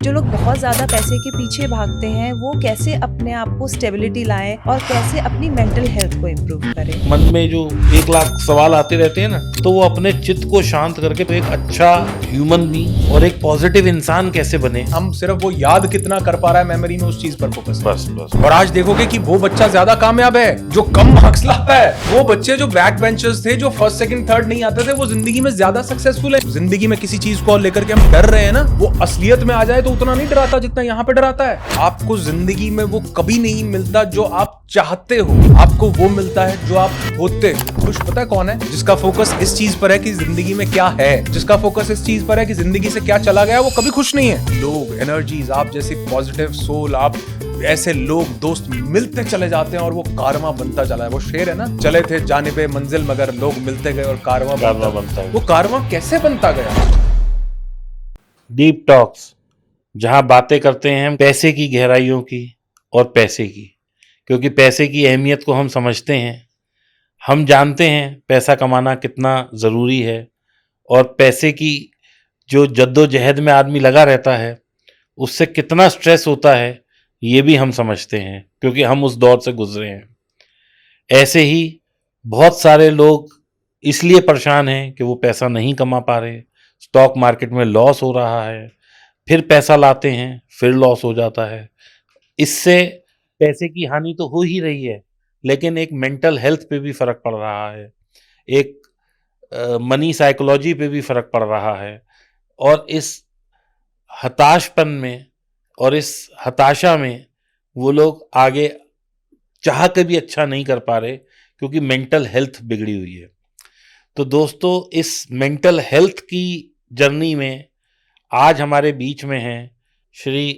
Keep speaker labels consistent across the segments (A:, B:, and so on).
A: जो लोग बहुत ज़्यादा पैसे के पीछे भागते हैं, वो कैसे अपने आप को स्टेबिलिटी लाएँ और कैसे अपनी मेंटल हेल्थ को इम्प्रूव करें?
B: मन में जो 1 लाख सवाल आते रहते हैं ना, तो वो अपने चित्त को शांत करके तो एक अच्छा ह्यूमन बीइंग और एक पॉजिटिव इंसान कैसे बने।
C: हम सिर्फ वो याद कितना कर पा रहा है मेमोरी में, उस चीज पर फोकस।
B: बस
C: और आज देखोगे कि वो बच्चा ज्यादा कामयाब है जो कम मार्क्स लाता है। वो बच्चे जो बैक बेंचर्स थे, जो फर्स्ट सेकंड थर्ड नहीं आते थे, वो जिंदगी में ज्यादा सक्सेसफुल है। जिंदगी में किसी चीज को लेकर के हम डर रहे हैं ना, वो असलियत में आ जाए तो उतना नहीं डराता जितना यहाँ पे डराता है। आपको जिंदगी में वो कभी नहीं मिलता जो आप चाहते हो, आपको वो मिलता है जो आप होते हो। खुश पता है कौन है? जिसका फोकस इस चीज पर है कि जिंदगी में क्या है, जिसका फोकस इस चीज पर है कि जिंदगी से क्या चला गया, वो कभी खुश नहीं है। लोग, एनर्जीज, आप जैसे पॉजिटिव सोल, आप ऐसे लोग, दोस्त मिलते चले जाते हैं और वो कारवां बनता चला है। वो शेर है ना, चले थे जानिबे मंजिल मगर लोग मिलते गए और कारवां
B: बनता है।
C: वो कारवां कैसे बनता गया?
B: डीप टॉक्स, जहां बातें करते हैं हम पैसे की गहराइयों की और पैसे की, क्योंकि पैसे की अहमियत को हम समझते हैं। हम जानते हैं पैसा कमाना कितना ज़रूरी है और पैसे की जो जद्दोजहद में आदमी लगा रहता है उससे कितना स्ट्रेस होता है, ये भी हम समझते हैं क्योंकि हम उस दौर से गुजरे हैं। ऐसे ही बहुत सारे लोग इसलिए परेशान हैं कि वो पैसा नहीं कमा पा रहे, स्टॉक मार्केट में लॉस हो रहा है, फिर पैसा लाते हैं फिर लॉस हो जाता है। इससे पैसे की हानि तो हो ही रही है, लेकिन एक मेंटल हेल्थ पे भी फ़र्क पड़ रहा है, एक मनी साइकोलॉजी पे भी फ़र्क पड़ रहा है। और इस हताशपन में और इस हताशा में वो लोग आगे चाह के भी अच्छा नहीं कर पा रहे क्योंकि मेंटल हेल्थ बिगड़ी हुई है। तो दोस्तों, इस मेंटल हेल्थ की जर्नी में आज हमारे बीच में हैं श्री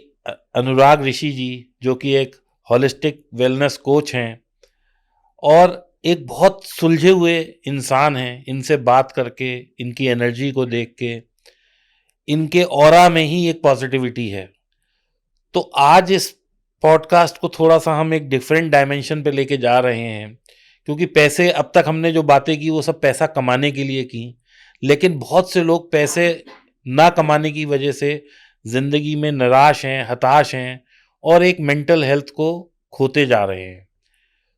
B: अनुराग ऋषि जी, जो कि एक होलिस्टिक वेलनेस कोच हैं और एक बहुत सुलझे हुए इंसान हैं। इनसे बात करके, इनकी एनर्जी को देख के, इनके ऑरा में ही एक पॉजिटिविटी है। तो आज इस पॉडकास्ट को थोड़ा सा हम एक डिफरेंट डायमेंशन पे लेके जा रहे हैं, क्योंकि पैसे, अब तक हमने जो बातें की वो सब पैसा कमाने के लिए की, लेकिन बहुत से लोग पैसे ना कमाने की वजह से ज़िंदगी में निराश हैं, हताश हैं और एक मेंटल हेल्थ को खोते जा रहे हैं।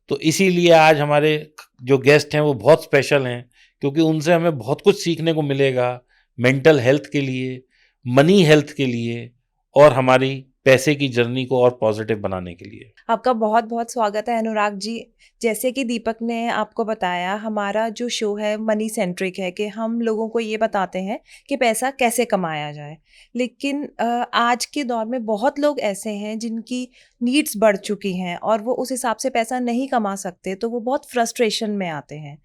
B: तो इसीलिए आज हमारे जो गेस्ट हैं वो बहुत स्पेशल हैं, क्योंकि उनसे हमें बहुत कुछ सीखने को मिलेगा मेंटल हेल्थ के लिए, मनी हेल्थ के लिए और हमारी पैसे की जर्नी को और पॉजिटिव बनाने के लिए।
A: आपका बहुत-बहुत स्वागत है अनुराग जी। जैसे कि दीपक ने आपको बताया, हमारा जो शो है मनी सेंट्रिक है कि हम लोगों को ये बताते हैं कि पैसा कैसे कमाया जाए। लेकिन आज के दौर में बहुत लोग ऐसे हैं जिनकी नीड्स बढ़ चुकी हैं और वो उस हिसाब से पैसा नहीं कमा सकते, तो वो बहुत फ्रस्ट्रेशन में आते हैं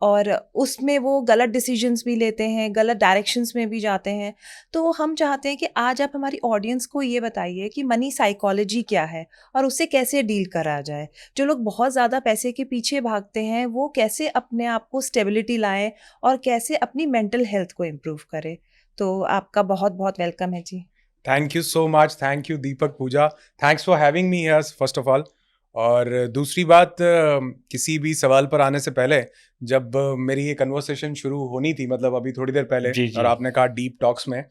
A: और उसमें वो गलत डिसीजंस भी लेते हैं, गलत डायरेक्शंस में भी जाते हैं। तो हम चाहते हैं कि आज आप हमारी ऑडियंस को ये बताइए कि मनी साइकोलॉजी क्या है और उससे कैसे डील करा जाए। जो लोग बहुत ज़्यादा पैसे के पीछे भागते हैं, वो कैसे अपने आप को स्टेबिलिटी लाएँ और कैसे अपनी मेंटल हेल्थ को इम्प्रूव करें। तो आपका बहुत-बहुत वेलकम है जी।
C: Thank you so much, thank you Deepak, Pooja, thanks for having me here first of all. और दूसरी बात, किसी भी सवाल पर आने से पहले, जब मेरी ये कन्वर्सेशन शुरू होनी थी, मतलब अभी थोड़ी देर पहले,
B: जी, जी।
C: और आपने कहा डीप टॉक्स में,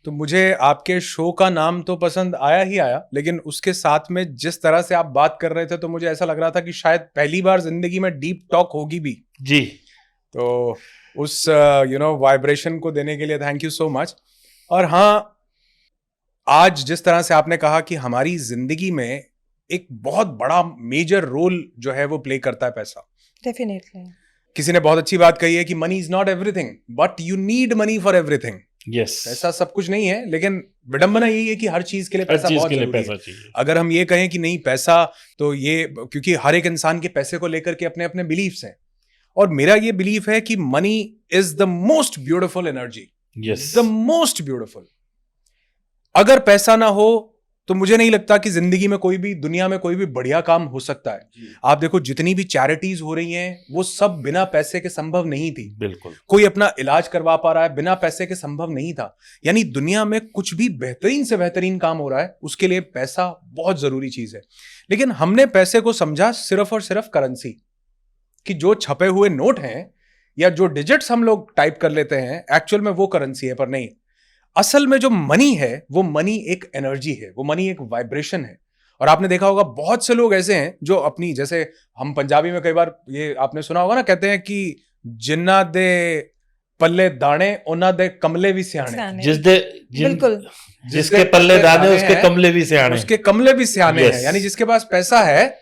C: तो मुझे आपके शो का नाम तो पसंद आया ही आया, लेकिन उसके साथ में जिस तरह से आप बात कर रहे थे तो मुझे ऐसा लग रहा था कि शायद पहली बार जिंदगी में डीप टॉक होगी भी।
B: जी,
C: तो उस वाइब्रेशन को देने के लिए थैंक यू सो मच। और हाँ, आज जिस तरह से आपने कहा कि हमारी जिंदगी में एक बहुत बड़ा मेजर रोल जो है वो प्ले करता है पैसा।
A: डेफिनेटली।
C: किसी ने बहुत अच्छी बात कही है कि money is not everything but you need money for everything.
B: Yes.
C: ऐसा सब कुछ नहीं है, लेकिन विडंबना यही है कि हर चीज के लिए
B: हर
C: पैसा
B: चीज
C: बहुत
B: के लिए
C: जरूरी
B: पैसा
C: है।
B: चाहिए।
C: अगर हम ये कहें कि नहीं पैसा, तो ये, क्योंकि हर एक इंसान के पैसे को लेकर के अपने अपने बिलीफ्स हैं, और मेरा ये बिलीफ है कि money is the most beautiful energy,
B: yes.
C: The most beautiful. अगर पैसा ना हो तो मुझे नहीं लगता कि जिंदगी में कोई भी, दुनिया में कोई भी बढ़िया काम हो सकता है। आप देखो, जितनी भी चैरिटीज हो रही हैं वो सब बिना पैसे के संभव नहीं थी।
B: बिल्कुल।
C: कोई अपना इलाज करवा पा रहा है बिना पैसे के संभव नहीं था। यानी दुनिया में कुछ भी बेहतरीन से बेहतरीन काम हो रहा है, उसके लिए पैसा बहुत जरूरी चीज है। लेकिन हमने पैसे को समझा सिर्फ और सिर्फ करेंसी, कि जो छपे हुए नोट हैं या जो डिजिट्स हम लोग टाइप कर लेते हैं, एक्चुअल में वो करेंसी है। पर नहीं, असल में जो मनी है वो मनी एक एनर्जी है, वो मनी एक वाइब्रेशन है। और आपने देखा होगा बहुत से लोग ऐसे हैं जो अपनी, जैसे हम पंजाबी में कई बार ये आपने सुना होगा ना, कहते हैं कि जिन्ना दे पल्ले दाने उन्ना दे कमले भी सियाने।
A: बिल्कुल
B: जिसके पल्ले दाने उसके कमले भी सियाने,
C: उसके कमले भी सियाने हैं। यानी जिसके पास पैसा है,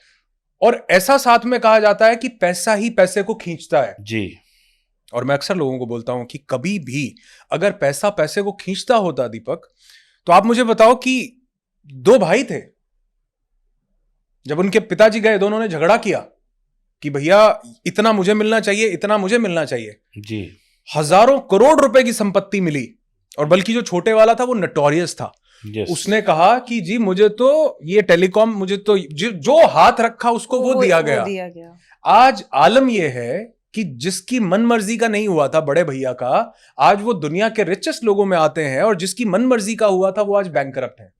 C: और ऐसा साथ में कहा जाता है कि पैसा ही पैसे को खींचता है
B: जी।
C: और मैं अक्सर लोगों को बोलता हूं कि कभी भी अगर पैसा पैसे को खींचता होता दीपक, तो आप मुझे बताओ कि दो भाई थे, जब उनके पिताजी गए, दोनों ने झगड़ा किया कि भैया इतना मुझे मिलना चाहिए, इतना मुझे मिलना चाहिए
B: जी।
C: हजारों करोड़ रुपए की संपत्ति मिली, और बल्कि जो छोटे वाला था वो नटोरियस था।
B: yes.
C: उसने कहा कि जी मुझे तो ये टेलीकॉम, मुझे तो जो हाथ रखा उसको वो दिया गया। आज आलम ये है कि जिसकी मनमर्जी का नहीं हुआ था बड़े भैया का, आज वो दुनिया के रिचेस्ट लोगों में आते हैं, और जिसकी मनमर्जी का हुआ था वो आज बैंकरप्ट है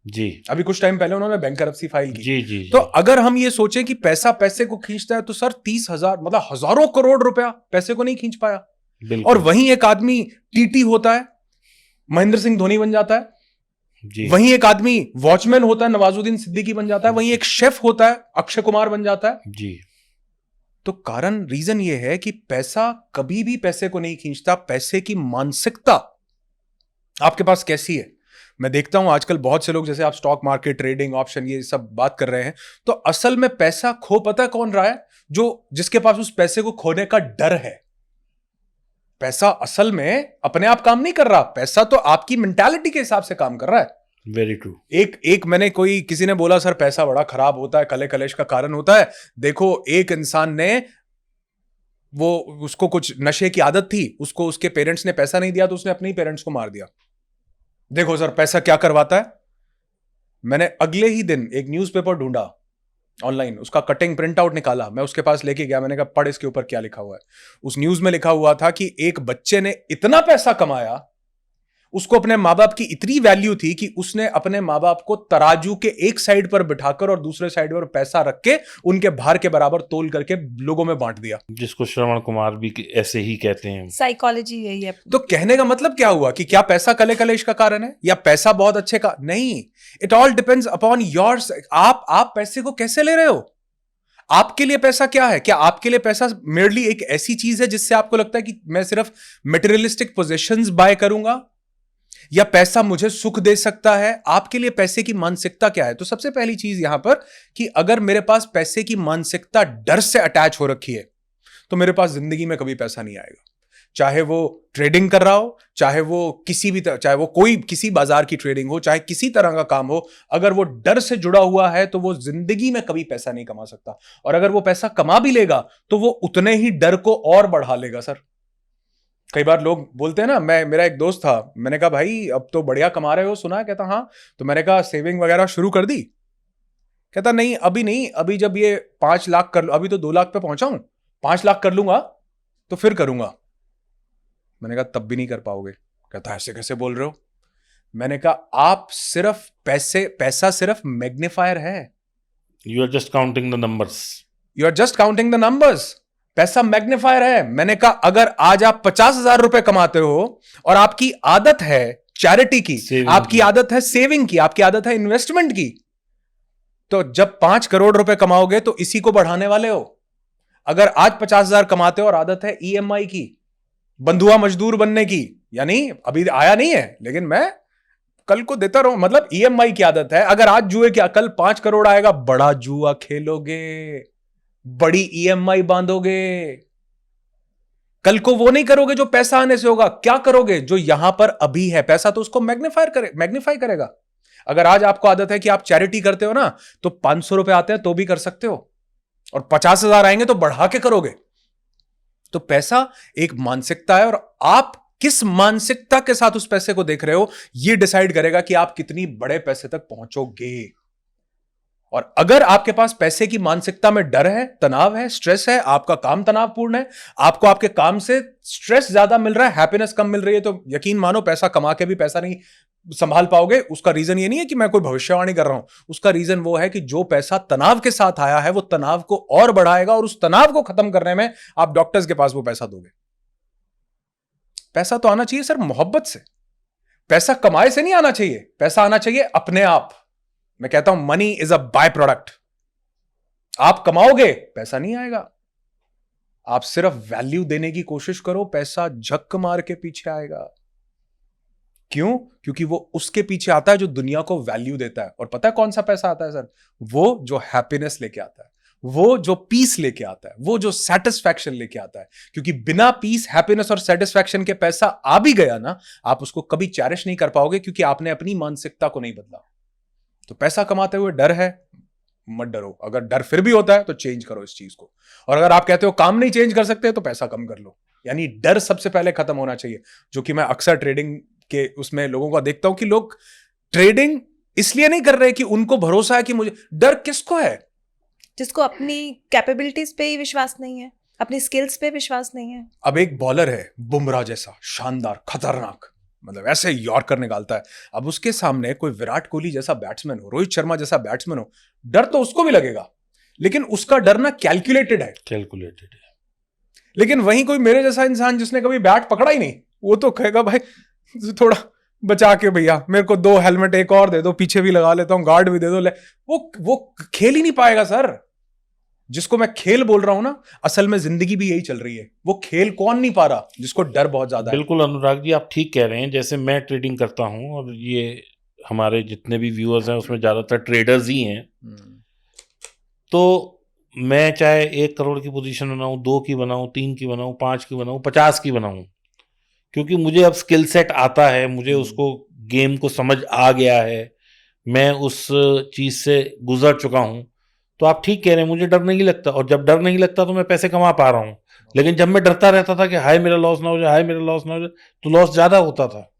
B: जी।
C: अभी कुछ टाइम पहले उन्होंने बैंकरप्सी फाइल की।
B: जी।
C: तो अगर हम ये सोचें कि पैसा पैसे को खींचता है, तो सर 30,000 मतलब हजारों करोड़ रुपया पैसे को नहीं खींच पाया। और वहीं एक आदमी टीटी होता है, महेंद्र सिंह धोनी बन जाता है
B: जी।
C: वहीं एक आदमी वॉचमैन होता है, नवाजुद्दीन सिद्दीकी बन जाता है। वहीं एक शेफ होता है, अक्षय कुमार बन जाता है
B: जी।
C: तो कारण, रीजन ये है कि पैसा कभी भी पैसे को नहीं खींचता। पैसे की मानसिकता आपके पास कैसी है। मैं देखता हूं आजकल बहुत से लोग, जैसे आप स्टॉक मार्केट, ट्रेडिंग, ऑप्शन, ये सब बात कर रहे हैं, तो असल में पैसा खो पता कौन रहा है? जिसके पास उस पैसे को खोने का डर है। पैसा असल में अपने आप काम नहीं कर रहा, पैसा तो आपकी मेंटालिटी के हिसाब से काम कर रहा है।
B: Very true.
C: एक मैंने किसी ने बोला सर पैसा बड़ा खराब होता है, कले कलेश का कारण होता है। देखो, एक इंसान ने, उसको कुछ नशे की आदत थी, उसको उसके पेरेंट्स ने पैसा नहीं दिया तो उसने अपने ही पेरेंट्स को मार दिया। देखो सर पैसा क्या करवाता है। मैंने अगले ही दिन एक न्यूज़पेपर ढूंढा ऑनलाइन, उसका कटिंग प्रिंट आउट निकाला, मैं उसके पास लेके गया, मैंने कहा पढ़ इसके ऊपर क्या लिखा हुआ है। उस न्यूज में लिखा हुआ था कि एक बच्चे ने इतना पैसा कमाया, उसको अपने माँ बाप की इतनी वैल्यू थी कि उसने अपने माँ बाप को तराजू के एक साइड पर बिठाकर और दूसरे साइड पर पैसा रख के उनके भार के बराबर तोल करके लोगों में बांट दिया,
B: जिसको श्रवण कुमार भी ऐसे ही कहते हैं।
A: साइकोलॉजी यही है।
C: तो कहने का मतलब क्या हुआ कि क्या पैसा कले कलेश का कारण है या पैसा बहुत अच्छे का? नहीं, it all depends upon your. आप पैसे को कैसे ले रहे हो? आपके लिए पैसा क्या है? क्या आपके लिए पैसा मेरली एक ऐसी चीज है जिससे आपको लगता है कि मैं सिर्फ मटेरियलिस्टिक पोजेशंस बाय करूंगा, या पैसा मुझे सुख दे सकता है? आपके लिए पैसे की मानसिकता क्या है? तो सबसे पहली चीज यहां पर कि अगर मेरे पास पैसे की मानसिकता डर से अटैच हो रखी है, तो मेरे पास जिंदगी में कभी पैसा नहीं आएगा। चाहे वो ट्रेडिंग कर रहा हो, चाहे वो चाहे वो कोई किसी बाजार की ट्रेडिंग हो, चाहे किसी तरह का काम हो, अगर वो डर से जुड़ा हुआ है तो वो जिंदगी में कभी पैसा नहीं कमा सकता। और अगर वो पैसा कमा भी लेगा तो वो उतने ही डर को और बढ़ा लेगा। सर कई बार लोग बोलते हैं ना, मेरा एक दोस्त था, मैंने कहा भाई अब तो बढ़िया कमा रहे हो सुना है? कहता हाँ। तो मैंने कहा सेविंग वगैरह शुरू कर दी? कहता नहीं, अभी जब ये 5 लाख कर, अभी तो 2 लाख पे पहुंचा हूं, 5 लाख कर लूंगा तो फिर करूंगा। मैंने कहा तब भी नहीं कर पाओगे। कहता ऐसे कैसे बोल रहे हो? मैंने कहा आप सिर्फ पैसा सिर्फ मैग्नीफायर है।
B: You are just counting the numbers.
C: पैसा मैग्नीफायर है। मैंने कहा अगर आज आप 50,000 रुपए कमाते हो और आपकी आदत है चैरिटी की, आपकी आदत है सेविंग की, आपकी आदत है इन्वेस्टमेंट की, तो जब 5 करोड़ रुपए कमाओगे तो इसी को बढ़ाने वाले हो। अगर आज 50,000 कमाते हो और आदत है ईएमआई की, बंधुआ मजदूर बनने की, यानी अभी आया नहीं है लेकिन मैं कल को देता रहूं, मतलब ईएमआई की आदत है, अगर आज जुए की, कल 5 करोड़ आएगा, बड़ा जुआ खेलोगे, बड़ी ईएमआई बांधोगे, कल को वो नहीं करोगे जो पैसा आने से होगा। क्या करोगे? जो यहां पर अभी है पैसा, तो उसको मैग्नीफाई करेगा। अगर आज आपको आदत है कि आप चैरिटी करते हो ना, तो 500 रुपए आते हैं तो भी कर सकते हो, और 50,000 आएंगे तो बढ़ा के करोगे। तो पैसा एक मानसिकता है, और आप किस मानसिकता के साथ उस पैसे को देख रहे हो, यह डिसाइड करेगा कि आप कितनी बड़े पैसे तक पहुंचोगे। और अगर आपके पास पैसे की मानसिकता में डर है, तनाव है, स्ट्रेस है, आपका काम तनावपूर्ण है, आपको आपके काम से स्ट्रेस ज्यादा मिल रहा है, हैप्पीनेस कम मिल रही है, तो यकीन मानो पैसा कमा के भी पैसा नहीं संभाल पाओगे। उसका रीजन ये नहीं है कि मैं कोई भविष्यवाणी कर रहा हूं, उसका रीजन वो है कि जो पैसा तनाव के साथ आया है वो तनाव को और बढ़ाएगा, और उस तनाव को खत्म करने में आप डॉक्टर्स के पास वो पैसा दोगे। पैसा तो आना चाहिए सर मोहब्बत से। पैसा कमाए से नहीं आना चाहिए, पैसा आना चाहिए अपने आप। मैं कहता हूं money is a by product. आप कमाओगे, पैसा नहीं आएगा। आप सिर्फ वैल्यू देने की कोशिश करो, पैसा झक मार के पीछे आएगा। क्यों? क्योंकि वो उसके पीछे आता है जो दुनिया को वैल्यू देता है। और पता है कौन सा पैसा आता है सर? वो जो हैप्पीनेस लेके आता है, वो जो पीस लेके आता है, वो जो सेटिस्फैक्शन लेके आता है। क्योंकि बिना पीस, हैप्पीनेस और सेटिस्फैक्शन के पैसा आ भी गया ना, आप उसको कभी चेरिश नहीं कर पाओगे, क्योंकि आपने अपनी मानसिकता को नहीं बदला। तो पैसा कमाते हुए डर है, मत डरो। अगर डर फिर भी होता है तो चेंज करो इस चीज को। और अगर आप कहते हो काम नहीं चेंज कर सकते तो पैसा कम कर लो। यानी डर सबसे पहले खत्म होना चाहिए, जो कि मैं अक्सर ट्रेडिंग के उसमें लोगों को देखता हूं कि लोग ट्रेडिंग इसलिए नहीं कर रहे कि उनको भरोसा है कि मुझे। डर किसको है?
A: जिसको अपनी कैपेबिलिटीज पे ही विश्वास नहीं है, अपनी स्किल्स पे विश्वास नहीं है।
C: अब एक बॉलर है बुमराह जैसा, शानदार, खतरनाक, मतलब ऐसे यॉर्कर निकालता है। अब उसके सामने कोई विराट कोहली जैसा बैट्समैन हो, रोहित शर्मा जैसा बैट्समैन हो, डर तो उसको भी लगेगा, लेकिन उसका डर ना कैलकुलेटेड है।
B: कैलकुलेटेड है।
C: लेकिन वहीं कोई मेरे जैसा इंसान जिसने कभी बैट पकड़ा ही नहीं, वो तो कहेगा भाई थोड़ा बचा के भैया, मेरे को 2 हेलमेट एक और दे दो, पीछे भी लगा लेता हूं, गार्ड भी दे दो। वो खेल ही नहीं पाएगा सर। जिसको मैं खेल बोल रहा हूं ना, असल में जिंदगी भी यही चल रही है। वो खेल कौन नहीं पा रहा? जिसको डर बहुत ज्यादा है।
B: बिल्कुल अनुराग जी, आप ठीक कह रहे हैं। जैसे मैं ट्रेडिंग करता हूं और ये हमारे जितने भी व्यूअर्स हैं उसमें ज़्यादातर ट्रेडर्स ही हैं। तो मैं चाहे 1 करोड़ की पोजीशन बनाऊं, 2 की बनाऊं, 3 की बनाऊं, 5 की बनाऊं, 50 की बनाऊं, क्योंकि मुझे अब स्किल सेट आता है, मुझे उसको गेम को समझ आ गया है, मैं उस चीज़ से गुजर चुका हूं। तो आप ठीक कह रहे हैं, मुझे डर नहीं लगता। और जब डर नहीं लगता तो मैं पैसे कमा पा रहा हूं। लेकिन जब मैं डरता रहता था कि हाय मेरा लॉस ना हो जाए, हाय मेरा लॉस ना हो जाए, तो लॉस ज़्यादा होता था।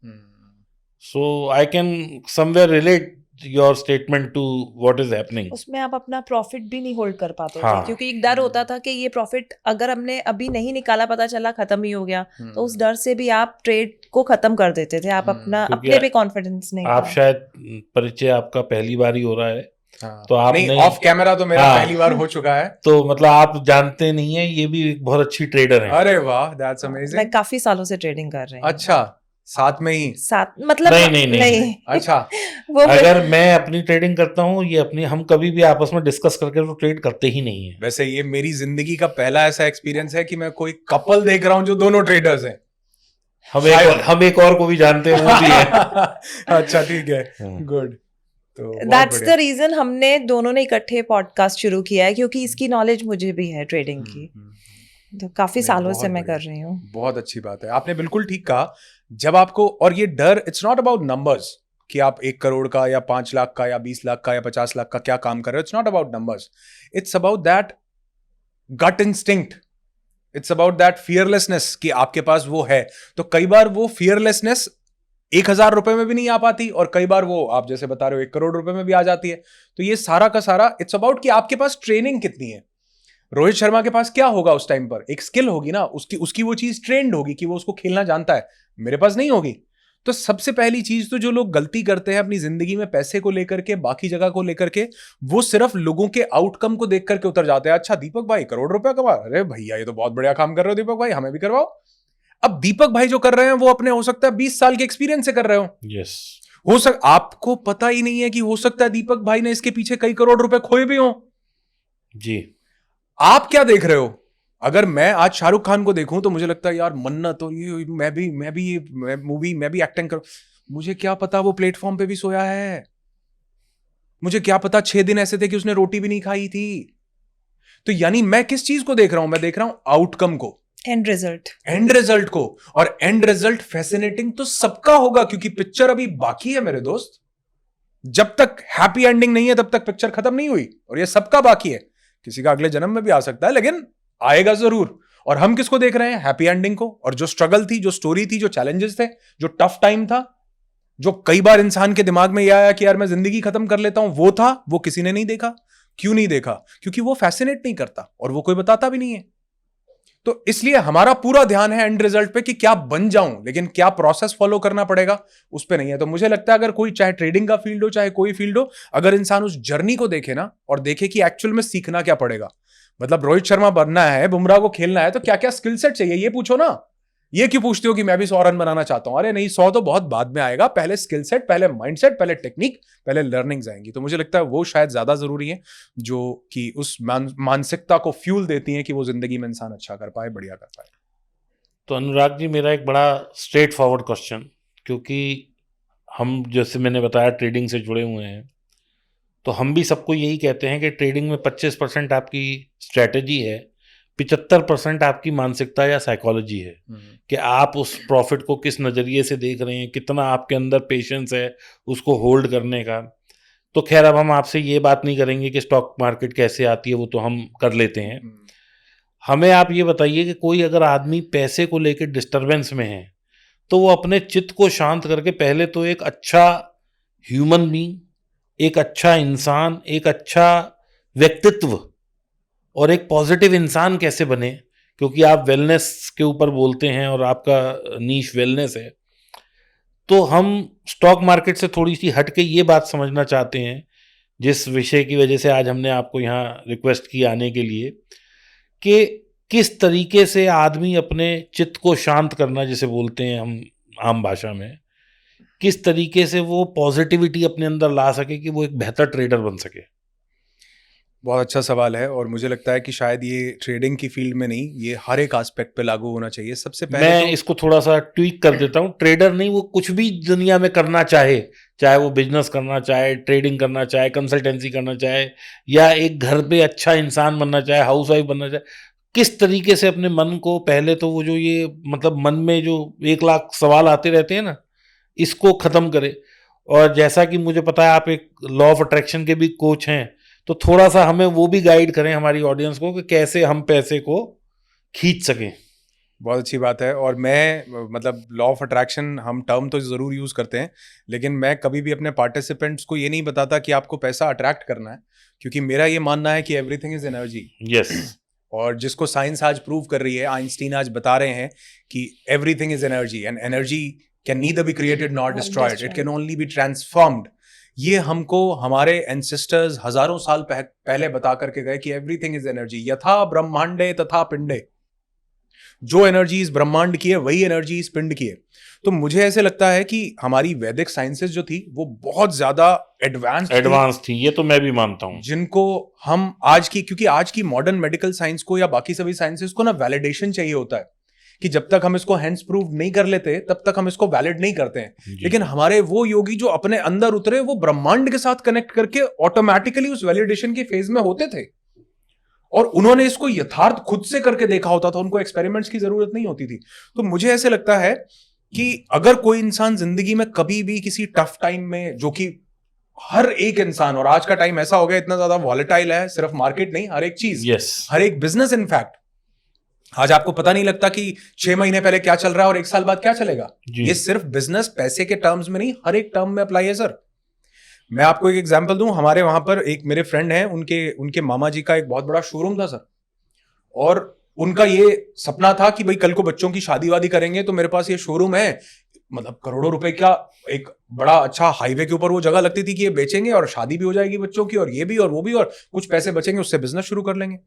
B: So I can somewhere relate your statement to what is happening.
A: उसमें आप अपना प्रॉफिट भी नहीं होल्ड कर पाते थे,
B: हाँ।
A: क्योंकि एक डर होता था कि ये प्रॉफिट अगर हमने अभी नहीं निकाला, पता चला खत्म ही हो गया, तो उस डर से भी आप ट्रेड को खत्म कर देते थे। आप अपना
B: क्योंकि
A: अपने पे कॉन्फिडेंस नहीं
B: आप
A: था।
B: शायद परिचय आपका पहली बार ही हो रहा है। तो आप
C: नहीं, ऑफ कैमरा तो मेरा पहली बार हो चुका है।
B: तो मतलब आप जानते नहीं है, ये भी एक बहुत अच्छी ट्रेडर है।
C: अरे वाह, दैट्स अमेजिंग।
A: मैं काफी सालों से ट्रेडिंग कर रही हूँ।
C: अच्छा, साथ में ही?
A: साथ मतलब
B: नहीं।
C: अच्छा,
A: वो
B: अगर मैं अपनी ट्रेडिंग करता हूँ, ये अपनी, हम कभी भी आपस में डिस्कस करके तो ट्रेड करते ही नहीं है।
C: वैसे ये मेरी जिंदगी का पहला ऐसा एक्सपीरियंस है कि मैं कोई कपल देख रहा हूँ जो दोनों ट्रेडर्स हैं।
B: हम एक और को भी जानते हैं, वो भी है।
C: अच्छा, ठीक है, गुड। तो
A: दैट्स द रीजन हमने दोनों ने इकट्ठे पॉडकास्ट शुरू किया है, क्योंकि इसकी नॉलेज मुझे भी है ट्रेडिंग की। तो काफी सालों से मैं कर रही हूँ।
C: बहुत अच्छी बात है, आपने बिल्कुल ठीक कहा। जब आपको, और ये डर, इट्स नॉट अबाउट नंबर्स कि आप 1 करोड़ का या 5 लाख का या 20 लाख का या 50 लाख का क्या काम कर रहे हो। It's not about numbers, it's about that gut instinct, it's about that fearlessness कि आपके पास वो है। तो कई बार वो फियरलेसनेस 1000 रुपए में भी नहीं आ पाती, और कई बार वो आप जैसे बता रहे हो 1 करोड़ रुपए में भी आ जाती है। तो ये सारा का सारा इट्स अबाउट कि आपके पास ट्रेनिंग कितनी है। रोहित शर्मा के पास क्या होगा उस टाइम पर? एक स्किल होगी ना, उसकी वो चीज ट्रेंड होगी कि वो उसको खेलना जानता है। मेरे पास नहीं होगी। तो सबसे पहली चीज तो जो लोग गलती करते हैं अपनी जिंदगी में पैसे को लेकर के, बाकी जगह को लेकर के, वो सिर्फ लोगों के आउटकम को देख करके उतर जाते हैं। अच्छा दीपक भाई करोड़ रुपया कमा, अरे भैया ये तो बहुत बढ़िया काम कर रहे हो दीपक भाई, हमें भी करवाओ। अब दीपक भाई जो कर रहे हैं वो अपने, हो सकता है 20 साल के एक्सपीरियंस से कर रहे हो।
B: यस,
C: आपको पता ही नहीं है कि हो सकता है दीपक भाई ने इसके पीछे कई करोड़ रुपए खोए भी हो।
B: जी।
C: आप क्या देख रहे हो? अगर मैं आज शाहरुख खान को देखूं तो मुझे लगता है यार मन्नत, तो ये मैं भी एक्टिंग करूं। मुझे क्या पता वो प्लेटफॉर्म पे भी सोया है। मुझे क्या पता 6 दिन ऐसे थे कि उसने रोटी भी नहीं खाई थी। तो यानी मैं किस चीज को देख रहा हूं? मैं देख रहा हूं आउटकम को, एंड रिजल्ट को। और एंड रिजल्ट फैसिनेटिंग तो सबका होगा, क्योंकि पिक्चर अभी बाकी है मेरे दोस्त। जब तक हैप्पी एंडिंग नहीं है तब तक पिक्चर खत्म नहीं हुई, और ये सबका बाकी है। किसी का अगले जन्म में भी आ सकता है, लेकिन आएगा जरूर। और हम किसको देख रहे हैं? हैप्पी एंडिंग को। और जो स्ट्रगल थी, जो स्टोरी थी, जो चैलेंजेस थे, जो टफ टाइम था, जो कई बार इंसान के दिमाग में यह आया कि यार मैं जिंदगी खत्म कर लेता हूं, वो किसी ने नहीं देखा। क्यों नहीं देखा? क्योंकि वो फैसिनेट नहीं करता और वो कोई बताता भी नहीं है। तो इसलिए हमारा पूरा ध्यान है एंड रिजल्ट पे कि क्या बन जाऊं, लेकिन क्या प्रोसेस फॉलो करना पड़ेगा उस पे नहीं है। तो मुझे लगता है अगर कोई, चाहे ट्रेडिंग का फील्ड हो चाहे कोई फील्ड हो, अगर इंसान उस जर्नी को देखे ना और देखे कि एक्चुअल में सीखना क्या पड़ेगा, मतलब रोहित शर्मा बनना है, बुमराह को खेलना है, तो क्या क्या स्किल सेट चाहिए ये पूछो ना। ये क्यों पूछते हो कि मैं भी 100 रन बनाना चाहता हूं? अरे नहीं, 100 तो बहुत बाद में आएगा, पहले स्किल सेट, पहले माइंडसेट, पहले टेक्निक, पहले लर्निंग्स आएंगी। तो मुझे लगता है वो शायद ज्यादा जरूरी है, जो कि उस मानसिकता को फ्यूल देती है कि वो जिंदगी में इंसान अच्छा कर पाए, बढ़िया कर पाए।
B: तो अनुराग जी, मेरा एक बड़ा स्ट्रेट फॉरवर्ड क्वेश्चन, क्योंकि हम, जैसे मैंने बताया, ट्रेडिंग से जुड़े हुए हैं, तो हम भी सबको यही कहते हैं कि ट्रेडिंग में 25% आपकी स्ट्रेटेजी है, 75% आपकी मानसिकता या साइकोलॉजी है, कि आप उस प्रॉफिट को किस नज़रिए से देख रहे हैं, कितना आपके अंदर पेशेंस है उसको होल्ड करने का। तो खैर, अब हम आपसे ये बात नहीं करेंगे कि स्टॉक मार्केट कैसे आती है, वो तो हम कर लेते हैं। हमें आप ये बताइए कि कोई अगर आदमी पैसे को लेकर डिस्टरबेंस में है, तो वो अपने चित्त को शांत करके पहले तो एक अच्छा ह्यूमन बीइंग, एक अच्छा इंसान, एक अच्छा व्यक्तित्व और एक पॉजिटिव इंसान कैसे बने, क्योंकि आप वेलनेस के ऊपर बोलते हैं और आपका नीश वेलनेस है। तो हम स्टॉक मार्केट से थोड़ी सी हट के ये बात समझना चाहते हैं, जिस विषय की वजह से आज हमने आपको यहाँ रिक्वेस्ट की आने के लिए, कि किस तरीके से आदमी अपने चित्त को शांत करना, जिसे बोलते हैं हम आम भाषा में, किस तरीके से वो पॉजिटिविटी अपने अंदर ला सके कि वो एक बेहतर ट्रेडर बन सके।
C: बहुत अच्छा सवाल है, और मुझे लगता है कि शायद ये ट्रेडिंग की फील्ड में नहीं, ये हर एक एस्पेक्ट पे लागू होना चाहिए। सबसे पहले
B: मैं इसको थोड़ा सा ट्वीक कर देता हूँ। ट्रेडर नहीं, वो कुछ भी दुनिया में करना चाहे, चाहे वो बिजनेस करना चाहे, ट्रेडिंग करना चाहे, कंसल्टेंसी करना चाहे, या एक घर पे अच्छा इंसान बनना चाहे, हाउस वाइफ बनना चाहे, किस तरीके से अपने मन को, पहले तो वो जो ये मतलब मन में जो 1 लाख सवाल आते रहते हैं ना, इसको ख़त्म करे। और जैसा कि मुझे पता है आप एक लॉ ऑफ अट्रैक्शन के भी कोच हैं, तो थोड़ा सा हमें वो भी गाइड करें हमारी ऑडियंस को कि कैसे हम पैसे को खींच सकें।
C: बहुत अच्छी बात है। और मैं मतलब लॉ ऑफ अट्रैक्शन हम टर्म तो ज़रूर यूज़ करते हैं, लेकिन मैं कभी भी अपने पार्टिसिपेंट्स को ये नहीं बताता कि आपको पैसा अट्रैक्ट करना है, क्योंकि मेरा ये मानना है कि एवरीथिंग इज एनर्जी।
B: यस।
C: और जिसको साइंस आज प्रूव कर रही है, आइंस्टीन आज बता रहे हैं कि everything is energy, and energy can neither be created not destroyed, it can only be transformed. ये हमको हमारे एंसेस्टर्स हजारों साल पहले बता करके गए कि एवरीथिंग इज एनर्जी, यथा ब्रह्मांडे तथा पिंडे। जो एनर्जी इस ब्रह्मांड की है वही एनर्जी इस पिंड की है। तो मुझे ऐसे लगता है कि हमारी वैदिक साइंसेस जो थी वो बहुत ज्यादा एडवांस
B: थी, ये तो मैं भी मानता हूं,
C: जिनको हम आज की, क्योंकि आज की मॉडर्न मेडिकल साइंस को या बाकी सभी साइंसेस को ना वैलिडेशन चाहिए होता है, कि जब तक हम इसको हेंस प्रूव नहीं कर लेते तब तक हम इसको वैलिड नहीं करते हैं। लेकिन हमारे वो योगी जो अपने अंदर उतरे, वो ब्रह्मांड के साथ कनेक्ट करके ऑटोमेटिकली उस वैलिडेशन के फेज में होते थे, और उन्होंने इसको यथार्थ खुद से करके देखा होता था, उनको एक्सपेरिमेंट्स की जरूरत नहीं होती थी। तो मुझे ऐसे लगता है कि अगर कोई इंसान जिंदगी में कभी भी किसी टफ टाइम में, जो कि हर एक इंसान, और आज का टाइम ऐसा हो गया, इतना ज्यादा वॉलेटाइल है, सिर्फ मार्केट नहीं, हर एक चीज, हर एक बिजनेस, इनफैक्ट आज आपको पता नहीं लगता कि 6 महीने पहले क्या चल रहा है और 1 साल बाद क्या चलेगा। ये सिर्फ बिजनेस पैसे के टर्म्स में नहीं, हर एक टर्म में अप्लाई है सर। मैं आपको एक एग्जांपल दूं, हमारे वहां पर एक मेरे फ्रेंड हैं, उनके मामा जी का एक बहुत बड़ा शोरूम था सर, और उनका ये सपना था कि भाई कल को बच्चों की शादी वादी करेंगे तो मेरे पास ये शोरूम है, मतलब करोड़ों रुपए का एक बड़ा अच्छा हाईवे के ऊपर वो जगह लगती थी कि ये बेचेंगे और शादी भी हो जाएगी बच्चों की, और ये भी और वो भी, और कुछ पैसे बचेंगे, उससे बिजनेस शुरू कर लेंगे।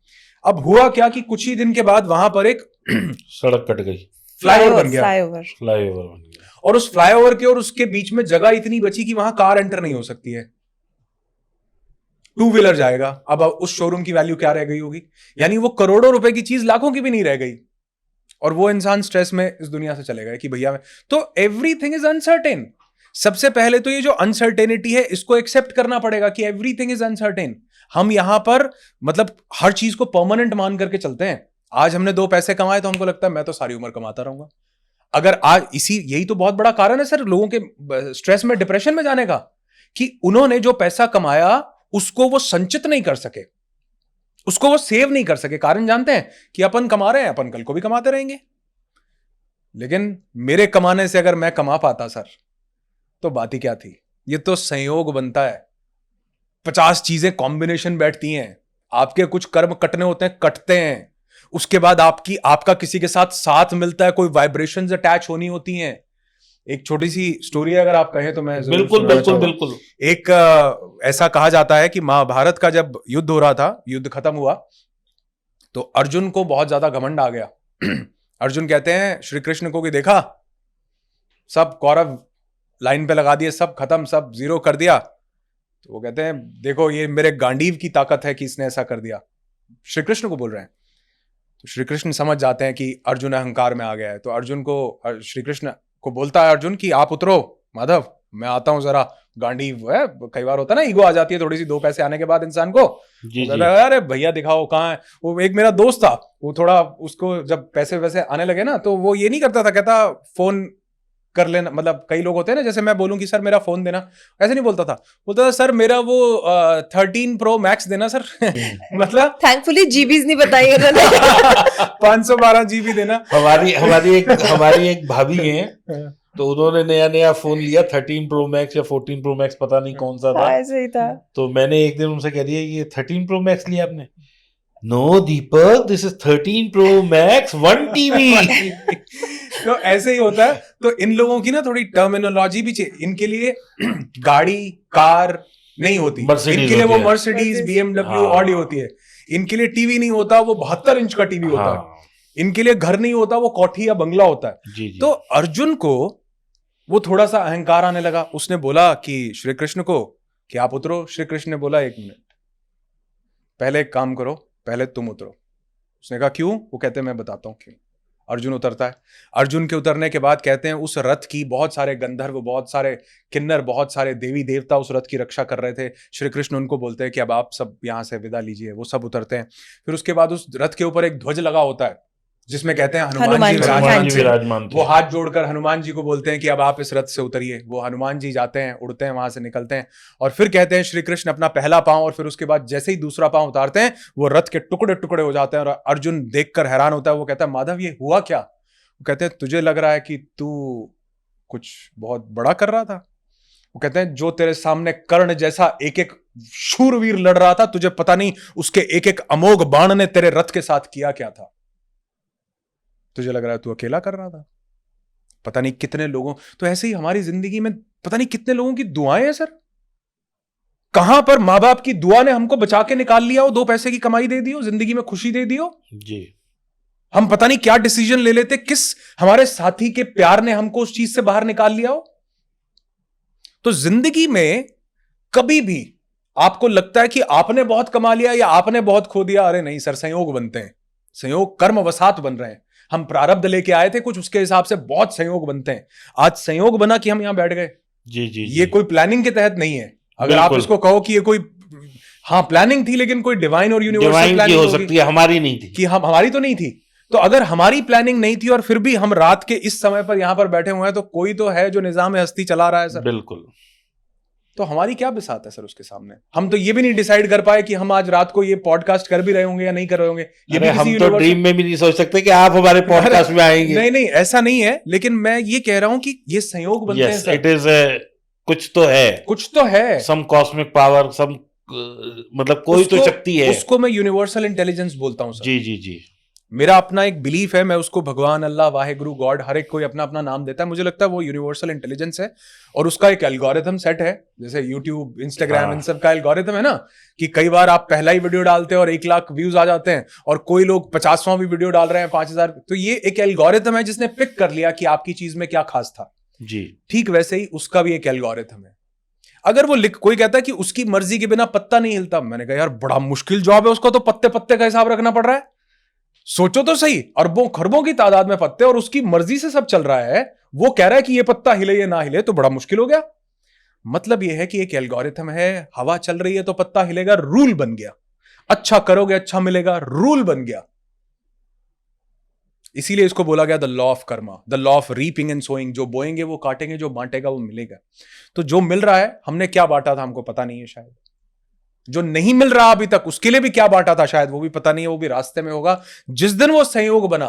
C: अब हुआ क्या कि कुछ ही दिन के बाद वहां पर एक
B: सड़क कट गई,
C: फ्लाईओवर बन गया,
B: फ्लाईओवर बन गया,
C: और उस फ्लाईओवर के और उसके बीच में जगह इतनी बची कि वहां कार एंटर नहीं हो सकती है, 2 व्हीलर जाएगा। अब उस शोरूम की वैल्यू क्या रह गई होगी? यानी वो करोड़ों रुपए की चीज लाखों की भी नहीं रह गई, और वो इंसान स्ट्रेस में इस दुनिया से चले गए कि भैया। तो एवरीथिंग इज अनसर्टेन। सबसे पहले तो ये जो अनसर्टेनिटी है इसको एक्सेप्ट करना पड़ेगा कि एवरीथिंग इज अनसर्टेन। हम यहां पर मतलब हर चीज को परमानेंट मान करके चलते हैं। आज हमने 2 पैसे कमाए तो हमको लगता है मैं तो सारी उम्र कमाता रहूंगा। अगर आज यही तो बहुत बड़ा कारण है सर लोगों के स्ट्रेस में, डिप्रेशन में जाने का, कि उन्होंने जो पैसा कमाया उसको वो संचित नहीं कर सके, उसको वो सेव नहीं कर सके। कारण जानते हैं कि अपन कमा रहे हैं, अपन कल को भी कमाते रहेंगे। लेकिन मेरे कमाने से अगर मैं कमा पाता सर, तो बात ही क्या थी। ये तो संयोग बनता है, 50 चीजें कॉम्बिनेशन बैठती हैं, आपके कुछ कर्म कटने होते हैं, कटते हैं, उसके बाद आपका किसी के साथ मिलता है, कोई वाइब्रेशंस अटैच होनी होती हैं। एक छोटी सी स्टोरी है अगर आप कहें तो मैं
B: बिल्कुल।
C: एक ऐसा कहा जाता है कि महाभारत का जब युद्ध हो रहा था, युद्ध खत्म हुआ तो अर्जुन को बहुत ज्यादा घमंड आ गया अर्जुन कहते हैं श्री कृष्ण को कि देखा, सब कौरव लाइन पे लगा दिए, सब खत्म, सब जीरो कर दिया। तो वो कहते हैं देखो ये मेरे गांडीव की ताकत है कि इसने ऐसा कर दिया। श्री कृष्ण को बोल रहे हैं। तो श्री कृष्ण समझ जाते हैं कि अर्जुन अहंकार में आ गया है। तो अर्जुन को, श्री कृष्ण को बोलता है अर्जुन कि आप उतरो माधव, मैं आता हूं जरा, गांडीव है, कई बार होता है ना ईगो आ जाती है थोड़ी सी, 2 पैसे आने के बाद इंसान को। अरे भैया दिखाओ कहाँ है। वो एक मेरा दोस्त था, वो थोड़ा उसको जब पैसे वैसे आने लगे ना, तो वो ये नहीं करता था, कहता फोन कर लेना, मतलब कई लोग होते हैं ना, जैसे मैं बोलूं कि सर मेरा फोन देना, ऐसे नहीं बोलता था, बोलता था सर मेरा वो 13 Pro Max देना सर। मतलब
A: थैंकफुली जीबीज नहीं बताई उन्होंने।
C: 512 GB देना।
B: हमारी एक भाभी है, तो उन्होंने नया फोन लिया 13 Pro Max या 14 Pro Max, पता नहीं कौन सा था।
A: ऐसे ही था।
B: तो मैंने एक दिन उनसे कह दिया ये 13 Pro Max लिया आपने? No Deepak, this is 13 Pro Max 1 TV।
C: तो ऐसे ही होता है। तो इन लोगों की ना थोड़ी टर्मिनोलॉजी भी चाहिए। इनके लिए गाड़ी कार नहीं होती, इनके लिए वो मर्सिडीज, BMW, ऑडी होती है। इनके लिए टीवी नहीं होता, वो 72 इंच का टीवी होता है। इनके लिए घर नहीं होता, वो कोठी या बंगला होता है।
B: जी जी।
C: तो अर्जुन को वो थोड़ा सा अहंकार आने लगा। उसने बोला कि श्री कृष्ण को कि आप उतरो। श्री कृष्ण ने बोला 1 मिनट, पहले एक काम करो, पहले तुम उतरो। उसने कहा क्यों? वो कहते हैं मैं बताता हूं क्यों। अर्जुन उतरता है। अर्जुन के उतरने के बाद कहते हैं उस रथ की बहुत सारे गंधर्व, बहुत सारे किन्नर, बहुत सारे देवी देवता उस रथ की रक्षा कर रहे थे। श्री कृष्ण उनको बोलते हैं कि अब आप सब यहां से विदा लीजिए। वो सब उतरते हैं। फिर उसके बाद उस रथ के ऊपर एक ध्वज लगा होता है जिसमें कहते हैं हनुमान जी विराजमान थे। वो हाथ जोड़कर हनुमान जी को बोलते हैं कि अब आप इस रथ से उतरिए। वो हनुमान जी जाते हैं, उड़ते हैं, वहां से निकलते हैं। और फिर कहते हैं श्री कृष्ण अपना पहला पांव, और फिर उसके बाद जैसे ही दूसरा पांव उतारते हैं वो रथ के टुकड़े टुकड़े हो जाते हैं। और अर्जुन देखकर हैरान होता है। वो कहता है माधव ये हुआ क्या? वो कहते हैं तुझे लग रहा है कि तू कुछ बहुत बड़ा कर रहा था। वो कहते हैं जो तेरे सामने कर्ण जैसा एक एक शूरवीर लड़ रहा था, तुझे पता नहीं उसके एक एक अमोघ बाण ने तेरे रथ के साथ किया क्या था। तुझे लग रहा है तू अकेला कर रहा था। पता नहीं कितने लोगों, तो ऐसे ही हमारी जिंदगी में पता नहीं कितने लोगों की दुआएं हैं सर। कहां पर मां बाप की दुआ ने हमको बचा के निकाल लिया हो, 2 पैसे की कमाई दे दी हो, जिंदगी में खुशी दे दी हो
B: जी।
C: हम पता नहीं क्या डिसीजन ले लेते, किस हमारे साथी के प्यार ने हमको उस चीज से बाहर निकाल लिया हो। तो जिंदगी में कभी भी आपको लगता है कि आपने बहुत कमा लिया या आपने बहुत खो दिया, अरे नहीं सर, संयोग बनते हैं। संयोग कर्मवशात बन रहे हैं। हम प्रारब्ध लेके आए थे कुछ, उसके हिसाब से बहुत संयोग बनते हैं। आज संयोग बना कि हम यहां बैठ गए।
B: जी जी।
C: ये कोई प्लानिंग के तहत नहीं है। अगर आप इसको कहो कि ये कोई, हाँ प्लानिंग थी, लेकिन कोई डिवाइन और यूनिवर्सल प्लानिंग
B: हो सकती है, हमारी नहीं थी।
C: कि हम, हमारी तो नहीं थी। तो अगर हमारी प्लानिंग नहीं थी और फिर भी हम रात के इस समय पर यहां पर बैठे हुए हैं, तो कोई तो है जो निजाम हस्ती चला रहा है सर।
B: बिल्कुल।
C: तो हमारी क्या बिसात है सर उसके सामने। हम तो ये भी नहीं डिसाइड कर पाए कि हम आज रात को ये पॉडकास्ट कर भी रहे होंगे या नहीं कर रहे होंगे। ये भी
B: हम तो ड्रीम में भी नहीं सोच सकते कि आप हमारे पॉडकास्ट में आएंगे।
C: नहीं नहीं, ऐसा नहीं है, लेकिन मैं ये कह रहा हूं कि ये संयोग बनते हैं सर।
B: इट इज कुछ तो है,
C: कुछ तो है,
B: सम कॉस्मिक पावर, सम मतलब कोई तो शक्ति है।
C: उसको मैं यूनिवर्सल इंटेलिजेंस बोलता हूं सर।
B: जी जी जी।
C: मेरा अपना एक बिलीफ है, मैं उसको भगवान, अल्लाह, वाहेगुरु, गॉड, हर एक कोई अपना अपना नाम देता है। मुझे लगता है वो यूनिवर्सल इंटेलिजेंस है और उसका एक एल्गोरिथम सेट है। जैसे यूट्यूब, इंस्टाग्राम, इन सब का एल्गोरिथम है ना, कि कई बार आप पहला ही वीडियो डालते हैं और 1 लाख व्यूज आ जाते हैं, और कोई लोग 50वां भी वीडियो डाल रहे हैं 5000। तो ये एक एल्गोरिथम है जिसने पिक कर लिया कि आपकी चीज में क्या खास था।
B: जी।
C: ठीक वैसे ही उसका भी एक एल्गोरिथम है। अगर वो कोई कहता है कि उसकी मर्जी के बिना पत्ता नहीं हिलता, मैंने कहा यार बड़ा मुश्किल जॉब है उसको, तो पत्ते पत्ते का हिसाब रखना पड़ रहा है। सोचो तो सही, अरबों खरबों की तादाद में पत्ते, और उसकी मर्जी से सब चल रहा है। वो कह रहा है कि ये पत्ता हिले या ना हिले, तो बड़ा मुश्किल हो गया। मतलब ये है कि एक एल्गोरिथम है, हवा चल रही है तो पत्ता हिलेगा, रूल बन गया। अच्छा करोगे अच्छा मिलेगा, रूल बन गया। इसीलिए इसको बोला गया the law of karma, the law of reaping and sowing. जो बोएंगे वो काटेंगे, जो बांटेगा वो मिलेगा। तो जो मिल रहा है, हमने क्या बांटा था हमको पता नहीं है शायद। जो नहीं मिल रहा अभी तक, उसके लिए भी क्या बांटा था शायद वो भी पता नहीं है, वो भी रास्ते में होगा। जिस दिन वो संयोग बना,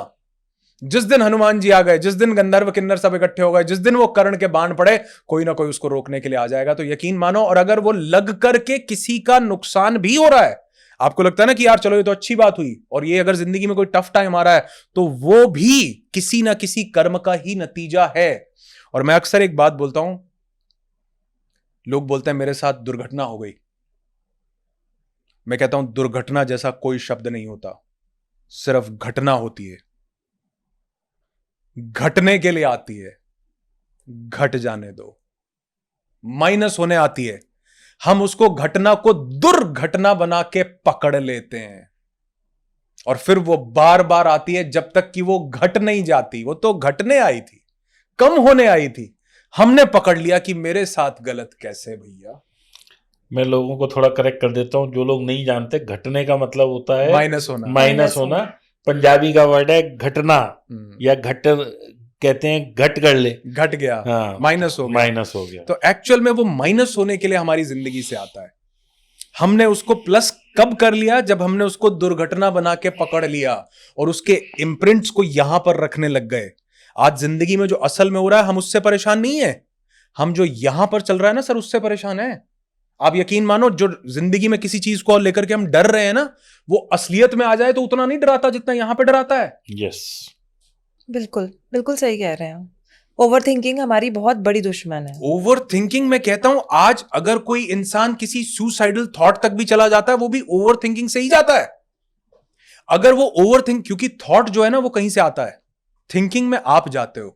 C: जिस दिन हनुमान जी आ गए, जिस दिन गंधर्व किन्नर सब इकट्ठे हो गए, जिस दिन वो कर्ण के बाण पड़े, कोई ना कोई उसको रोकने के लिए आ जाएगा। तो यकीन मानो, और अगर वो लग करके किसी का नुकसान भी हो रहा है, आपको लगता है ना कि यार चलो ये तो अच्छी बात हुई, और ये अगर जिंदगी में कोई टफ टाइम आ रहा है, तो वो भी किसी ना किसी कर्म का ही नतीजा है। और मैं अक्सर एक बात बोलता हूं, लोग बोलते हैं मेरे साथ दुर्घटना हो गई। मैं कहता हूं दुर्घटना जैसा कोई शब्द नहीं होता, सिर्फ घटना होती है। घटने के लिए आती है, घट जाने दो। माइनस होने आती है, हम उसको घटना को दुर्घटना बना के पकड़ लेते हैं और फिर वो बार बार आती है जब तक कि वो घट नहीं जाती। वो तो घटने आई थी, कम होने आई थी, हमने पकड़ लिया कि मेरे साथ गलत कैसे भैया।
B: मैं लोगों को थोड़ा करेक्ट कर देता हूँ, जो लोग नहीं जानते, घटने का मतलब होता है
C: माइनस होना।
B: माइनस होना। पंजाबी का वर्ड है घटना, या घट कहते हैं, घट कर ले,
C: घट गया,
B: हाँ,
C: माइनस हो गया।
B: माइनस हो गया।
C: तो एक्चुअल में वो माइनस होने के लिए हमारी जिंदगी से आता है। हमने उसको प्लस कब कर लिया? जब हमने उसको दुर्घटना बना के पकड़ लिया और उसके इम्प्रिंट्स को यहां पर रखने लग गए। आज जिंदगी में जो असल में हो रहा है, हम उससे परेशान नहीं है, हम जो यहां पर चल रहा है ना सर, उससे परेशान है। आप यकीन मानो, जो जिंदगी में किसी चीज को लेकर के हम डर रहे हैं ना, वो असलियत में आ जाए तो उतना नहीं डराता जितना यहां पे डराता है।
B: यस,
A: बिल्कुल बिल्कुल सही कह रहे हैं। ओवर थिंकिंग हमारी बहुत बड़ी दुश्मन है।
C: ओवर थिंकिंग, मैं कहता हूं आज अगर कोई इंसान किसी सुसाइडल थॉट तक भी चला जाता है, वो भी ओवर थिंकिंग से ही जाता है। अगर वो ओवर थिंक, क्योंकि थॉट जो है ना वो कहीं से आता है, थिंकिंग में आप जाते हो,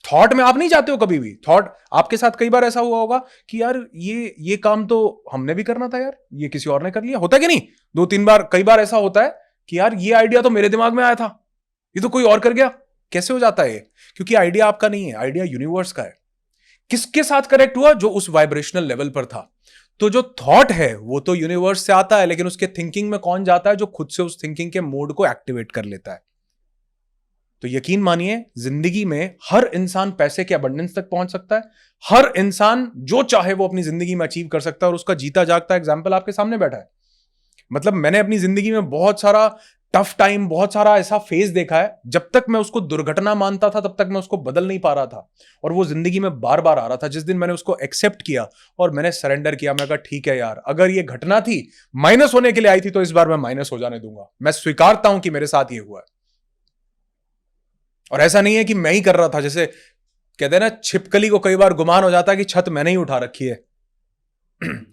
C: थॉट में आप नहीं जाते हो कभी भी। थॉट आपके साथ कई बार ऐसा हुआ होगा कि यार ये काम तो हमने भी करना था यार, ये किसी और ने कर लिया, होता है कि नहीं? 2-3 बार, कई बार ऐसा होता है कि यार ये आइडिया तो मेरे दिमाग में आया था, ये तो कोई और कर गया। कैसे हो जाता है ये? क्योंकि आइडिया आपका नहीं है, आइडिया यूनिवर्स का है। किसके साथ कनेक्ट हुआ? जो उस वाइब्रेशनल लेवल पर था। तो जो थॉट है वो तो यूनिवर्स से आता है, लेकिन उसके थिंकिंग में कौन जाता है? जो खुद से उस थिंकिंग के मोड को एक्टिवेट कर लेता है। तो यकीन मानिए, जिंदगी में हर इंसान पैसे के अबंडेंस तक पहुंच सकता है। हर इंसान जो चाहे वो अपनी जिंदगी में अचीव कर सकता है, और उसका जीता जागता एग्जाम्पल आपके सामने बैठा है। मतलब मैंने अपनी जिंदगी में बहुत सारा टफ टाइम, बहुत सारा ऐसा फेज देखा है, जब तक मैं उसको दुर्घटना मानता था तब तक मैं उसको बदल नहीं पा रहा था, और वो जिंदगी में बार बार आ रहा था। जिस दिन मैंने उसको एक्सेप्ट किया और मैंने सरेंडर किया, मैं कहा ठीक है यार, अगर ये घटना थी, माइनस होने के लिए आई थी, तो इस बार मैं माइनस हो जाने दूंगा। मैं स्वीकारता हूं कि मेरे साथ ये हुआ है। और ऐसा नहीं है कि मैं ही कर रहा था, जैसे कहते हैं ना, छिपकली को कई बार गुमान हो जाता है कि छत मैंने ही उठा रखी है।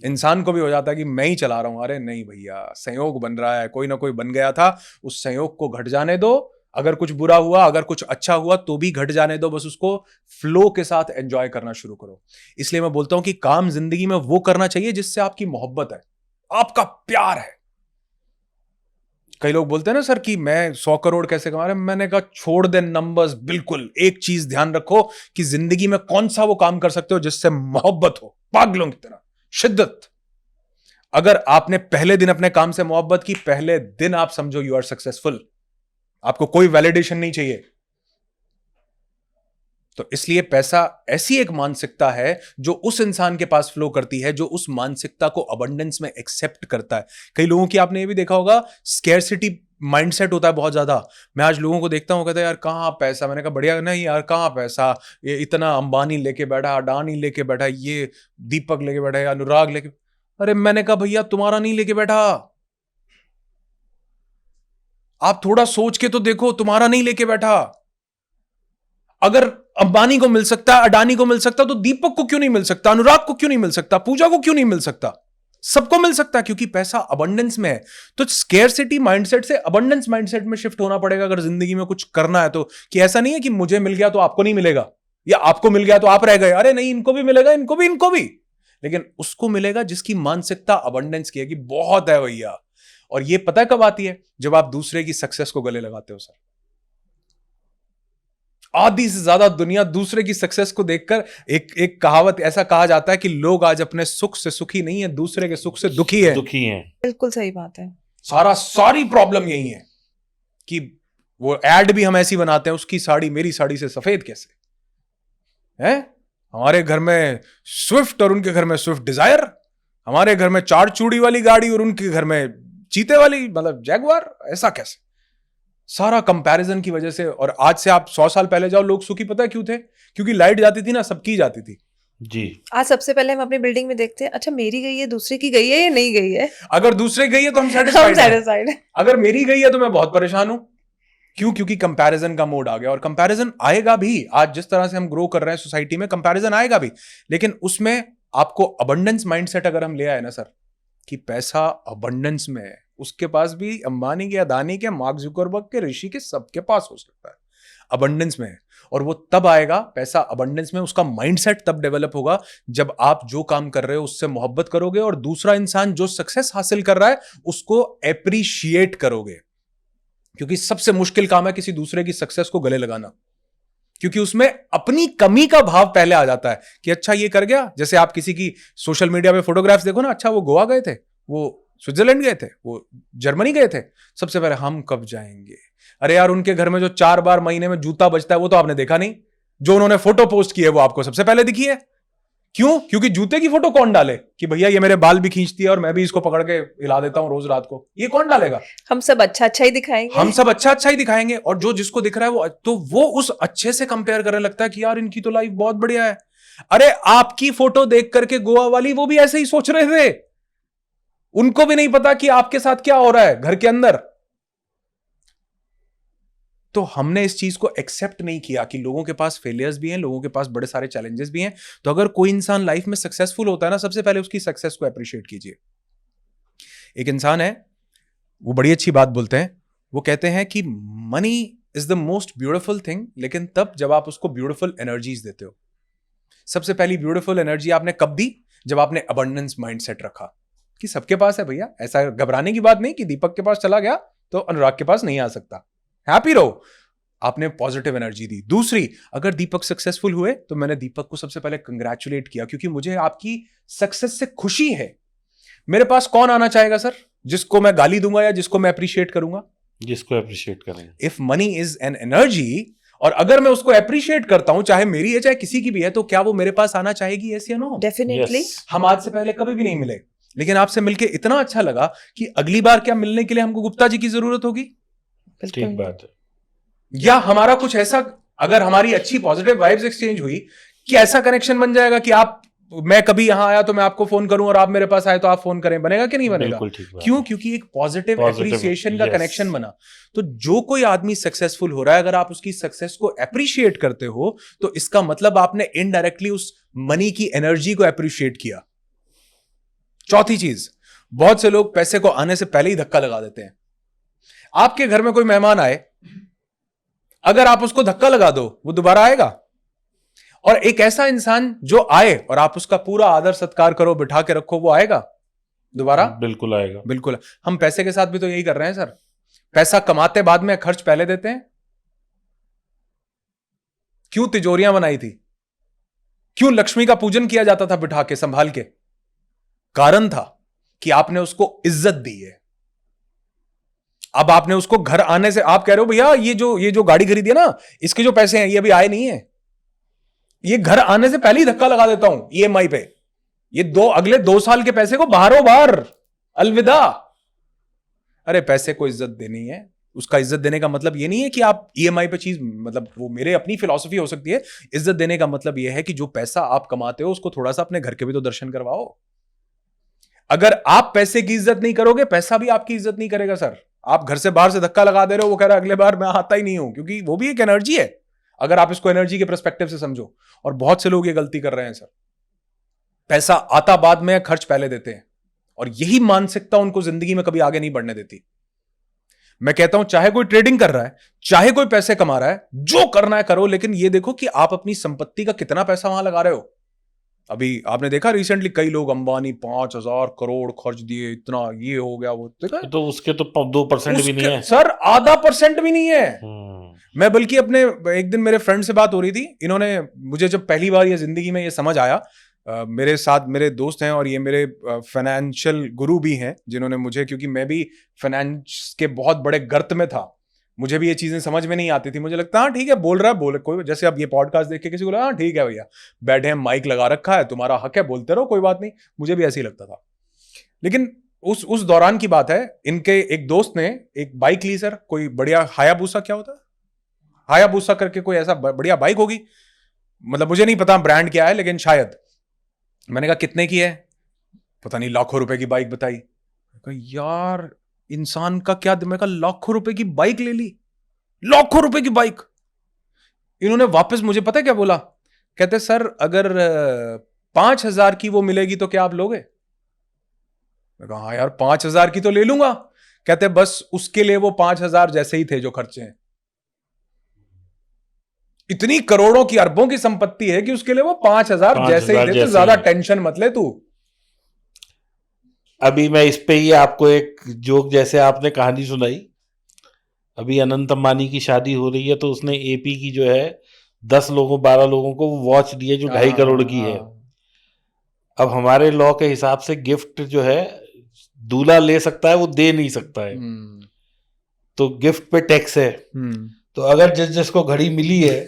C: इंसान को भी हो जाता है कि मैं ही चला रहा हूं। अरे नहीं भैया, संयोग बन रहा है, कोई ना कोई बन गया था, उस संयोग को घट जाने दो। अगर कुछ बुरा हुआ, अगर कुछ अच्छा हुआ, तो भी घट जाने दो, बस उसको फ्लो के साथ एंजॉय करना शुरू करो। इसलिए मैं बोलता हूं कि काम जिंदगी में वो करना चाहिए जिससे आपकी मोहब्बत है, आपका प्यार है। कई लोग बोलते हैं ना सर कि मैं 100 करोड़ कैसे कमा रहे हैं। मैंने कहा छोड़ दे नंबर्स, बिल्कुल एक चीज ध्यान रखो कि जिंदगी में कौन सा वो काम कर सकते हो जिससे मोहब्बत हो, पागलों की तरह, शिद्दत। अगर आपने पहले दिन अपने काम से मोहब्बत की, पहले दिन आप समझो यू आर सक्सेसफुल। आपको कोई वैलिडेशन नहीं चाहिए। तो इसलिए पैसा ऐसी एक मानसिकता है जो उस इंसान के पास फ्लो करती है, जो उस मानसिकता को अबंडेंस में एक्सेप्ट करता है। कई लोगों की आपने ये भी देखा होगा, स्कैरसिटी माइंडसेट होता है बहुत ज्यादा। मैं आज लोगों को देखता हूं, कहते हैं यार कहां पैसा। मैंने कहा बढ़िया, नहीं यार कहां पैसा, ये इतना अंबानी लेके बैठा, अडानी लेके बैठा, ये दीपक लेके बैठा है, अनुराग लेके। अरे मैंने कहा भैया तुम्हारा नहीं लेके बैठा, आप थोड़ा सोच के तो देखो, तुम्हारा नहीं लेके बैठा। अगर अंबानी को मिल सकता है, अडानी को मिल सकता, तो दीपक को क्यों नहीं मिल सकता, अनुराग को क्यों नहीं मिल सकता, पूजा को क्यों नहीं मिल सकता? सबको मिल सकता है, क्योंकि पैसा अबंडेंस में है। तो स्केर्सिटी माइंडसेट से अबंडेंस माइंडसेट में शिफ्ट होना पड़ेगा अगर जिंदगी में कुछ करना है तो। कि ऐसा नहीं है कि मुझे मिल गया तो आपको नहीं मिलेगा, या आपको मिल गया तो आप रह गए। अरे नहीं, इनको भी मिलेगा, इनको भी, इनको भी, लेकिन उसको मिलेगा जिसकी मानसिकता अबंडेंस की है कि बहुत है भैया। और ये पता है कब आती है? जब आप दूसरे की सक्सेस को गले लगाते हो सर। आधी से ज्यादा दुनिया दूसरे की सक्सेस को देखकर, एक कहावत ऐसा कहा जाता है कि लोग आज अपने सुख से सुखी नहीं है, दूसरे के सुख से दुखी है।
B: दुखी हैं।
A: बिल्कुल सही बात है।
C: सारी प्रॉब्लम यही है कि वो एड भी हम ऐसी बनाते हैं, उसकी साड़ी मेरी साड़ी से सफेद कैसे है। हमारे घर में स्विफ्ट और उनके घर में स्विफ्ट डिजायर, हमारे घर में 4 चूड़ी वाली गाड़ी और उनके घर में चीते वाली, मतलब जैगवार। ऐसा कैसे? सारा कंपैरिजन की वजह से। और आज से आप 100 साल पहले जाओ, लोग सुखी पता है क्यों थे? क्योंकि लाइट जाती थी ना, सबकी जाती थी
B: जी।
A: आज सबसे पहले हम अपनी बिल्डिंग में देखते हैं, अच्छा मेरी गई है, दूसरे की गई है या नहीं गई है।
C: अगर दूसरे गई है तो हम
A: हम
C: सेटिस्फाइड हैं।
A: सैटिस्फाइड है।
C: अगर मेरी गई है तो मैं बहुत परेशान हूं। क्यों? क्योंकि कंपैरिजन का मोड आ गया। और कंपैरिजन आएगा भी, आज जिस तरह से हम ग्रो कर रहे हैं सोसाइटी में, कंपैरिजन आएगा भी। लेकिन उसमें आपको अबंडेंस माइंडसेट अगर हम ले आए ना सर, कि पैसा अबंडेंस में है, उसके पास भी अंबानी के, अदानी के, मार्क जुकरबर्ग के, ऋषि के, सबके पास हो सकता है। अबंडेंस में है। और वो तब आएगा पैसा अबंडेंस में, उसका माइंडसेट तब डेवलप होगा जब आप जो काम कर रहे हो उससे मोहब्बत करोगे और दूसरा इंसान जो सक्सेस हासिल कर रहा है उसको एप्रिशिएट करोगे। क्योंकि सबसे मुश्किल काम है किसी दूसरे की सक्सेस को गले लगाना, क्योंकि उसमें अपनी कमी का भाव पहले आ जाता है कि अच्छा ये कर गया। जैसे आप किसी की सोशल मीडिया पे फोटोग्राफ्स देखो ना, अच्छा वो गोवा गए थे, वो स्विट्जरलैंड गए थे, वो जर्मनी गए थे, सबसे पहले हम कब जाएंगे। अरे यार उनके घर में जो 4 बार महीने में जूता बचता है वो तो आपने देखा नहीं, जो उन्होंने फोटो पोस्ट की है वो आपको सबसे पहले दिखी है। क्यों? क्योंकि जूते की फोटो कौन डाले कि भैया ये मेरे बाल भी खींचती है और मैं भी इसको पकड़ के हिला देता हूं रोज रात को, ये कौन डालेगा?
A: हम सब अच्छा अच्छा ही दिखाएंगे।
C: हम सब अच्छा अच्छा ही दिखाएंगे, और जो जिसको दिख रहा है वो उस अच्छे से कंपेयर करने लगता है कि यार इनकी तो लाइफ बहुत बढ़िया है। अरे आपकी फोटो देख करके गोवा वाली वो भी ऐसे ही सोच रहे थे, उनको भी नहीं पता कि आपके साथ क्या हो रहा है घर के अंदर। तो हमने इस चीज को एक्सेप्ट नहीं किया कि लोगों के पास फेलियर्स भी हैं, लोगों के पास बड़े सारे चैलेंजेस भी हैं। तो अगर कोई इंसान लाइफ में सक्सेसफुल होता है ना, सबसे पहले उसकी सक्सेस को अप्रिशिएट कीजिए। एक इंसान है, वो बड़ी अच्छी बात बोलते हैं, वो कहते हैं कि money is the most beautiful thing, लेकिन तब जब आप उसको ब्यूटिफुल एनर्जीज देते हो। सबसे पहली ब्यूटिफुल एनर्जी आपने कब दी? जब आपने अबंडेंस माइंडसेट रखा कि सबके पास है भैया, ऐसा घबराने की बात नहीं कि दीपक के पास चला गया तो अनुराग के पास नहीं आ सकता, हैप्पी रहो। आपने पॉजिटिव एनर्जी दी। दूसरी, अगर दीपक सक्सेसफुल हुए तो मैंने दीपक को सबसे पहले कंग्रेचुलेट किया, क्योंकि मुझे आपकी सक्सेस से खुशी है। मेरे पास कौन आना चाहेगा सर, जिसको मैं गाली दूंगा या जिसको मैं अप्रिशिएट करूंगा?
B: जिसको अप्रिशिएट करेंगे।
C: If money is an energy, और अगर मैं उसको अप्रिशिएट करता हूं, चाहे मेरी है चाहे किसी की भी है, तो क्या वो मेरे पास आना चाहेगी? यस या नो?
A: डेफिनेटली।
C: हम आज से पहले कभी भी नहीं मिले, लेकिन आपसे मिलके इतना अच्छा लगा कि अगली बार क्या मिलने के लिए हमको गुप्ता जी की जरूरत होगी?
B: ठीक बात है।
C: या हमारा कुछ ऐसा, अगर हमारी अच्छी पॉजिटिव वाइब्स एक्सचेंज हुई कि ऐसा कनेक्शन बन जाएगा कि आप, मैं कभी यहां आया तो मैं आपको फोन करूं और आप मेरे पास आए तो आप फोन करें, बनेगा कि नहीं बनेगा?
B: बिल्कुल ठीक बात
C: क्यों?
B: है।
C: क्योंकि एक पॉजिटिव
B: Positive,
C: एप्रिसिएशन का
B: yes.
C: कनेक्शन बना। तो जो कोई आदमी सक्सेसफुल हो रहा है, अगर आप उसकी सक्सेस को अप्रिशिएट करते हो तो इसका मतलब आपने इनडायरेक्टली उस मनी की एनर्जी को अप्रिशिएट किया। चौथी चीज, बहुत से लोग पैसे को आने से पहले ही धक्का लगा देते हैं। आपके घर में कोई मेहमान आए, अगर आप उसको धक्का लगा दो वो दोबारा आएगा। और एक ऐसा इंसान जो आए और आप उसका पूरा आदर सत्कार करो, बिठा के रखो, वो आएगा दोबारा?
B: बिल्कुल आएगा।
C: बिल्कुल। हम पैसे के साथ भी तो यही कर रहे हैं सर, पैसा कमाते बाद में, खर्च पहले देते हैं। क्यों तिजोरियां बनाई थी? क्यों लक्ष्मी का पूजन किया जाता था बिठा के, संभाल के? कारण था कि आपने उसको इज्जत दी है। अब आपने उसको घर आने से, आप कह रहे हो भैया ये जो गाड़ी खरीदी है ना, इसके जो पैसे हैं ये अभी आए नहीं है, ये घर आने से पहले ही धक्का लगा देता हूं ईएमआई पे, ये अगले 2 साल के पैसे को बाहरों बाहर, अलविदा। अरे पैसे को इज्जत देनी है, उसका इज्जत देने का मतलब ये नहीं है कि आप ईएमआई पे चीज, मतलब वो मेरे अपनी फिलॉसफी हो सकती है। इज्जत देने का मतलब ये है कि जो पैसा आप कमाते हो उसको थोड़ा सा अपने घर के भी तो दर्शन करवाओ। अगर आप पैसे की इज्जत नहीं करोगे, पैसा भी आपकी इज्जत नहीं करेगा सर। आप घर से बाहर से धक्का लगा दे रहे हो, वो कह रहा है अगले बार मैं आता ही नहीं हूं, क्योंकि वो भी एक एनर्जी है, अगर आप इसको एनर्जी के पर्सपेक्टिव से समझो। और बहुत से लोग ये गलती कर रहे हैं सर, पैसा आता बाद में, खर्च पहले देते हैं, और यही मानसिकता उनको जिंदगी में कभी आगे नहीं बढ़ने देती। मैं कहता हूं चाहे कोई ट्रेडिंग कर रहा है, चाहे कोई पैसे कमा रहा है, जो करना है करो, लेकिन ये देखो कि आप अपनी संपत्ति का कितना पैसा वहां लगा रहे हो। अभी आपने देखा रिसेंटली कई लोग, अंबानी 5,000 करोड़ खर्च दिए, इतना ये हो गया, वो देखा?
B: तो उसके तो 2% भी नहीं है
C: सर, आधा % भी नहीं है। मैं बल्कि अपने, एक दिन मेरे फ्रेंड से बात हो रही थी, इन्होंने मुझे, जब पहली बार ये जिंदगी में ये समझ आया, मेरे साथ मेरे दोस्त हैं और ये मेरे फाइनेंशियल गुरु भी हैं, जिन्होंने मुझे, क्योंकि मैं भी फाइनेंस के बहुत बड़े गर्त में था, मुझे भी ये चीजें समझ में नहीं आती थी। मुझे लगता हाँ ठीक है, बोल रहा है, बोले कोई, जैसे अब ये पॉडकास्ट देख के किसी को लगा हाँ ठीक है भैया, बैठे हैं, माइक लगा रखा है, तुम्हारा हक है, बोलते रहो, कोई बात नहीं। मुझे भी ऐसे ही लगता था। लेकिन उस दौरान की बात है, इनके एक दोस्त ने एक बाइक ली सर, कोई बढ़िया हायाबुसा, क्या होता है हायाबुसा करके, कोई ऐसा बढ़िया बाइक होगी, मतलब मुझे नहीं पता ब्रांड क्या है, लेकिन शायद। मैंने कहा कितने की है? पता नहीं, लाखों रुपए की बाइक बताई। यार इंसान का क्या दिमाग, लाखों रुपए की बाइक ले ली, लाखों रुपए की बाइक। इन्होंने वापस मुझे पता है क्या बोला? कहते सर अगर 5,000 की वो मिलेगी तो क्या आप लोगे? मैं कहा हाँ यार 5,000 की तो ले लूंगा। कहते बस उसके लिए वो 5,000 जैसे ही थे जो खर्चे हैं। इतनी करोड़ों की अरबों की संपत्ति है कि उसके लिए वो 5,000 जैसे ही दे, तो
B: जैसे
C: ज्यादा
B: ही।
C: टेंशन मत ले तू।
B: अभी मैं इस पे ही आपको एक जोक, जैसे आपने कहानी सुनाई, अभी अनंत अंबानी की शादी हो रही है तो उसने एपी की जो है 10 लोगों 12 लोगों को वॉच दी है जो 2.5 करोड़ की है। अब हमारे लॉ के हिसाब से गिफ्ट जो है दूल्हा ले सकता है, वो दे नहीं सकता है, तो गिफ्ट पे टैक्स है। तो अगर जिसको घड़ी मिली है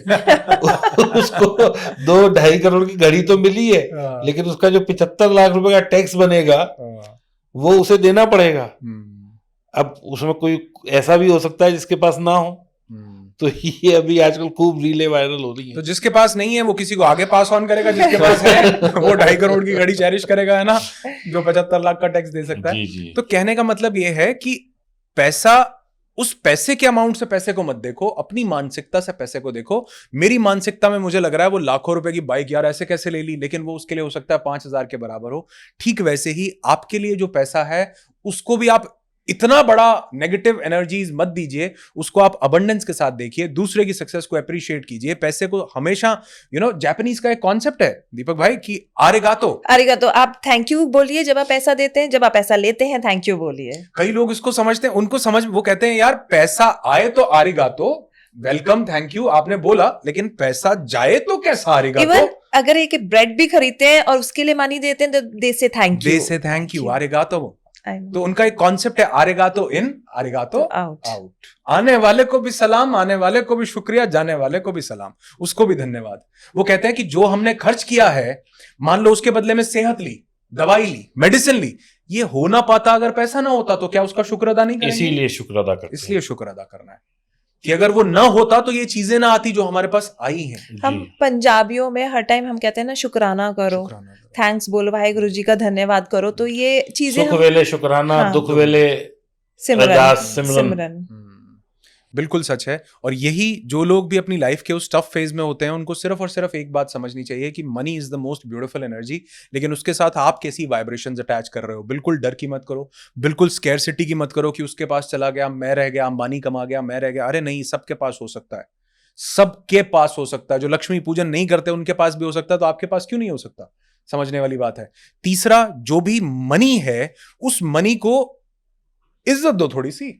B: उसको 2-2.5 करोड़ की घड़ी तो मिली है, लेकिन उसका जो 75 लाख रुपए का टैक्स बनेगा वो उसे देना पड़ेगा। अब उसमें कोई ऐसा भी हो सकता है जिसके पास ना हो, तो ये अभी आजकल खूब रीलें वायरल हो रही है।
C: तो जिसके पास नहीं है वो किसी को आगे पास ऑन करेगा, जिसके पास है वो 2.5 करोड़ की घड़ी चेरिश करेगा, है ना, जो 75 लाख का टैक्स दे सकता है।
B: जी।
C: तो कहने का मतलब ये है कि पैसा, उस पैसे के अमाउंट से पैसे को मत देखो, अपनी मानसिकता से पैसे को देखो। मेरी मानसिकता में मुझे लग रहा है वो लाखों रुपए की बाइक यार ऐसे कैसे ले ली, लेकिन वो उसके लिए हो सकता है 5,000 के बराबर हो। ठीक वैसे ही आपके लिए जो पैसा है उसको भी आप इतना बड़ा नेगेटिव एनर्जीज मत दीजिए, उसको आप अबंडेंस के साथ देखिए, दूसरे की सक्सेस को अप्रिशिएट कीजिए। पैसे को हमेशा जापानीज का एक कॉन्सेप्ट है दीपक भाई कि आरिगातो।
A: आरिगातो, आप थैंक यू बोलिए जब आप पैसा देते हैं, जब आप पैसा लेते हैं थैंक यू बोलिए।
C: कई लोग इसको समझते हैं, उनको समझ, वो कहते हैं यार पैसा आए तो आरिगातो, वेलकम, थैंक यू आपने बोला, लेकिन पैसा जाए तो कैसा आरिगातो।
A: इवन अगर एक ब्रेड भी खरीदते हैं और उसके लिए मनी देते हैं तो दे से थैंक यू,
C: दे से थैंक यू, आरिगातो। तो उनका एक कॉन्सेप्ट है आरिगातो इन, आरिगातो आउट। आने वाले को भी सलाम, आने वाले को भी शुक्रिया, जाने वाले को भी सलाम, उसको भी धन्यवाद। वो कहते हैं कि जो हमने खर्च किया है, मान लो उसके बदले में सेहत ली, दवाई ली, मेडिसिन ली, ये हो ना पाता अगर पैसा ना होता, तो क्या उसका शुक्र अदा नहीं करेंगे?
B: इसीलिए शुक्र अदा करते हैं।
C: इसलिए शुक्र अदा करना है कि अगर वो ना होता तो ये चीजें ना आती जो हमारे पास आई हैं।
A: हम पंजाबियों में हर टाइम हम कहते हैं ना शुक्राना करो, थैंक्स बोलो, वाहेगुरु जी का धन्यवाद करो, तो ये चीजें
B: सुख वेले शुक्राना,
A: हाँ,
B: दुख वेले
A: सिमरन।
C: बिल्कुल सच है। और यही जो लोग भी अपनी लाइफ के उस टफ फेज में होते हैं, उनको सिर्फ और सिर्फ एक बात समझनी चाहिए कि money is the most beautiful energy, लेकिन उसके साथ आप कैसी वाइब्रेशंस अटैच कर रहे हो। बिल्कुल डर की मत करो, बिल्कुल स्कैरसिटी की मत करो कि उसके पास चला गया, मैं रह गया, अंबानी कमा गया, मैं रह गया। अरे नहीं, सबके पास हो सकता है, सबके पास हो सकता है। जो लक्ष्मी पूजन नहीं करते उनके पास भी हो सकता है, तो आपके पास क्यों नहीं हो सकता? समझने वाली बात है। तीसरा, जो भी मनी है उस मनी को इज्जत दो थोड़ी सी,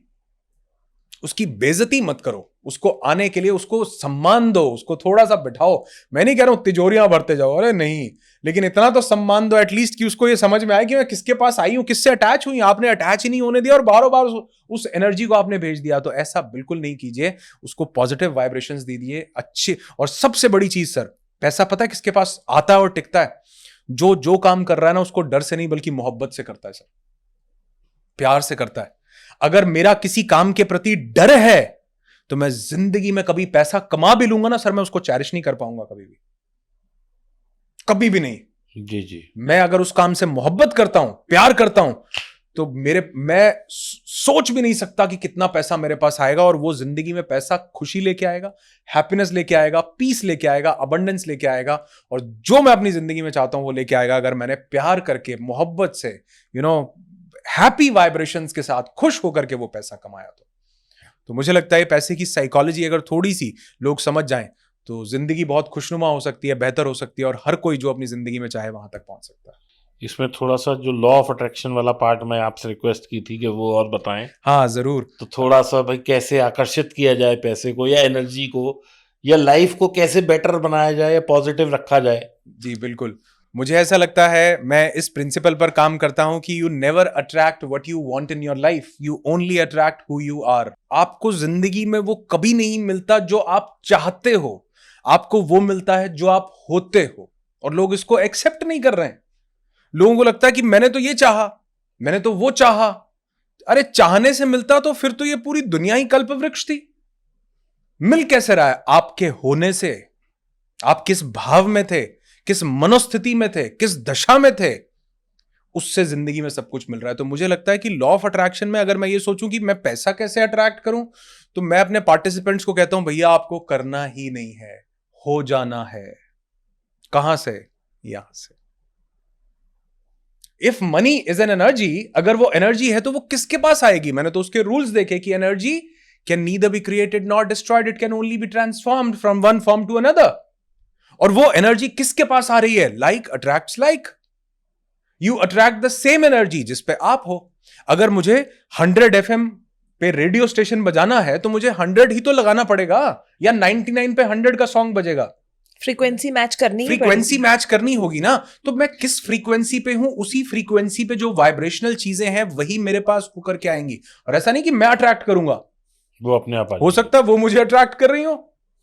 C: उसकी बेइज्जती मत करो, उसको आने के लिए उसको सम्मान दो, उसको थोड़ा सा बिठाओ। मैं नहीं कह रहा हूं तिजोरियां भरते जाओ, अरे नहीं, लेकिन इतना तो सम्मान दो एटलीस्ट कि उसको ये समझ में आए कि मैं किसके पास आई हूं, किससे अटैच हुई। आपने अटैच ही नहीं होने दिया और बारों बार उस एनर्जी को आपने भेज दिया। तो ऐसा बिल्कुल नहीं कीजिए, उसको पॉजिटिव वाइब्रेशंस दीजिए अच्छे। और सबसे बड़ी चीज सर, पैसा पता है किसके पास आता है और टिकता है? जो काम कर रहा है ना, उसको डर से नहीं बल्कि मोहब्बत से करता है सर, प्यार से करता है। अगर मेरा किसी काम के प्रति डर है तो मैं जिंदगी में कभी पैसा कमा भी लूंगा ना सर, मैं उसको चैरिश नहीं कर पाऊंगा कभी भी, कभी भी नहीं।
B: जी।
C: मैं अगर उस काम से मोहब्बत करता हूं, प्यार करता हूं, तो मैं सोच भी नहीं सकता कि कितना पैसा मेरे पास आएगा। और वो जिंदगी में पैसा खुशी लेके आएगा, हैप्पीनेस लेके आएगा, पीस लेके आएगा, अबंडेंस लेके आएगा, और जो मैं अपनी जिंदगी में चाहता हूं वो लेके आएगा, अगर मैंने प्यार करके, मोहब्बत से, हैप्पी वाइब्रेशंस के साथ खुश होकर के वो पैसा कमाया। तो मुझे लगता है पैसे की साइकोलॉजी अगर थोड़ी सी लोग समझ जाएं तो जिंदगी बहुत खुशनुमा हो सकती है, बेहतर हो सकती है, और हर कोई जो अपनी जिंदगी में चाहे वहां तक पहुंच सकता है।
B: इसमें थोड़ा सा जो लॉ ऑफ अट्रैक्शन वाला पार्ट मैं आपसे रिक्वेस्ट की थी कि वो और बताएं।
C: हाँ जरूर।
B: तो थोड़ा सा भाई कैसे आकर्षित किया जाए पैसे को या एनर्जी को, या लाइफ को कैसे बेटर बनाया जाए या पॉजिटिव रखा जाए।
C: जी बिल्कुल, मुझे ऐसा लगता है, मैं इस प्रिंसिपल पर काम करता हूं कि you never attract what you want in your life, you only attract who you are. आपको जिंदगी में वो कभी नहीं मिलता जो आप चाहते हो, आपको वो मिलता है जो आप होते हो। और लोग इसको एक्सेप्ट नहीं कर रहे हैं। लोगों को लगता है कि मैंने तो ये चाहा, मैंने तो वो चाहा। अरे चाहने से मिलता तो फिर तो ये पूरी दुनिया ही कल्प वृक्ष थी। मिल कैसे रहा है? आपके होने से। आप किस भाव में थे, किस मनोस्थिति में थे, किस दशा में थे, उससे जिंदगी में सब कुछ मिल रहा है। तो मुझे लगता है कि लॉ ऑफ अट्रैक्शन में अगर मैं ये सोचूं कि मैं पैसा कैसे अट्रैक्ट करूं, तो मैं अपने पार्टिसिपेंट्स को कहता हूं, भैया आपको करना ही नहीं है, हो जाना है। कहां से? यहां से। If money is an energy, अगर वो एनर्जी है तो वो किसके पास आएगी? मैंने तो उसके रूल्स देखे कि energy can neither be created nor destroyed. It can only be transformed from one form to another. और वो एनर्जी किसके पास आ रही है? Like attracts like. You attract the same energy जिस पे आप हो. अगर मुझे 100 FM पे रेडियो स्टेशन बजाना है तो मुझे 100 ही तो लगाना पड़ेगा, या 99 पे 100 का सॉन्ग बजेगा?
A: फ्रीक्वेंसी मैच करनी
C: फ्रीक्वेंसी मैच करनी होगी ना. तो मैं किस फ्रीक्वेंसी पे हूं, उसी फ्रीक्वेंसी पे जो वाइब्रेशनल चीजें हैं वही मेरे पास होकर के आएंगी. और ऐसा नहीं कि मैं अट्रैक्ट करूंगा,
B: वो अपने आप
C: हो सकता है वो मुझे अट्रैक्ट कर रही हो,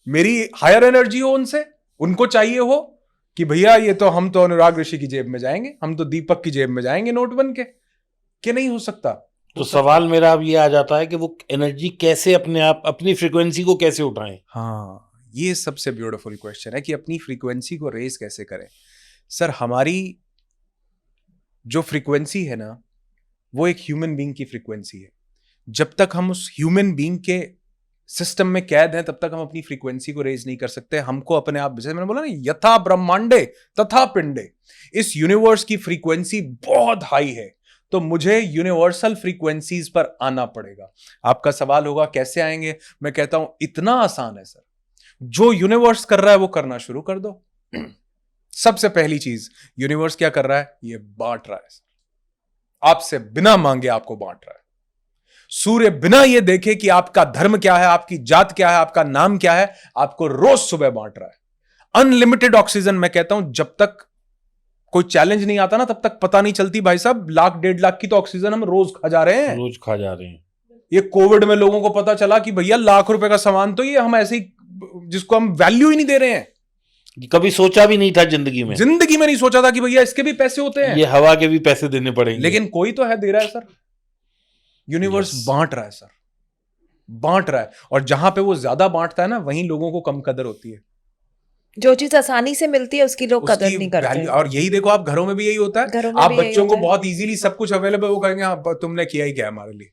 C: मेरी हायर एनर्जी हो उनसे, उनको चाहिए हो कि भैया ये तो हम तो अनुराग ऋषि की जेब में जाएंगे, हम तो दीपक की जेब में जाएंगे नोट बन के. कि नहीं हो सकता?
B: तो सवाल मेरा अब ये आ जाता है कि वो एनर्जी कैसे अपने आप अपनी फ्रीक्वेंसी को कैसे उठाएं?
C: हाँ, ये सबसे ब्यूटीफुल क्वेश्चन है कि अपनी फ्रीक्वेंसी को रेज कैसे करें. सर, हमारी जो फ्रीक्वेंसी है ना, वो एक ह्यूमन बीइंग की फ्रीक्वेंसी है. जब तक हम उस ह्यूमन बीइंग के सिस्टम में कैद हैं, तब तक हम अपनी फ्रीक्वेंसी को रेज नहीं कर सकते. हमको अपने आप, जैसे मैंने बोला ना, यथा ब्रह्मांडे तथा पिंडे, इस यूनिवर्स की फ्रीक्वेंसी बहुत हाई है, तो मुझे यूनिवर्सल फ्रीक्वेंसीज पर आना पड़ेगा. आपका सवाल होगा कैसे आएंगे? मैं कहता हूं इतना आसान है सर. जो यूनिवर्स कर रहा है वो करना शुरू कर दो. सबसे पहली चीज, यूनिवर्स क्या कर रहा है? ये बांट रहा है सर. आपसे बिना मांगे आपको बांट रहा है. सूर्य बिना ये देखे कि आपका धर्म क्या है, आपकी जात क्या है, आपका नाम क्या है, आपको रोज सुबह बांट रहा है. Unlimited oxygen. मैं कहता हूं जब तक कोई चैलेंज नहीं आता ना, तब तक पता नहीं चलती भाई साहब, 1 लाख 1.5 लाख की तो ऑक्सीजन हम रोज खा जा रहे हैं.
B: रोज खा जा रहे हैं.
C: ये कोविड में लोगों को पता चला कि भैया लाख रुपए का सामान तो ये हम ऐसे ही, जिसको हम वैल्यू ही नहीं दे रहे हैं.
B: कभी सोचा भी नहीं था जिंदगी में
C: नहीं सोचा था कि भैया इसके भी पैसे होते हैं,
B: ये हवा के भी पैसे देने पड़ेंगे.
C: लेकिन कोई तो है दे रहा है सर. यूनिवर्स बांट रहा है सर, बांट रहा है. और जहां पे वो ज्यादा बांटता है ना, वहीं लोगों को कम कदर होती है.
A: जो चीज आसानी से मिलती है उसकी लोग कदर नहीं करते.
C: और यही देखो, आप घरों में भी यही होता है. आप बच्चों को बहुत इजीली सब कुछ अवेलेबल, वो कहेंगे हाँ तुमने किया ही क्या है हमारे लिए,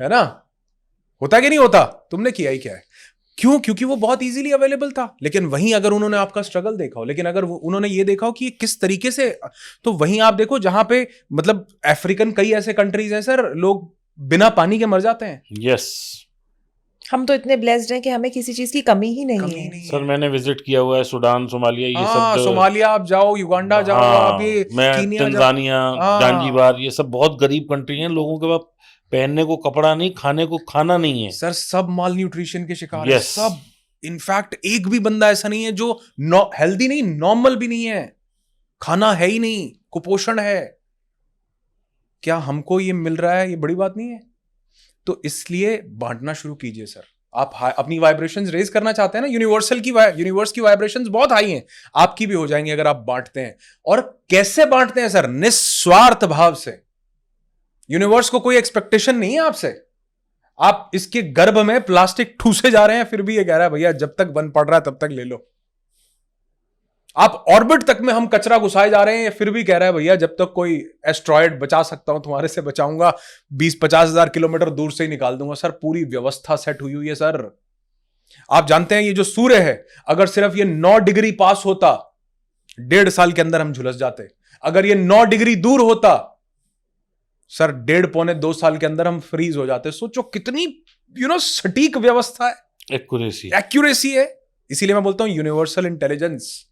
C: है ना? होता कि नहीं होता? तुमने किया ही क्या है. क्यों? क्योंकि वो बहुत इजीली अवेलेबल था. लेकिन वहीं अगर उन्होंने आपका स्ट्रगल देखा हो, लेकिन अगर उन्होंने ये देखा हो कि ये किस तरीके से, तो वहीं आप देखो जहां पे, मतलब अफ्रीकन कई ऐसे कंट्रीज हैं सर, लोग बिना पानी के मर जाते हैं.
B: यस.
A: हम तो इतने ब्लेस्ड हैं कि हमें किसी चीज की कमी ही नहीं है.
B: सर मैंने विजिट किया हुआ है सूडान, सोमालिया, ये सब.
C: सोमालिया आप जाओ, युगांडा जाओ, आप ये
B: तंजानिया, जांजीबार, ये सब बहुत गरीब कंट्री हैं. लोगों के पास पहनने को कपड़ा नहीं, खाने को खाना नहीं है
C: सर. सब माल न्यूट्रिशन के शिकार हैं सब. इनफैक्ट एक भी बंदा ऐसा नहीं है जो हेल्दी नहीं, नॉर्मल भी नहीं है. खाना है ही नहीं, कुपोषण है. क्या हमको ये मिल रहा है? ये बड़ी बात नहीं है. तो इसलिए बांटना शुरू कीजिए सर. आप अपनी वाइब्रेशंस रेज करना चाहते हैं ना, यूनिवर्स की वाइब्रेशंस बहुत हाई हैं, आपकी भी हो जाएंगी अगर आप बांटते हैं. और कैसे बांटते हैं सर? निस्वार्थ भाव से. यूनिवर्स को कोई एक्सपेक्टेशन नहीं है आपसे. आप इसके गर्भ में प्लास्टिक ठूसे जा रहे हैं, फिर भी ये कह रहा है भैया जब तक बन पड़ रहा है तब तक ले लो. आप ऑर्बिट तक में हम कचरा घुसाए जा रहे हैं, फिर भी कह रहा है भैया जब तक कोई एस्ट्रॉयड बचा सकता हूं तुम्हारे से बचाऊंगा, 20-50 हजार किलोमीटर दूर से ही निकाल दूंगा. सर पूरी व्यवस्था सेट हुई है सर. आप जानते हैं ये जो सूर्य है, अगर सिर्फ ये 9 डिग्री पास होता, 1.5 साल के अंदर हम झुलस जाते. अगर ये 9 डिग्री दूर होता सर, 1.5-2 साल के अंदर हम फ्रीज हो जाते. सोचो कितनी सटीक व्यवस्था है, एक्यूरेसी है. इसीलिए मैं बोलता हूं यूनिवर्सल इंटेलिजेंस,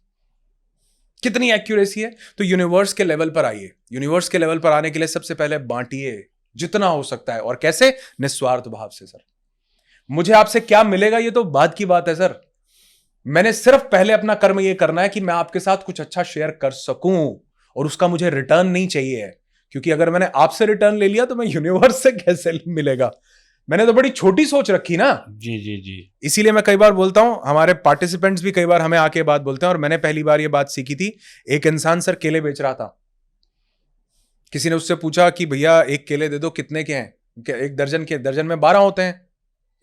C: कितनी एक्यूरेसी है. तो यूनिवर्स के लेवल पर आइए. यूनिवर्स के लेवल पर आने के लिए सबसे पहले बांटिए जितना हो सकता है. और कैसे? निस्वार्थ भाव से सर. मुझे आपसे क्या मिलेगा ये तो बाद की बात है सर. मैंने सिर्फ पहले अपना कर्म ये करना है कि मैं आपके साथ कुछ अच्छा शेयर कर सकूं, और उसका मुझे रिटर्न नहीं चाहिए. क्योंकि अगर मैंने आपसे रिटर्न ले लिया तो मैं यूनिवर्स से कैसे मिलेगा? मैंने तो बड़ी छोटी सोच रखी ना.
B: जी.
C: इसीलिए मैं कई बार बोलता हूं, हमारे पार्टिसिपेंट्स भी कई बार हमें आके बात बोलते हैं, और मैंने पहली बार ये बात सीखी थी. एक इंसान सर केले बेच रहा था. किसी ने उससे पूछा कि भैया एक केले दे दो, कितने के हैं? एक दर्जन के. दर्जन में 12 होते हैं,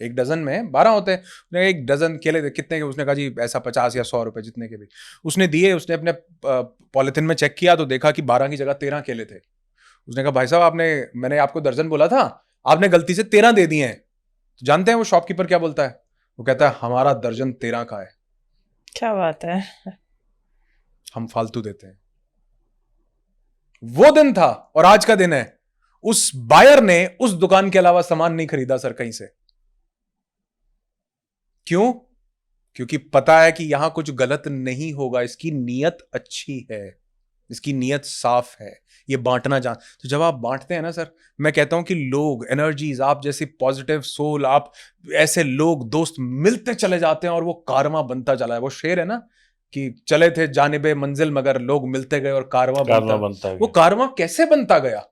C: एक डजन में 12 होते हैं. उसने एक डजन केले कितने के? उसने कहा जी ऐसा 50 या 100 रुपए, जितने के भी. उसने दिए. उसने अपने पॉलिथिन में चेक किया तो देखा कि 12 की जगह 13 केले थे. उसने कहा भाई साहब मैंने आपको दर्जन बोला था, आपने गलती से 13 दे दिए हैं. तो जानते हैं वो शॉपकीपर क्या बोलता है? वो कहता है हमारा दर्जन 13 का है.
A: क्या बात है.
C: हम फालतू देते हैं. वो दिन था और आज का दिन है. उस बायर ने उस दुकान के अलावा सामान नहीं खरीदा सर कहीं से. क्यों? क्योंकि पता है कि यहां कुछ गलत नहीं होगा, इसकी नीयत अच्छी है, इसकी नीयत साफ है, ये बांटना जान। तो जब आप बांटते हैं ना सर, मैं कहता हूं कि लोग, एनर्जीज, आप जैसी पॉजिटिव सोल, आप ऐसे लोग, दोस्त मिलते चले जाते हैं और वो कारवां बनता चला है। वो शेर है ना कि चले थे जानिबे मंजिल मगर लोग मिलते गए और कारवां बनता। वो कारवां कैसे बनता गया?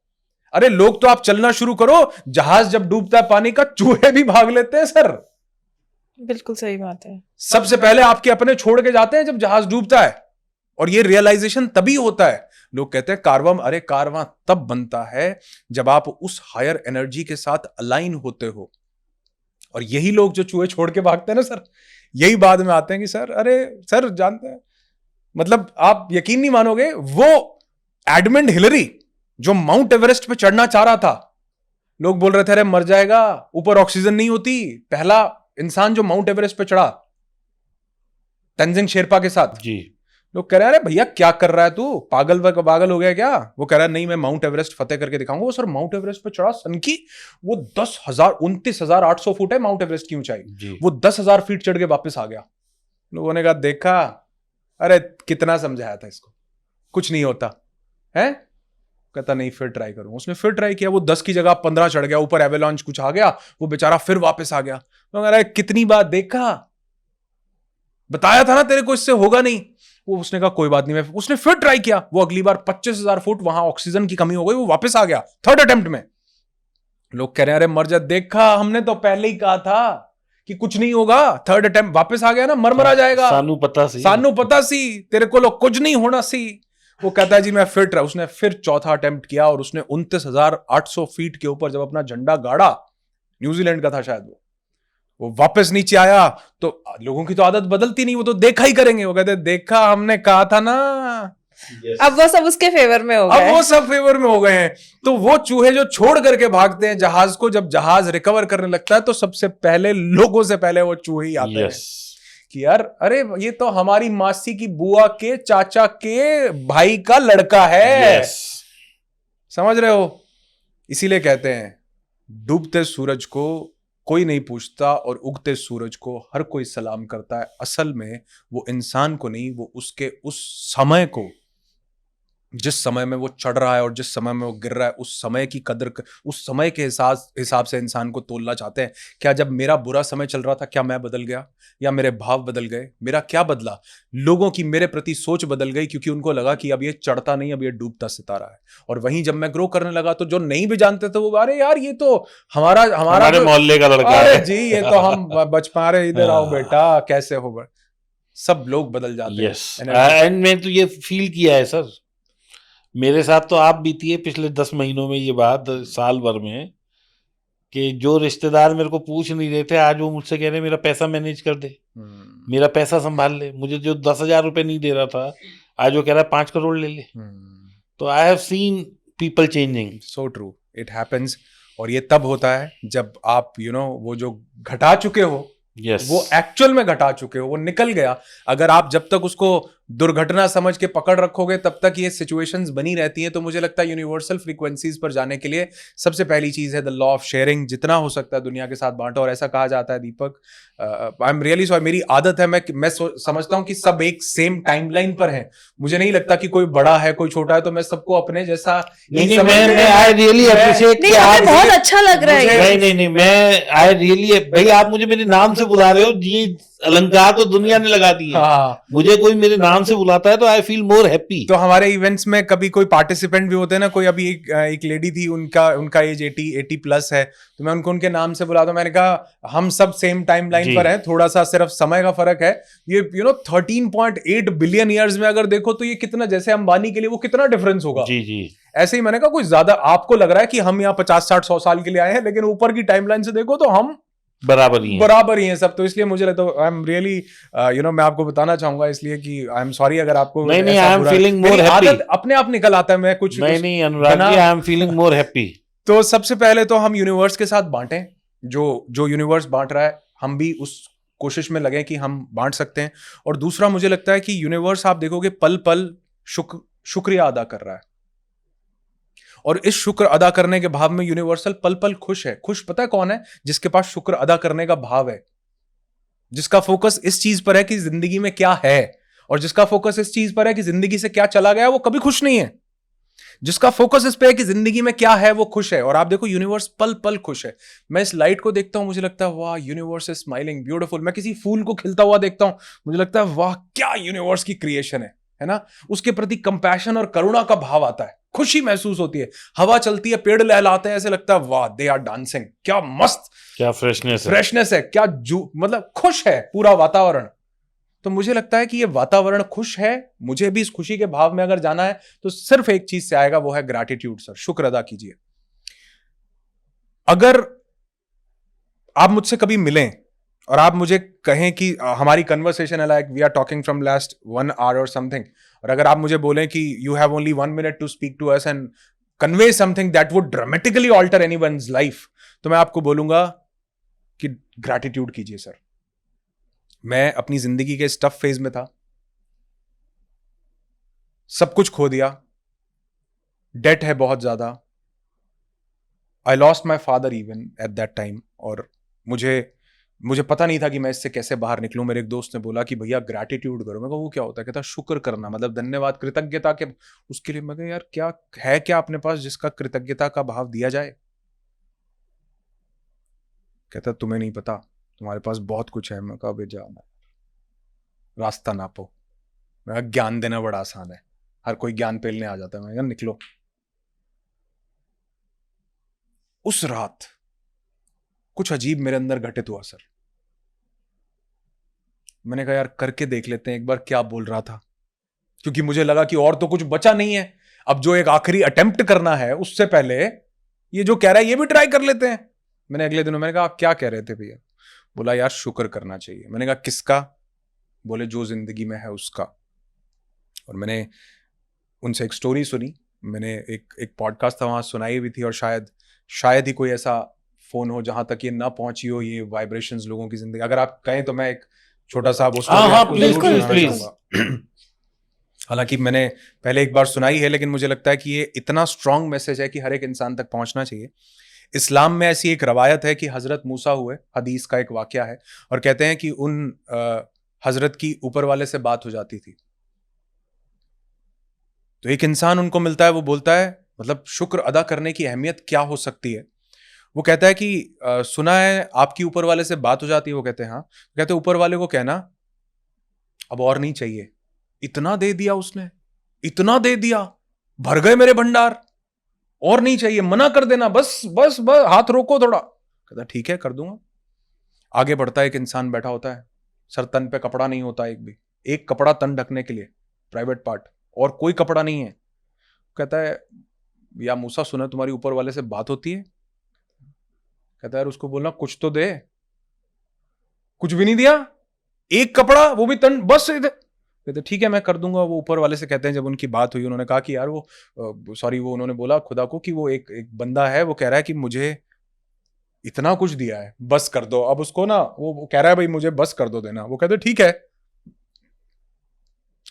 C: अरे लोग तो आप चलना शुरू करो, जहाज जब डूबता है पानी का, चूहे भी भाग लेते हैं सर।
A: बिल्कुल सही बात है।
C: सबसे पहले आपके अपने छोड़ के जाते हैं जब जहाज डूबता है, और ये रियलाइजेशन तभी होता है। लोग कहते हैं कारवां, अरे कारवां तब बनता है जब आप उस हायर एनर्जी के साथ अलाइन होते हो। और यही लोग जो चूहे छोड़ के भागते हैं ना सर, यही बाद में आते हैं कि सर, अरे सर जानते हैं, मतलब आप यकीन नहीं मानोगे, वो एडमंड हिलरी जो माउंट एवरेस्ट पे चढ़ना चाह रहा था, लोग बोल रहे थे अरे मर जाएगा, ऊपर ऑक्सीजन नहीं होती। पहला इंसान जो माउंट एवरेस्ट पे चढ़ा तेंजिंग शेरपा के साथ
B: जी।
C: लोग कह रहे हैं अरे भैया क्या कर रहा है तू, पागल हो गया क्या? वो कह रहा है नहीं, मैं माउंट एवरेस्ट फतेह करके दिखाऊंगा। वो सर माउंट एवरेस्ट पे चढ़ा, सन की वो 29,800 फुट है माउंट एवरेस्ट की ऊंचाई। वो 10,000 फीट चढ़ के वापस आ गया। लोगों ने कहा देखा, अरे कितना समझाया था इसको, कुछ नहीं होता है। कहता नहीं फिर ट्राई करूं। उसने फिर ट्राई किया, वो 10 की जगह 15 चढ़ गया, ऊपर एवेलॉन्च कुछ आ गया, वो बेचारा फिर वापस आ गया। तो कह रहा है कितनी बार देखा, बताया था ना तेरे को इससे होगा नहीं। वो उसने कहा कोई बात नहीं, मैं उसने फिर ट्राई किया। वो अगली बार 25,000 फुट, वहां ऑक्सीजन की कमी हो गई, वो वापस आ गया थर्ड अटेम्प्ट में। लोग कह रहे हैं अरे मर जा, देखा हमने तो पहले ही कहा था कि कुछ नहीं होगा, थर्ड अटेम्प्ट वापस आ गया ना, मर जाएगा,
B: सानू पता सी तेरे को लोग कुछ नहीं होना सी। वो कहता है जी मैं फिर ट्राई। उसने फिर चौथा अटेम्प्ट किया और उसने 29,800 फीट के ऊपर जब अपना झंडा गाड़ा, न्यूजीलैंड का था शायद, वो वापस नीचे आया। तो लोगों की तो आदत बदलती नहीं, वो तो देखा ही करेंगे। वो कहते देखा हमने कहा था ना।
A: अब वो सब उसके फेवर में हो गए,
C: अब वो सब फेवर में हो गए हैं। तो वो चूहे जो छोड़ करके भागते हैं जहाज को, जब जहाज रिकवर करने लगता है तो सबसे पहले, लोगों से पहले वो चूहे ही आते हैं कि यार अरे ये तो हमारी मासी की बुआ के चाचा के भाई का लड़का है। समझ रहे हो? इसीलिए कहते हैं डूबते सूरज को कोई नहीं पूछता और उगते सूरज को हर कोई सलाम करता है। असल में वो इंसान को नहीं, वो उसके उस समय को, जिस समय में वो चढ़ रहा है और जिस समय में वो गिर रहा है, उस समय की कदर, उस समय के हिसाब से इंसान को तोलना चाहते हैं। क्या जब मेरा बुरा समय चल रहा था, क्या मैं बदल गया या मेरे भाव बदल गए? मेरा क्या बदला? लोगों की मेरे प्रति सोच बदल गई, क्योंकि उनको लगा कि अब ये चढ़ता नहीं, अब ये डूबता सितारा है। और वहीं जब मैं ग्रो करने लगा तो जो नहीं भी जानते थे वो, अरे यार ये तो हमारे
B: मोहल्ले का लड़का
C: है
B: जी,
C: ये तो हम बचपन रहे, इधर आओ बेटा, कैसे होगा। सब लोग बदल जाते हैं।
B: एंड मैं तो ये फील किया है सर, मेरे साथ तो आप बीती है पिछले 10 महीनों में ये बात, साल भर में, कि जो रिश्तेदार मेरे को पूछ नहीं रहे थे, आज वो मुझसे कह रहे मेरा पैसा मैनेज कर दे, मेरा पैसा संभाल ले। मुझे जो 10,000 रुपए नहीं दे रहा था, आज वो कह रहा है 5 करोड़ ले ले। तो I have seen people changing.
C: So true, it happens. और ये तब होता है जब आप वो जो घटा चुके हो, वो एक्चुअल में घटा चुके हो, वो निकल गया। अगर आप जब तक उसको दुर्घटना समझ के पकड़ रखोगे, तब तक ये सिचुएशंस बनी रहती हैं। तो मुझे लगता है यूनिवर्सल फ्रीक्वेंसीज पर जाने के लिए सबसे पहली चीज है द लॉ ऑफ शेयरिंग। जितना हो सकता है दुनिया के साथ बांटो। और ऐसा कहा जाता है दीपक, आई एम रियली सॉरी, मेरी आदत है, मैं समझता हूं कि सब एक सेम टाइमलाइन पर है। मुझे नहीं लगता कि कोई बड़ा है कोई छोटा है, तो मैं सबको अपने जैसा
B: आई रियली अप्रिशिएट।
A: बहुत अच्छा लग रहा है।
B: नहीं, मैं आई रियली, भाई आप मुझे मेरे नाम से बुला रहे हो, ये अलंकार तो दुनिया ने लगा दी है। मुझे कोई मेरे नाम से बुलाता है तो आई फील मोर हैप्पी।
C: तो हमारे इवेंट्स में कभी कोई पार्टिसिपेंट भी होते हैं ना, कोई अभी एक लेडी थी, उनका एज 80 प्लस है, तो मैं उनको उनके नाम से बुलाता हूं। मैंने कहा हम सब सेम टाइम लाइन पर हैं, थोड़ा सा सिर्फ समय का फर्क है। ये 13.8 बिलियन ईयर्स में अगर देखो तो ये कितना, जैसे अंबानी के लिए वो कितना डिफरेंस होगा।
B: जी।
C: ऐसे ही मैंने कहा कोई ज्यादा आपको लग रहा है कि हम यहाँ 50, 60, 100 साल के लिए आए हैं, लेकिन ऊपर की टाइमलाइन से देखो तो हम बराबर ही हैं सब। तो इसलिए मुझे लगता है आई एम रियली मैं आपको बताना चाहूंगा, इसलिए कि आई एम सॉरी अगर आपको
B: नहीं I am feeling more happy.
C: अपने आप निकल आता है, मैं कुछ
B: नहीं Anurag ji, I am feeling more happy.
C: तो सबसे पहले तो हम यूनिवर्स के साथ बांटें, जो यूनिवर्स बांट रहा है हम भी उस कोशिश में लगे कि हम बांट सकते हैं। और दूसरा मुझे लगता है कि यूनिवर्स आप देखोगे पल पल शुक्रिया अदा कर रहा है, और इस शुक्र अदा करने के भाव में यूनिवर्सल पल पल खुश है। खुश पता है कौन है? जिसके पास शुक्र अदा करने का भाव है, जिसका फोकस इस चीज पर है कि जिंदगी में क्या है, और जिसका फोकस इस चीज पर है कि जिंदगी से क्या चला गया, वो कभी खुश नहीं है। जिसका फोकस इस पे है कि जिंदगी में क्या है, वो खुश है। और आप देखो, यूनिवर्स पल पल खुश है। मैं इस लाइट को देखता हूं, मुझे लगता है वाह, यूनिवर्स इज स्माइलिंग, ब्यूटीफुल। मैं किसी फूल को खिलता हुआ देखता हूं, मुझे लगता है वाह, क्या यूनिवर्स की क्रिएशन है ना। उसके प्रति कंपैशन और करुणा का भाव आता है, खुशी महसूस होती है। हवा चलती है, पेड़ लहलाते हैं, ऐसे लगता है वाह, दे आर डांसिंग, क्या मस्त,
B: क्या फ्रेशनेस
C: है, क्या मतलब खुश है पूरा वातावरण। तो मुझे लगता है कि ये वातावरण खुश है। मुझे भी इस खुशी के भाव में अगर जाना है तो सिर्फ एक चीज से आएगा, वो है ग्रैटिट्यूड। सर, शुक्र अदा कीजिए। अगर आप मुझसे कभी मिलें और आप मुझे कहें कि हमारी कन्वर्सेशन है like we are talking from last 1 hour और समथिंग, और अगर आप मुझे बोलें कि you have only 1 minute to speak to us and convey something that would dramatically alter anyone's life, तो मैं आपको बोलूंगा कि ग्रैटिट्यूड कीजिए। सर, मैं अपनी जिंदगी के टफ फेज में था, सब कुछ खो दिया, डेट है बहुत ज्यादा, I lost my father even at that time, और मुझे पता नहीं था कि मैं इससे कैसे बाहर निकलूं। मेरे एक दोस्त ने बोला कि भैया ग्रैटिट्यूड करो। मैं कहा वो क्या होता है? कहता शुक्र करना, मतलब धन्यवाद, कृतज्ञता के उसके लिए। मैं कहा यार, क्या है क्या अपने पास जिसका कृतज्ञता का भाव दिया जाए? कहता तुम्हें नहीं पता, तुम्हारे पास बहुत कुछ है। मैं कहा अबे जाना, रास्ता नापो। मैं कहा ज्ञान देना बड़ा आसान है, हर कोई ज्ञान पेलने आ जाता है। मैं कहा निकलो। उस रात कुछ अजीब मेरे अंदर घटित हुआ सर। मैंने कहा यार करके देख लेते हैं एक बार क्या बोल रहा था, क्योंकि मुझे लगा कि और तो कुछ बचा नहीं है। अब जो एक आखिरी अटेम्प्ट करना है, उससे पहले ये जो कह रहा है ये भी ट्राई कर लेते हैं। मैंने अगले दिनों मैंने कहा आप क्या कह रहे थे भैया? बोला यार शुक्र करना चाहिए। मैंने कहा किसका? बोले जो जिंदगी में है उसका। और मैंने उनसे एक स्टोरी सुनी, मैंने एक पॉडकास्ट था वहां सुनाई हुई थी, और शायद ही कोई ऐसा फोन हो जहां तक ये ना पहुंची हो, ये वाइब्रेशंस लोगों की जिंदगी। अगर आप कहें तो मैं एक छोटा सा वो
B: प्लीज।
C: हालांकि मैंने पहले एक बार सुनाई है, लेकिन मुझे लगता है कि ये इतना स्ट्रांग मैसेज है कि हर एक इंसान तक पहुंचना चाहिए। इस्लाम में ऐसी एक रवायत है कि हजरत मूसा हुए, हदीस का एक वाकया है, और कहते हैं कि उन हजरत की ऊपर वाले से बात हो जाती थी। तो एक इंसान उनको मिलता है, वो बोलता है मतलब शुक्र अदा करने की अहमियत क्या हो सकती है। वो कहता है कि सुना है आपकी ऊपर वाले से बात हो जाती है। वो कहते हैं हाँ। कहते हैं ऊपर वाले को कहना अब और नहीं चाहिए, इतना दे दिया उसने, इतना दे दिया, भर गए मेरे भंडार, और नहीं चाहिए, मना कर देना, बस बस बस, हाथ रोको थोड़ा। कहता ठीक है कर दूंगा। आगे बढ़ता है, एक इंसान बैठा होता है, सर तन पे कपड़ा नहीं होता एक भी, एक कपड़ा तन ढकने के लिए, प्राइवेट पार्ट, और कोई कपड़ा नहीं है। कहता है या मूसा सुना तुम्हारी ऊपर वाले से बात होती है? कहता है यार उसको बोलना कुछ तो दे। कुछ भी नहीं दिया, एक कपड़ा, वो भी तन, बस। कहते ठीक है मैं कर दूंगा। वो ऊपर वाले से कहते हैं जब उनकी बात हुई, उन्होंने कहा कि यार वो सॉरी, वो उन्होंने बोला खुदा को कि वो एक बंदा है, वो कह रहा है कि मुझे इतना कुछ दिया है, बस कर दो। अब उसको ना वो कह रहा है भाई मुझे बस कर दो देना। वो कहते ठीक है,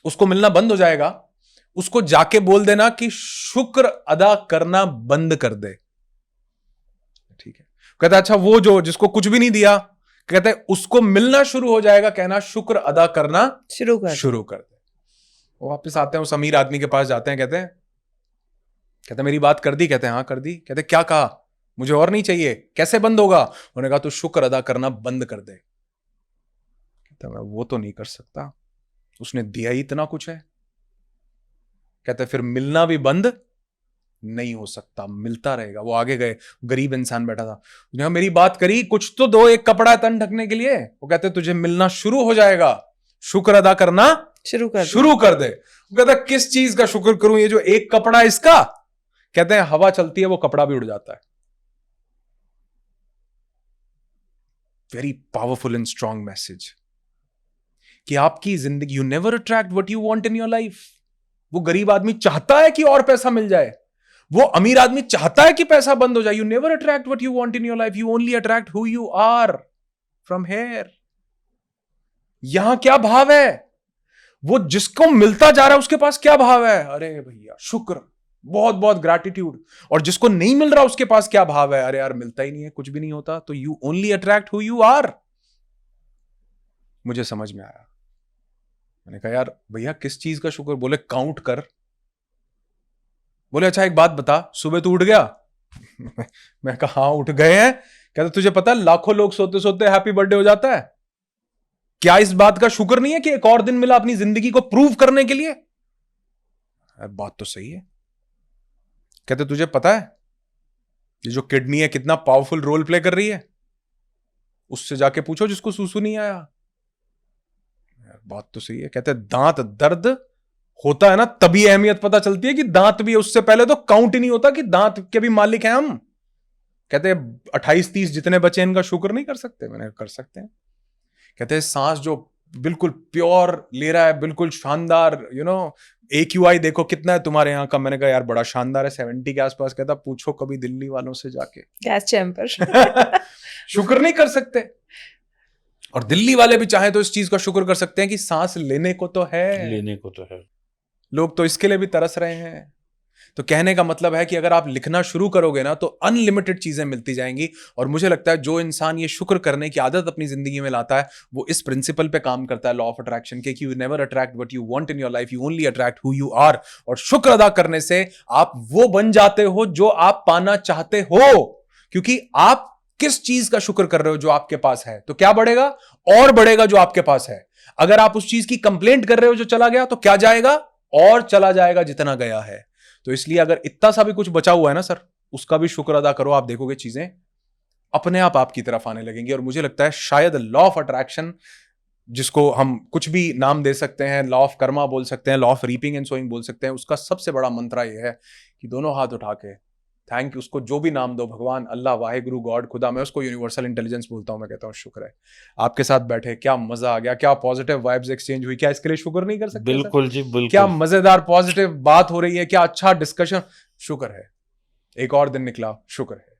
C: उसको मिलना बंद हो जाएगा, उसको जाके बोल देना कि शुक्र अदा करना बंद कर दे। ठीक है। कहता अच्छा वो जो जिसको कुछ भी नहीं दिया, कहते हैं उसको मिलना शुरू हो जाएगा, कहना शुक्र अदा करना शुरू कर दे। वो वापस आते हैं, उस अमीर आदमी के पास जाते हैं, कहते मेरी बात कर दी? कहते हैं हाँ कर दी। कहते क्या कहा? मुझे और नहीं चाहिए। कैसे बंद होगा? उन्होंने कहा तो शुक्र अदा करना बंद कर दे। कहता मैं वो तो नहीं कर सकता, उसने दिया ही इतना कुछ है। कहते फिर मिलना भी बंद नहीं हो सकता, मिलता रहेगा। वो आगे गए, गरीब इंसान बैठा था, उसने मेरी बात करी, कुछ तो दो, एक कपड़ा तन ढकने के लिए। वो कहते तुझे मिलना शुरू हो जाएगा, शुक्र अदा करना शुरू कर दे। वो कहता किस चीज का शुक्र करूं? ये जो एक कपड़ा इसका? कहते हैं हवा चलती है वो कपड़ा भी उड़ जाता है। Very powerful and strong message कि आपकी जिंदगी, you never attract what you want in your life. वो गरीब आदमी चाहता है कि और पैसा मिल जाए, वो अमीर आदमी चाहता है कि पैसा बंद हो जाए। You never attract what you want in your life, you only attract who you are from here. यहां क्या भाव है? वो जिसको मिलता जा रहा है उसके पास क्या भाव है? अरे भैया शुक्र, बहुत बहुत ग्रैटिट्यूड। और जिसको नहीं मिल रहा उसके पास क्या भाव है? अरे यार मिलता ही नहीं है, कुछ भी नहीं होता। तो you only attract who you are. मुझे समझ में आया। मैंने कहा यार भैया किस चीज का शुक्र? बोले काउंट कर। बोले अच्छा एक बात बता, सुबह तू उठ गया? मैं कहा हाँ उठ गए हैं। कहते तुझे पता है लाखों लोग सोते सोते हैप्पी बर्थडे हो जाता है, क्या इस बात का शुक्र नहीं है कि एक और दिन मिला अपनी जिंदगी को प्रूव करने के लिए? बात तो सही है। कहते तुझे पता है ये जो किडनी है कितना पावरफुल रोल प्ले कर रही है? उससे जाके पूछो जिसको सूसू नहीं आया। बात तो सही है। कहते दांत दर्द होता है ना तभी अहमियत पता चलती है कि दांत भी है, उससे पहले तो काउंट ही नहीं होता कि दांत के भी मालिक हैं हम। कहते 28-30 जितने बचे इनका शुक्र नहीं कर सकते? मैंने कर सकते हैं। कहते हैं सांस जो बिल्कुल प्योर ले रहा है, बिल्कुल शानदार, AQI देखो कितना है तुम्हारे यहाँ का? मैंने कहा यार बड़ा शानदार है, 70 के आसपास। कहता पूछो कभी दिल्ली वालों से जाके,
A: गैस चैम्बर।
C: शुक्र नहीं कर सकते। और दिल्ली वाले भी चाहे तो इस चीज का शुक्र कर सकते हैं कि सांस लेने को तो है,
B: लेने को तो है।
C: लोग तो इसके लिए भी तरस रहे हैं। तो कहने का मतलब है कि अगर आप लिखना शुरू करोगे ना तो अनलिमिटेड चीजें मिलती जाएंगी। और मुझे लगता है जो इंसान ये शुक्र करने की आदत अपनी जिंदगी में लाता है वो इस प्रिंसिपल पे काम करता है, लॉ ऑफ अट्रैक्शन के, कि you never attract what you want in your life, you only attract who you are. और शुक्र अदा करने से आप वो बन जाते हो जो आप पाना चाहते हो। क्योंकि आप किस चीज का शुक्र कर रहे हो? जो आपके पास है, तो क्या बढ़ेगा? और बढ़ेगा जो आपके पास है। अगर आप उस चीज की कंप्लेंट कर रहे हो जो चला गया, तो क्या जाएगा? और चला जाएगा जितना गया है। तो इसलिए अगर इतना सा भी कुछ बचा हुआ है ना सर, उसका भी शुक्र अदा करो। आप देखोगे चीजें अपने आप आपकी तरफ आने लगेंगी। और मुझे लगता है शायद लॉ ऑफ अट्रैक्शन, जिसको हम कुछ भी नाम दे सकते हैं, लॉ ऑफ कर्मा बोल सकते हैं, law of reaping and sowing बोल सकते हैं, उसका सबसे बड़ा मंत्र यह है कि दोनों हाथ उठा के थैंक यू, उसको जो भी नाम दो, भगवान, अल्लाह, वाहेगुरु, गॉड, खुदा, मैं उसको यूनिवर्सल इंटेलिजेंस बोलता हूं। मैं कहता हूं शुक्र है आपके साथ बैठे, क्या मजा आ गया, क्या पॉजिटिव वाइब्स एक्सचेंज हुई, क्या इसके लिए शुक्र नहीं कर सकते?
B: बिल्कुल जी बिल्कुल।
C: क्या मजेदार पॉजिटिव बात हो रही है, क्या अच्छा डिस्कशन, शुक्र है। एक और दिन निकला, शुक्र है।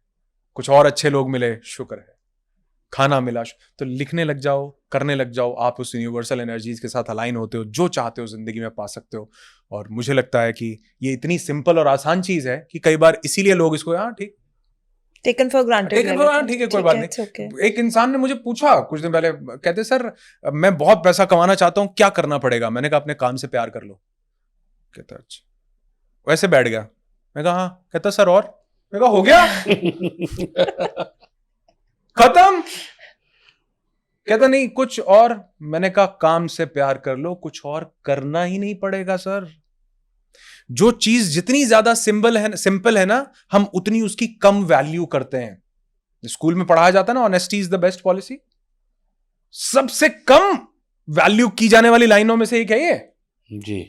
C: कुछ और अच्छे लोग मिले, शुक्र है। खाना मिला, तो लिखने लग जाओ, करने लग जाओ। आप उस यूनिवर्सल एनर्जीज के साथ अलाइन होते हो, जो चाहते हो जिंदगी में पा सकते हो। और मुझे लगता है कि ये इतनी सिंपल और आसान चीज है कि कई बार इसीलिए लोग इसको ठीक
A: टेकन फॉर ग्रांटेड,
C: ठीक है कोई बात नहीं। एक इंसान ने मुझे पूछा कुछ दिन पहले, कहते सर मैं बहुत पैसा कमाना चाहता हूं, क्या करना पड़ेगा? मैंने कहा अपने काम से प्यार कर लो। कहता अच्छा, वैसे बैठ गया। मैं कहा हाँ। कहता सर और? मैं कहा हो गया खत्म। कहता नहीं कुछ और। मैंने कहा काम से प्यार कर लो, कुछ और करना ही नहीं पड़ेगा सर। जो चीज जितनी ज्यादा सिंपल है ना, हम उतनी उसकी कम वैल्यू करते हैं। स्कूल में पढ़ाया जाता है ना, honesty is the best policy. सबसे कम वैल्यू की जाने वाली लाइनों में से एक है ये
B: जी।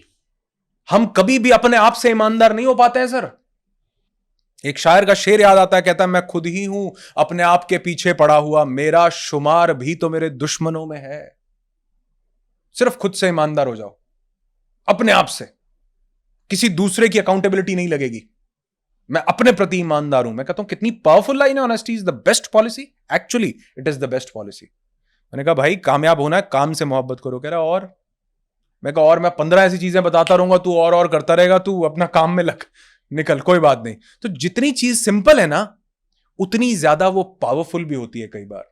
C: हम कभी भी अपने आप से ईमानदार नहीं हो पाते हैं सर। एक शायर का शेर याद आता है, कहता है मैं खुद ही हूं अपने आप के पीछे पड़ा हुआ, मेरा शुमार भी तो मेरे दुश्मनों में है। सिर्फ खुद से ईमानदार हो जाओ, अपने आप से। किसी दूसरे की अकाउंटेबिलिटी नहीं लगेगी। मैं अपने प्रति ईमानदार हूं। मैं कहता हूं कितनी पावरफुल लाइन है, honesty is the best policy. Actually it is the best policy. मैंने कहा भाई कामयाब होना है, काम से मोहब्बत करो। कह रहा और? मैं कहा और मैं 15 ऐसी चीजें बताता रहूंगा, तू और करता रहेगा, तू अपना काम में लग, निकल, कोई बात नहीं। तो जितनी चीज सिंपल है ना, उतनी ज्यादा वो पावरफुल भी होती है कई बार।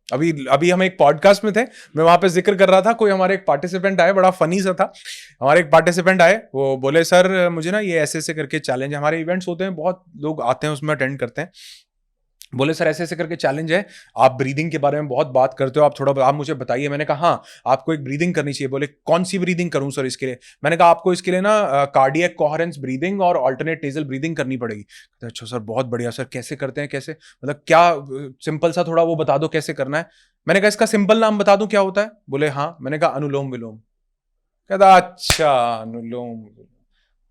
C: अभी हम एक पॉडकास्ट में थे, मैं वहां पे जिक्र कर रहा था, कोई हमारे एक पार्टिसिपेंट आए, बड़ा फनी सा था। हमारे एक पार्टिसिपेंट आए, वो बोले सर मुझे ना ये ऐसे करके चैलेंज, हमारे इवेंट्स होते हैं, बहुत लोग आते हैं उसमें अटेंड करते हैं। बोले सर ऐसे करके चैलेंज है, आप ब्रीदिंग के बारे में बहुत बात करते हो, आप मुझे बताइए। मैंने कहा हाँ आपको एक ब्रीदिंग करनी चाहिए। बोले कौन सी ब्रीदिंग करूं सर इसके लिए? मैंने कहा आपको इसके लिए ना कार्डियक कोहेरेंस ब्रीदिंग और अल्टरनेट नेजल ब्रीदिंग करनी पड़ेगी। अच्छा सर बहुत बढ़िया सर, कैसे करते हैं, कैसे, मतलब क्या सिंपल सा थोड़ा वो बता दो कैसे करना है। मैंने कहा इसका सिंपल नाम बता दूं क्या होता है? बोले हाँ। मैंने कहा अनुलोम विलोम। कहता अच्छा अनुलोम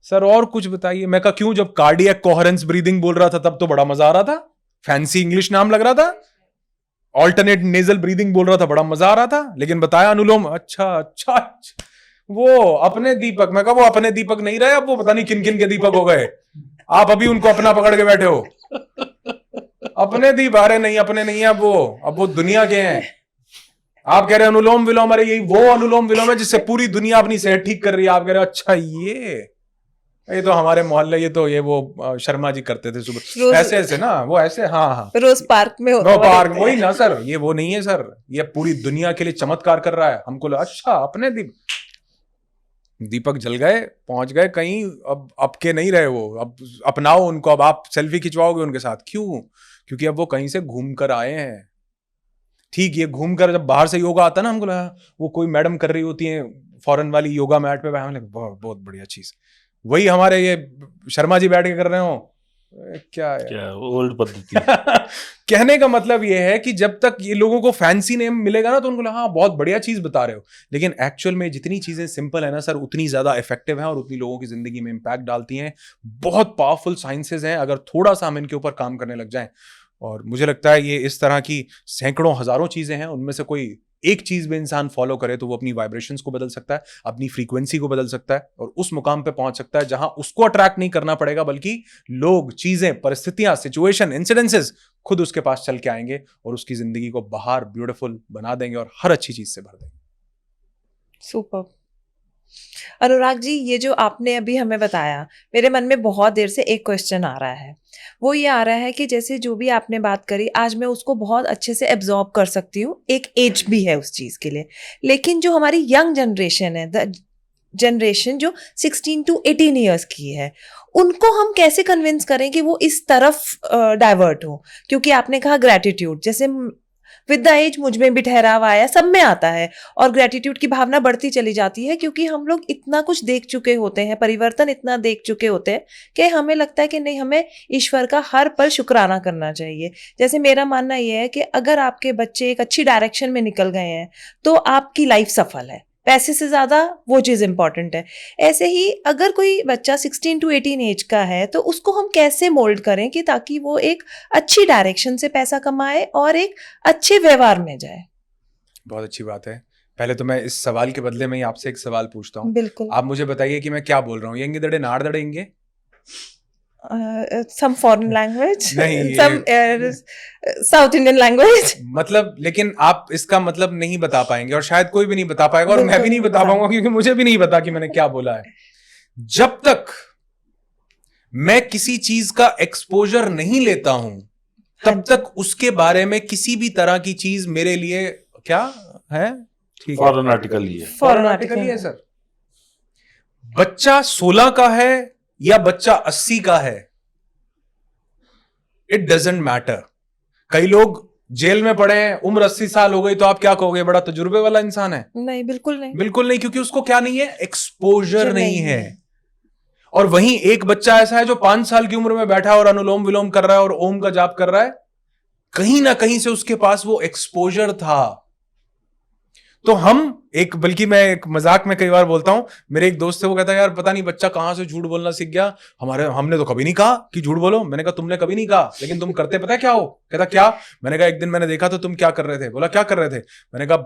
C: सर और कुछ बताइए। मैं कहा क्यों, जब कार्डियक कोहेरेंस ब्रीदिंग बोल रहा था तब तो बड़ा मजा आ रहा था, फैंसी इंग्लिश नाम लग रहा था। ऑल्टरनेट नेजल ब्रीदिंग बोल रहा था, बड़ा मजा आ रहा था, लेकिन बताया अनुलोम। अच्छा वो अपने दीपक। मैं कहा वो अपने दीपक नहीं रहे, अब वो पता नहीं किन किन के दीपक हो गए। आप अभी उनको अपना पकड़ के बैठे हो। अपने दीप आ रहे नहीं, अपने नहीं है अब वो दुनिया के हैं। आप कह रहे अनुलोम विलोम, अरे यही वो अनुलोम विलोम है जिससे पूरी दुनिया अपनी सेहत ठीक कर रही है। आप कह रहे हो अच्छा ये, ये तो हमारे मोहल्ले, ये वो शर्मा जी करते थे सुबह
A: रोज
C: ऐसे ऐसे ना, वो ऐसे, हाँ हाँ,
A: रोज पार्क में
C: वो
A: होता
C: पार्क, वही ना सर, ये वो नहीं है सर, ये पूरी दुनिया के लिए चमत्कार कर रहा है। हमको लगा अच्छा अपने दीपक जल गए, पहुंच गए कहीं, अब के नहीं रहे वो, अब अपनाओ उनको, अब आप सेल्फी खिंचवाओगे उनके साथ, क्यों? क्योंकि अब वो कहीं से घूम कर आए हैं। ठीक, ये घूम कर जब बाहर से योगा आता ना, हमको लगा वो कोई मैडम कर रही होती है फॉरेन वाली योगा मैट पे, हम लगे बहुत बहुत बढ़िया चीज। वही हमारे ये शर्मा जी बैठ के कर रहे हो, क्या है
B: क्या ओल्ड पद्धति।
C: कहने का मतलब ये है कि जब तक ये लोगों को फैंसी नेम मिलेगा ना, तो उनको लगा हाँ बहुत बढ़िया चीज बता रहे हो, लेकिन एक्चुअल में जितनी चीजें सिंपल है ना सर, उतनी ज्यादा इफेक्टिव है और उतनी लोगों की जिंदगी में इंपैक्ट डालती हैं। बहुत पावरफुल साइंसेज हैं, अगर थोड़ा सा हम इनके ऊपर काम करने लग जाएं। और मुझे लगता है ये इस तरह की सैकड़ों हजारों चीजें हैं, उनमें से कोई एक चीज भी इंसान फॉलो करे तो वो अपनी वाइब्रेशंस को बदल सकता है, अपनी फ्रीक्वेंसी को बदल सकता है और उस मुकाम पे पहुंच सकता है जहां उसको अट्रैक्ट नहीं करना पड़ेगा, बल्कि लोग, चीजें, परिस्थितियां, सिचुएशन, इंसिडेंसेस खुद उसके पास चल के आएंगे और उसकी जिंदगी को बाहर ब्यूटीफुल बना देंगे और हर अच्छी चीज से भर देंगे।
A: सुपर। अनुराग जी, ये जो आपने अभी हमें बताया, मेरे मन में बहुत देर से एक क्वेश्चन आ रहा है। वो ये आ रहा है कि जैसे जो भी आपने बात करी, आज मैं उसको बहुत अच्छे से एब्जॉर्ब कर सकती हूँ, एक एज भी है उस चीज़ के लिए, लेकिन जो हमारी यंग जनरेशन है, द जनरेशन जो 16 to 18 ईयर्स की है, उनको हम कैसे कन्विंस करें कि वो इस तरफ डाइवर्ट हो? क्योंकि आपने कहा ग्रैटिट्यूड, जैसे विद द एज मुझ में भी ठहराव आया, सब में आता है, और ग्रैटिट्यूड की भावना बढ़ती चली जाती है, क्योंकि हम लोग इतना कुछ देख चुके होते हैं, परिवर्तन इतना देख चुके होते हैं कि हमें लगता है कि नहीं, हमें ईश्वर का हर पल शुक्राना करना चाहिए। जैसे मेरा मानना यह है कि अगर आपके बच्चे एक अच्छी डायरेक्शन में निकल गए हैं तो आपकी लाइफ सफल है, पैसे से ज्यादा वो चीज इंपॉर्टेंट है। ऐसे ही अगर कोई बच्चा 16 to 18 एज का है तो उसको हम कैसे मोल्ड करें कि ताकि वो एक अच्छी डायरेक्शन से पैसा कमाए और एक अच्छे व्यवहार में जाए?
C: बहुत अच्छी बात है। पहले तो मैं इस सवाल के बदले में ही आपसे एक सवाल पूछता हूँ।
A: बिल्कुल।
C: आप मुझे बताइए कि मैं क्या बोल रहा हूँ, येंगे दड़े नाड़ दड़े इंगे?
A: some foreign language,
C: नहीं,
A: some South Indian language.
C: मतलब, लेकिन आप इसका मतलब नहीं बता पाएंगे और शायद कोई भी नहीं बता पाएगा और मैं
A: बिल्कुल
C: भी नहीं
A: नहीं
C: बता
A: बता
C: पाऊंगा, क्योंकि मुझे भी नहीं पता कि मैंने क्या बोला है। जब तक मैं किसी चीज का एक्सपोजर नहीं लेता हूं, तब तक उसके बारे में किसी भी तरह की चीज मेरे लिए क्या है, ठीक है,
B: फॉरेन आर्टिकल ही है।
A: फॉरेन
C: आर्टिकल ही है
A: आर्टिकल।
C: सर। बच्चा 16 का है या बच्चा 80 का है, इट डजेंट मैटर। कई लोग जेल में पड़े हैं, उम्र 80 साल हो गई, तो आप क्या कहोगे, बड़ा तजुर्बे वाला इंसान है?
A: नहीं, बिल्कुल नहीं,
C: बिल्कुल नहीं, क्योंकि उसको क्या नहीं है, एक्सपोजर
A: जो
C: नहीं
A: नहीं
C: है।
A: है।
C: और वहीं एक बच्चा ऐसा है जो 5 साल की उम्र में बैठा है और अनुलोम विलोम कर रहा है और ओम का जाप कर रहा है, कहीं ना कहीं से उसके पास वो एक्सपोजर था। तो हम बल्कि मैं एक मजाक में कई बार बोलता हूं, मेरे एक दोस्त है, वो कहता है यार पता नहीं बच्चा कहां से झूठ बोलना सीख गया, हमने तो कभी नहीं कहा कि झूठ बोलो। मैंने कहा तुमने कभी नहीं कहा, लेकिन तुम करते पता है क्या हो? कहता क्या? मैंने कहा एक दिन मैंने देखा तो तुम क्या कर रहे थे। बोला क्या कर रहे थे? मैंने कहा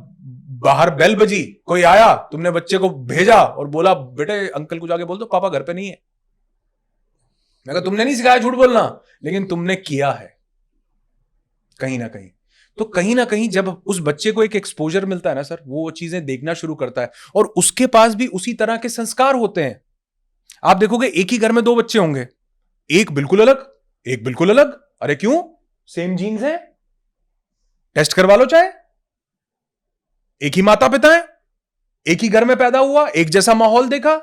C: बाहर बेल बजी, कोई आया, तुमने बच्चे को भेजा और बोला बेटे अंकल को जाके बोल दो पापा घर पे नहीं है। मैं कहा तुमने नहीं सिखाया झूठ बोलना, लेकिन तुमने किया है कहीं ना कहीं। तो कहीं ना कहीं जब उस बच्चे को एक एक्सपोजर मिलता है ना सर, वो चीजें देखना शुरू करता है और उसके पास भी उसी तरह के संस्कार होते हैं। आप देखोगे एक ही घर में 2 बच्चे होंगे, एक बिल्कुल अलग, एक बिल्कुल अलग। अरे क्यों? सेम जीन्स हैं, टेस्ट करवा लो चाहे। एक ही माता पिता है, एक ही घर में पैदा हुआ, एक जैसा माहौल देखा,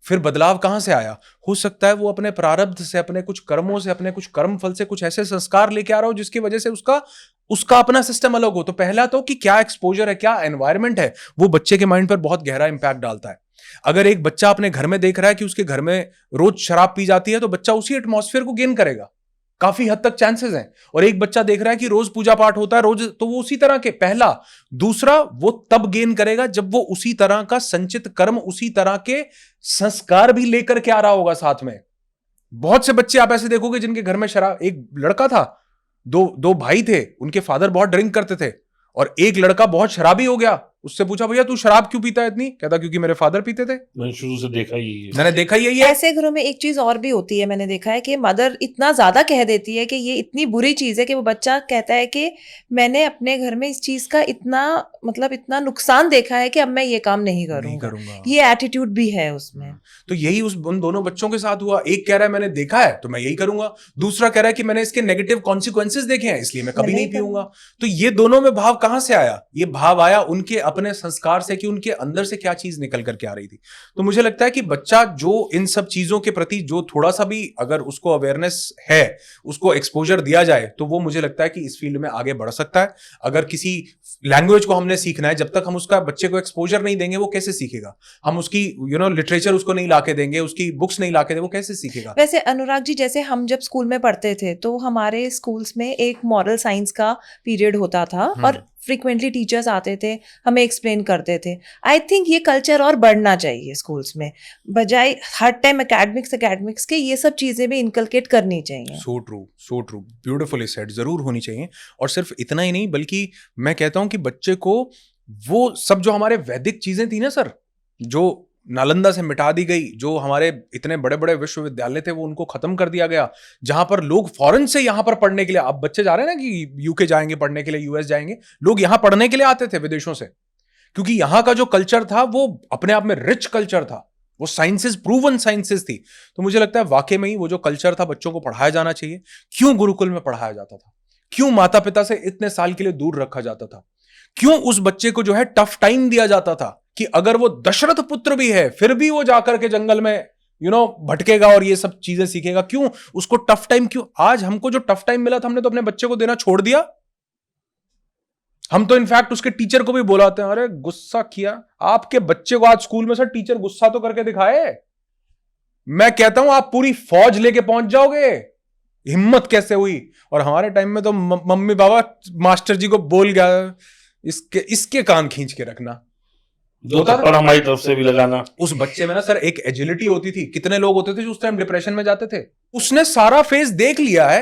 C: फिर बदलाव कहां से आया? हो सकता है वो अपने प्रारब्ध से, अपने कुछ कर्मों से, अपने कुछ कर्म फल से कुछ ऐसे संस्कार लेके आ रहा हो जिसकी वजह से उसका अपना सिस्टम अलग हो। तो पहला तो कि क्या एक्सपोजर है, क्या एनवायरनमेंट है, वो बच्चे के माइंड पर बहुत गहरा इंपैक्ट डालता है। अगर एक बच्चा अपने घर में देख रहा है कि उसके घर में रोज शराब पी जाती है, तो बच्चा उसी एटमॉस्फेयर को गेन करेगा, काफी हद तक चांसेस हैं। और एक बच्चा देख रहा है कि रोज पूजा पाठ होता है रोज, तो वो उसी तरह के, पहला। दूसरा, वो तब गेन करेगा जब वो उसी तरह का संचित कर्म, उसी तरह के संस्कार भी लेकर के आ रहा होगा साथ में। बहुत से बच्चे आप ऐसे देखोगे जिनके घर में शराब, एक लड़का था, दो भाई थे, उनके फादर बहुत ड्रिंक करते थे और एक लड़का बहुत शराबी हो गया, उससे पूछा भैया तू शराब क्यों पीता है इतनी, कहता क्योंकि मेरे फादर पीते थे,
B: मैंने शुरू से देखा ही है।
C: मैंने देखा ही यही है।
A: ऐसे घरों में एक चीज और भी होती है, मैंने देखा है कि मदर इतना ज्यादा कह देती है कि ये इतनी बुरी चीज है कि वो बच्चा कहता है कि मैंने अपने घर में इस चीज का इतना मतलब इतना नुकसान देखा है कि अब मैं ये काम नहीं करूंगा। ये एटीट्यूड भी है उसमें।
C: तो यही उन दोनों बच्चों के साथ हुआ। एक कह रहा है मैंने देखा है तो मैं यही करूंगा, दूसरा कह रहा है कि मैंने इसके नेगेटिव कॉन्सिक्वेंसेस देखे हैं इसलिए मैं कभी नहीं पीऊंगा। तो ये दोनों में भाव कहां से आया? ये भाव आया उनके अपने संस्कार से कि उनके अंदर से क्या चीज निकल करके आ रही थी। तो मुझे लगता है कि बच्चा जो इन सब चीजों के प्रति जो थोड़ा सा भी अगर उसको अवेयरनेस है, उसको एक्सपोजर दिया जाए, तो वो मुझे लगता है कि इस फील्ड में आगे बढ़ सकता है। अगर किसी लैंग्वेज को हमने सीखना है, जब तक हम उसका बच्चे को एक्सपोजर नहीं देंगे वो कैसे सीखेगा? हम उसकी लिटरेचर उसको नहीं लाके देंगे, उसकी बुक्स नहीं लाके देंगे, वो कैसे सीखेगा?
A: वैसे अनुराग जी, जैसे हम जब स्कूल में पढ़ते थे तो हमारे स्कूल्स में एक मॉरल साइंस का पीरियड होता था और फ्रीक्वेंटली टीचर्स आते थे, हमें एक्सप्लेन करते थे। आई थिंक ये कल्चर और बढ़ना चाहिए स्कूल्स में, बजाय हर टाइम एकेडमिक्स के ये सब चीजें भी इनकलकेट करनी चाहिए।
C: सो ट्रू, ब्यूटिफुली सेड, जरूर होनी चाहिए। और सिर्फ इतना ही नहीं, बल्कि मैं कहता हूं कि बच्चे को वो सब जो हमारे वैदिक चीजें थी ना सर, जो नालंदा से मिटा दी गई, जो हमारे इतने बड़े बड़े विश्वविद्यालय थे वो उनको खत्म कर दिया गया, जहां पर लोग फॉरेन से यहां पर पढ़ने के लिए, अब बच्चे जा रहे हैं ना कि यूके जाएंगे पढ़ने के लिए, यूएस जाएंगे, लोग यहां पढ़ने के लिए आते थे विदेशों से, क्योंकि यहां का जो कल्चर था वो अपने आप में रिच कल्चर था, वो साइंसेस, प्रूवन साइंसेस थी। तो मुझे लगता है वाकई में ही वो जो कल्चर था बच्चों को पढ़ाया जाना चाहिए। क्यों गुरुकुल में पढ़ाया जाता था? क्यों माता पिता से इतने साल के लिए दूर रखा जाता था? क्यों उस बच्चे को जो है टफ टाइम दिया जाता था कि अगर वो दशरथ पुत्र भी है फिर भी वो जाकर के जंगल में भटकेगा और ये सब चीजें सीखेगा? क्यों उसको टफ टाइम? क्यों आज हमको जो टफ टाइम मिला था हमने तो अपने बच्चे को देना छोड़ दिया। हम तो इनफैक्ट उसके टीचर को भी बुलाते हैं, अरे गुस्सा किया आपके बच्चे को आज स्कूल में सर, टीचर गुस्सा तो करके दिखाए। मैं कहता हूं आप पूरी फौज लेके पहुंच जाओगे, हिम्मत कैसे हुई? और हमारे टाइम में तो मम्मी पापा मास्टर जी को बोल गया इसके कान खींच के रखना,
B: और हमारी तरफ से भी लगाना।
C: उस बच्चे में ना सर एक एजिलिटी होती थी। कितने लोग होते थे जो उस टाइम डिप्रेशन में जाते थे? उसने सारा फेज देख लिया है।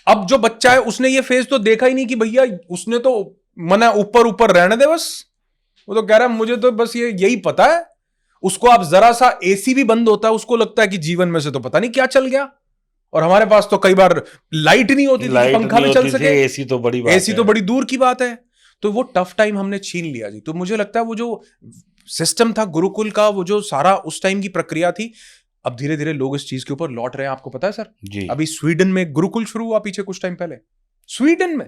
C: अब जो बच्चा है उसने ये फेज तो देखा ही नहीं कि भैया, उसने तो मना ऊपर ऊपर रहने दे बस, वो तो कह रहा है मुझे तो बस ये यही पता है। उसको आप जरा सा एसी भी बंद होता है उसको लगता है कि जीवन में से तो पता नहीं क्या चल गया। और हमारे पास तो कई बार लाइट नहीं होती थी, पंखा भी चल सके,
B: एसी तो बड़ी बात है,
C: एसी तो बड़ी दूर की बात है। तो वो टफ टाइम हमने छीन लिया जी। तो मुझे लगता है वो जो सिस्टम था गुरुकुल का, वो जो सारा उस टाइम की प्रक्रिया थी, अब धीरे धीरे लोग इस चीज के ऊपर लौट रहे हैं। आपको पता है सर
B: जी,
C: अभी स्वीडन में गुरुकुल शुरू हुआ पीछे कुछ टाइम पहले, स्वीडन में।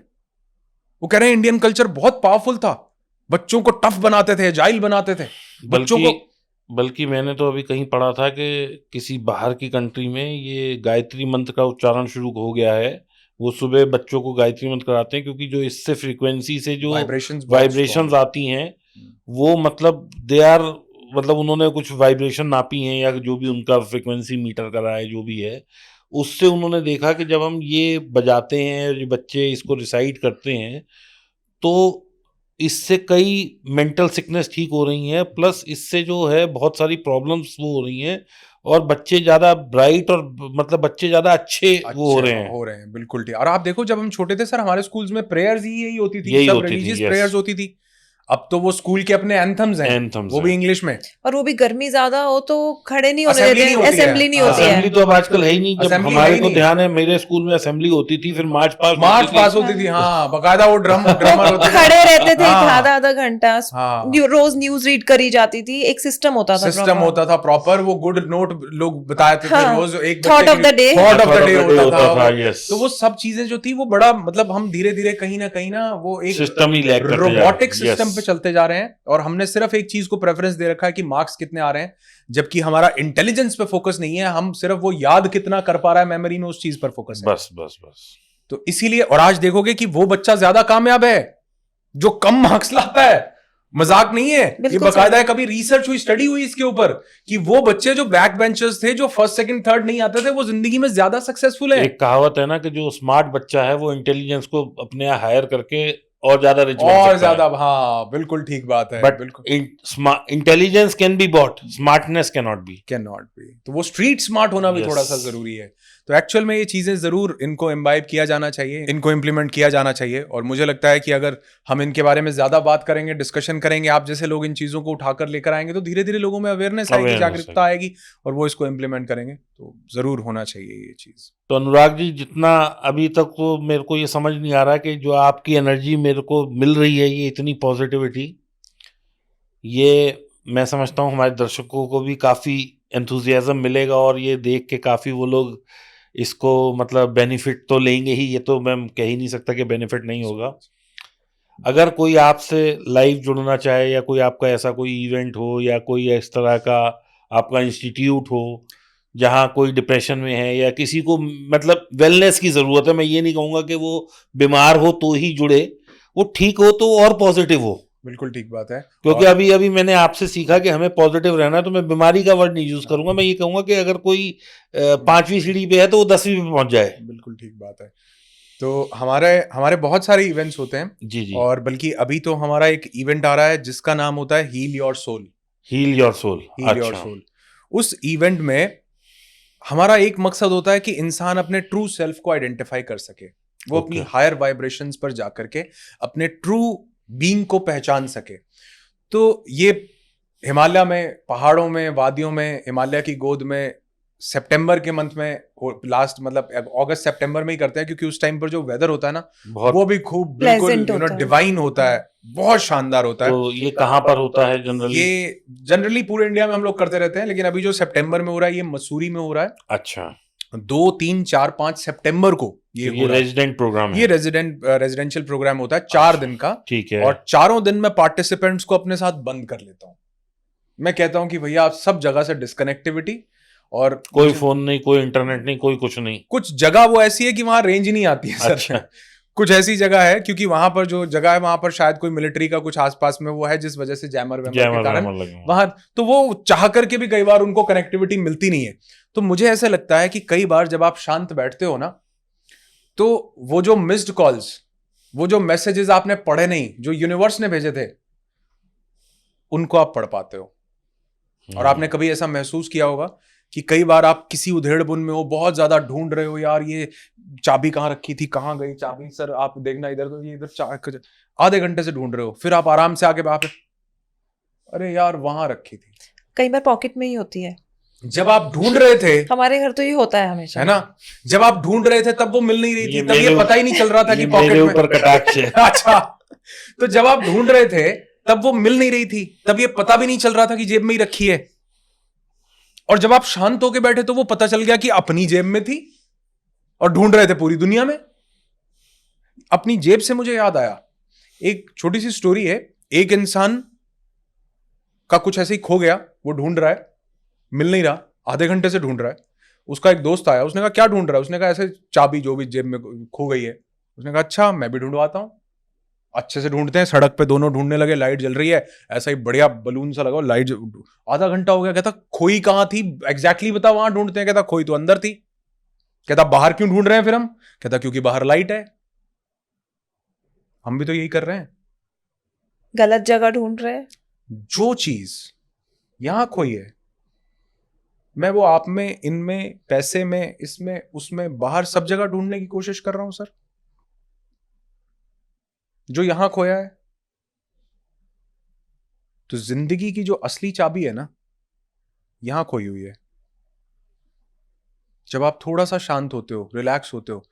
C: वो कह रहे हैं इंडियन कल्चर बहुत पावरफुल था, बच्चों को टफ बनाते थे, जाइल बनाते थे बच्चों को।
B: बल्कि मैंने तो अभी कहीं पढ़ा था कि किसी बाहर की कंट्री में ये गायत्री मंत्र का उच्चारण शुरू हो गया है। वो सुबह बच्चों को गायत्री मंत्र कराते हैं, क्योंकि जो इससे फ्रीक्वेंसी से जो वाइब्रेशंस आती हैं वो मतलब दे आर, मतलब उन्होंने कुछ वाइब्रेशन नापी हैं या जो भी उनका फ्रीक्वेंसी मीटर करा है जो भी है, उससे उन्होंने देखा कि जब हम ये बजाते हैं, जो बच्चे इसको रिसाइट करते हैं, तो इससे कई मेंटल सिकनेस ठीक हो रही हैं, प्लस इससे जो है बहुत सारी प्रॉब्लम्स वो हो रही हैं, और बच्चे ज्यादा ब्राइट और मतलब बच्चे ज्यादा अच्छे वो हो रहे हैं।
C: बिल्कुल ठीक। और आप देखो जब हम छोटे थे सर, हमारे स्कूल्स में प्रेयर्स ही यही होती थी, सब रिलीजियस प्रेयर्स होती थी। अब तो वो स्कूल के अपने एंथम्स हैं, वो भी इंग्लिश में,
A: और वो भी गर्मी ज्यादा हो तो खड़े नहीं होने देते, असेंबली नहीं होती है।
B: असेंबली तो अब आजकल है ही नहीं। जब हमारे को ध्यान है, मेरे स्कूल में असेंबली होती थी, फिर मार्च पास होती थी।
C: हाँ, बकायदा वो ड्रमर
A: खड़े रहते थे आधा घंटा, रोज न्यूज रीड करी जाती थी, एक सिस्टम होता था प्रॉपर।
C: वो गुड नोट लोग बताते थे रोज, एक
A: थॉट ऑफ द डे
C: होता था। तो वो सब चीजें जो थी वो बड़ा, मतलब हम धीरे धीरे कहीं ना वो एक
B: सिस्टम ही
C: रोबोटिक सिस्टम पे चलते जा रहे हैं। और हमने सिर्फ एक चीज को प्रेफरेंस दे रखा है कि मार्क्स कितने आ रहे हैं, जबकि हमारा इंटेलिजेंस पे फोकस नहीं है। हम सिर्फ वो याद कितना कर पा रहा है मेमोरी में, उस चीज पर फोकस है।
B: बस
C: तो इसीलिए, और आज देखोगे कि वो बच्चा ज्यादा कामयाब है जो कम मार्क्स लाता है। मजाक नहीं है, ये बकायदा है। कभी रिसर्च हुई, स्टडी हुई इसके ऊपर कि वो बच्चे जो बैक बेंचर्स थे, जो फर्स्ट सेकंड थर्ड नहीं आते थे, वो जिंदगी में ज्यादा सक्सेसफुल है।
B: एक कहावत है ना कि जो स्मार्ट बच्चा है वो इंटेलिजेंस को अपने यहाँ हायर करके और ज्यादा रिच बन
C: और
B: सकता
C: ज्यादा,
B: है।
C: हाँ बिल्कुल ठीक बात है,
B: बट
C: बिल्कुल
B: intelligence can be bought, smartness can not be.
C: Can not be. तो वो स्ट्रीट स्मार्ट होना भी थोड़ा सा
B: Yes.
C: जरूरी है। तो एक्चुअल में ये चीजें जरूर इनको इम्बाइब किया जाना चाहिए, इनको इम्प्लीमेंट किया जाना चाहिए। और मुझे लगता है कि अगर हम इनके बारे में ज्यादा बात करेंगे, डिस्कशन करेंगे, आप जैसे लोग इन चीजों को उठाकर लेकर आएंगे, तो धीरे धीरे लोगों में अवेयरनेस आएगी,
B: Awareness
C: जागरूकता आएगी, और वो इसको इम्प्लीमेंट करेंगे। तो जरूर होना चाहिए ये चीज।
B: तो अनुराग जी, जितना अभी तक तो मेरे को ये समझ नहीं आ रहा कि जो आपकी एनर्जी मेरे को मिल रही है, ये इतनी पॉजिटिविटी, ये मैं समझता हूँ हमारे दर्शकों को भी काफ़ी एंथुजियाज्म मिलेगा, और ये देख के काफ़ी वो लोग इसको मतलब बेनिफिट तो लेंगे ही, ये तो मैं कह ही नहीं सकता कि बेनिफिट नहीं होगा। अगर कोई आपसे लाइव जुड़ना चाहे, या कोई आपका ऐसा कोई इवेंट हो, या कोई इस तरह का आपका इंस्टीट्यूट हो जहाँ कोई डिप्रेशन में है, या किसी को मतलब वेलनेस की ज़रूरत है, मैं ये नहीं कहूँगा कि वो बीमार हो तो ही जुड़े, वो ठीक हो तो और पॉजिटिव हो,
C: बिल्कुल ठीक बात है।
B: क्योंकि
C: और
B: अभी अभी मैंने आपसे सीखा कि हमें पॉजिटिव रहना है, तो मैं बीमारी का वर्ड नहीं यूज करूंगा, मैं ये कहूंगा कि अगर कोई 5वीं सीढ़ी पे है तो वो 10वीं पे पहुंच जाए।
C: बिल्कुल ठीक बात है। तो हमारे हमारे बहुत सारे इवेंट्स होते हैं,
B: जी जी।
C: और बल्कि अभी तो हमारा एक इवेंट आ रहा है जिसका नाम होता है heal your soul.
B: Heal your soul.
C: Heal your
B: अच्छा।
C: सोल। उस इवेंट में हमारा एक मकसद होता है कि इंसान अपने ट्रू सेल्फ को आइडेंटिफाई कर सके, वो अपनी
B: Okay.
C: हायर वाइब्रेशंस पर जाकर के अपने ट्रू बीइंग को पहचान सके। तो ये हिमालय में, पहाड़ों में, वादियों में, हिमालय की गोद में सितंबर के मंथ में, लास्ट मतलब अगस्त सितंबर में ही करते हैं, क्योंकि उस टाइम पर जो वेदर होता है ना,
B: बहुत।
C: वो भी खूब बिल्कुल
A: Pleasant होता है।
C: डिवाइन होता है, बहुत शानदार होता है।
B: तो ये कहाँ पर होता है जनरली?
C: ये जनरली पूरे इंडिया में हम लोग करते रहते हैं, लेकिन अभी जो सितंबर में हो रहा है ये मसूरी में हो रहा है।
B: अच्छा।
C: 2, 3, 4, 5 सितंबर को ये
B: तो
C: हो रहा है।
B: रेजिडेंट प्रोग्राम
C: ये
B: है?
C: रेजिडेंशियल प्रोग्राम होता है 4 दिन का।
B: ठीक है।
C: और चारों दिन में पार्टिसिपेंट्स को अपने साथ बंद कर लेता हूं। मैं कहता हूं कि भैया आप सब जगह से डिस्कनेक्टिविटी, और
B: कोई फोन नहीं, कोई इंटरनेट नहीं, कोई कुछ नहीं।
C: कुछ जगह वो ऐसी है कि वहां रेंज ही नहीं आती है सर।
B: अच्छा।
C: कुछ ऐसी जगह है, क्योंकि वहां पर जो जगह है वहां पर शायद कोई मिलिट्री का कुछ आसपास में वो है, जिस वजह से जैमर वैमर के कारण वहां, तो वो चाह करके भी कई बार उनको कनेक्टिविटी मिलती नहीं है। तो मुझे ऐसा लगता है कि कई बार जब आप शांत बैठते हो ना, तो वो जो मिस्ड कॉल्स, वो जो मैसेजेस आपने पढ़े नहीं, जो यूनिवर्स ने भेजे थे, उनको आप पढ़ पाते हो। और आपने कभी ऐसा महसूस किया होगा कि कई बार आप किसी उधेड़बुन में हो, बहुत ज्यादा ढूंढ रहे हो, यार ये चाबी कहाँ रखी थी, कहाँ गई चाबी, सर आप देखना इधर, तो ये इधर आधे घंटे से ढूंढ रहे हो, फिर आप आराम से आके वहां पे, अरे यार वहां रखी थी।
A: कई बार पॉकेट में ही होती है।
C: जब आप ढूंढ रहे थे,
A: हमारे घर तो ये होता है हमेशा,
C: है ना, जब आप ढूंढ रहे थे तब वो मिल नहीं रही थी, तब ये
B: मेरे
C: पता ही नहीं चल रहा था कि
B: ये
C: पॉकेट
B: मेरे
C: में।
B: ऊपर कटाक्ष है।
C: अच्छा, तो जब आप ढूंढ रहे थे तब वो मिल नहीं रही थी, तब ये पता भी नहीं चल रहा था कि जेब में ही रखी है। और जब आप शांत होके बैठे तो वो पता चल गया कि अपनी जेब में थी, और ढूंढ रहे थे पूरी दुनिया में। अपनी जेब से मुझे याद आया, एक छोटी सी स्टोरी है। एक इंसान का कुछ ऐसे ही खो गया, वो ढूंढ रहा है, मिल नहीं रहा, आधे घंटे से ढूंढ रहा है। उसका एक दोस्त आया, उसने कहा क्या ढूंढ रहा है? उसने कहा ऐसे चाबी जो भी जेब में खो गई है। उसने कहा अच्छा मैं भी ढूंढवाता हूं। अच्छे से ढूंढते हैं, सड़क पे दोनों ढूंढने लगे, लाइट जल रही है, ऐसा ही बढ़िया बलून सा लगा, लाइट। आधा घंटा हो गया, कहता खोई कहाँ थी एग्जैक्टली बता, वहां ढूंढते हैं। कहता खोई तो अंदर थी। कहता बाहर क्यों ढूंढ रहे हैं फिर हम? कहता क्योंकि बाहर लाइट है। हम भी तो यही कर रहे हैं,
A: गलत जगह ढूंढ रहे हैं।
C: जो चीज यहां खोई है, मैं वो आप में, इनमें, पैसे में, इसमें, उसमें, बाहर सब जगह ढूंढने की कोशिश कर रहा हूं सर, जो यहां खोया है। तो जिंदगी की जो असली चाबी है ना, यहां खोई हुई है। जब आप थोड़ा सा शांत होते हो, रिलैक्स होते हो,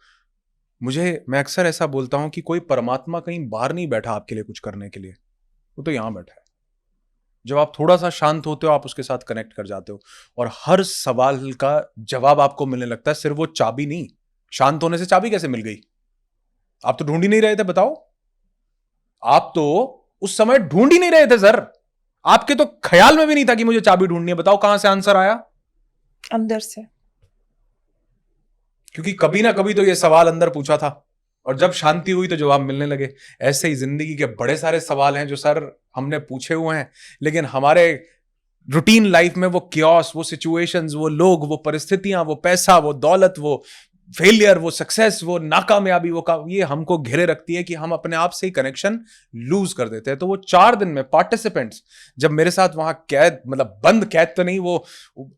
C: मैं अक्सर ऐसा बोलता हूं कि कोई परमात्मा कहीं बाहर नहीं बैठा आपके लिए कुछ करने के लिए, वो तो यहां बैठा है। जब आप थोड़ा सा शांत होते हो, आप उसके साथ कनेक्ट कर जाते हो, और हर सवाल का जवाब आपको मिलने लगता है। सिर्फ वो चाबी नहीं, शांत होने से चाबी कैसे मिल गई? आप तो ढूंढ ही नहीं रहे थे, बताओ। आप तो उस समय ढूंढ ही नहीं रहे थे सर, आपके तो ख्याल में भी नहीं था कि मुझे चाबी ढूंढनी है। बताओ कहां से आंसर आया?
A: अंदर से।
C: क्योंकि कभी ना कभी तो ये सवाल अंदर पूछा था, और जब शांति हुई तो जवाब मिलने लगे। ऐसे ही जिंदगी के बड़े सारे सवाल हैं जो सर हमने पूछे हुए हैं, लेकिन हमारे रूटीन लाइफ में वो क्योस, वो सिचुएशंस, वो लोग, वो परिस्थितियां, वो पैसा, वो दौलत, वो फेलियर, वो सक्सेस, वो नाकामयाबी, ये हमको घेरे रखती है कि हम अपने आप से ही कनेक्शन लूज कर देते हैं। तो वो 4 दिन में पार्टिसिपेंट्स जब मेरे साथ वहां कैद, मतलब बंद कैद तो नहीं, वो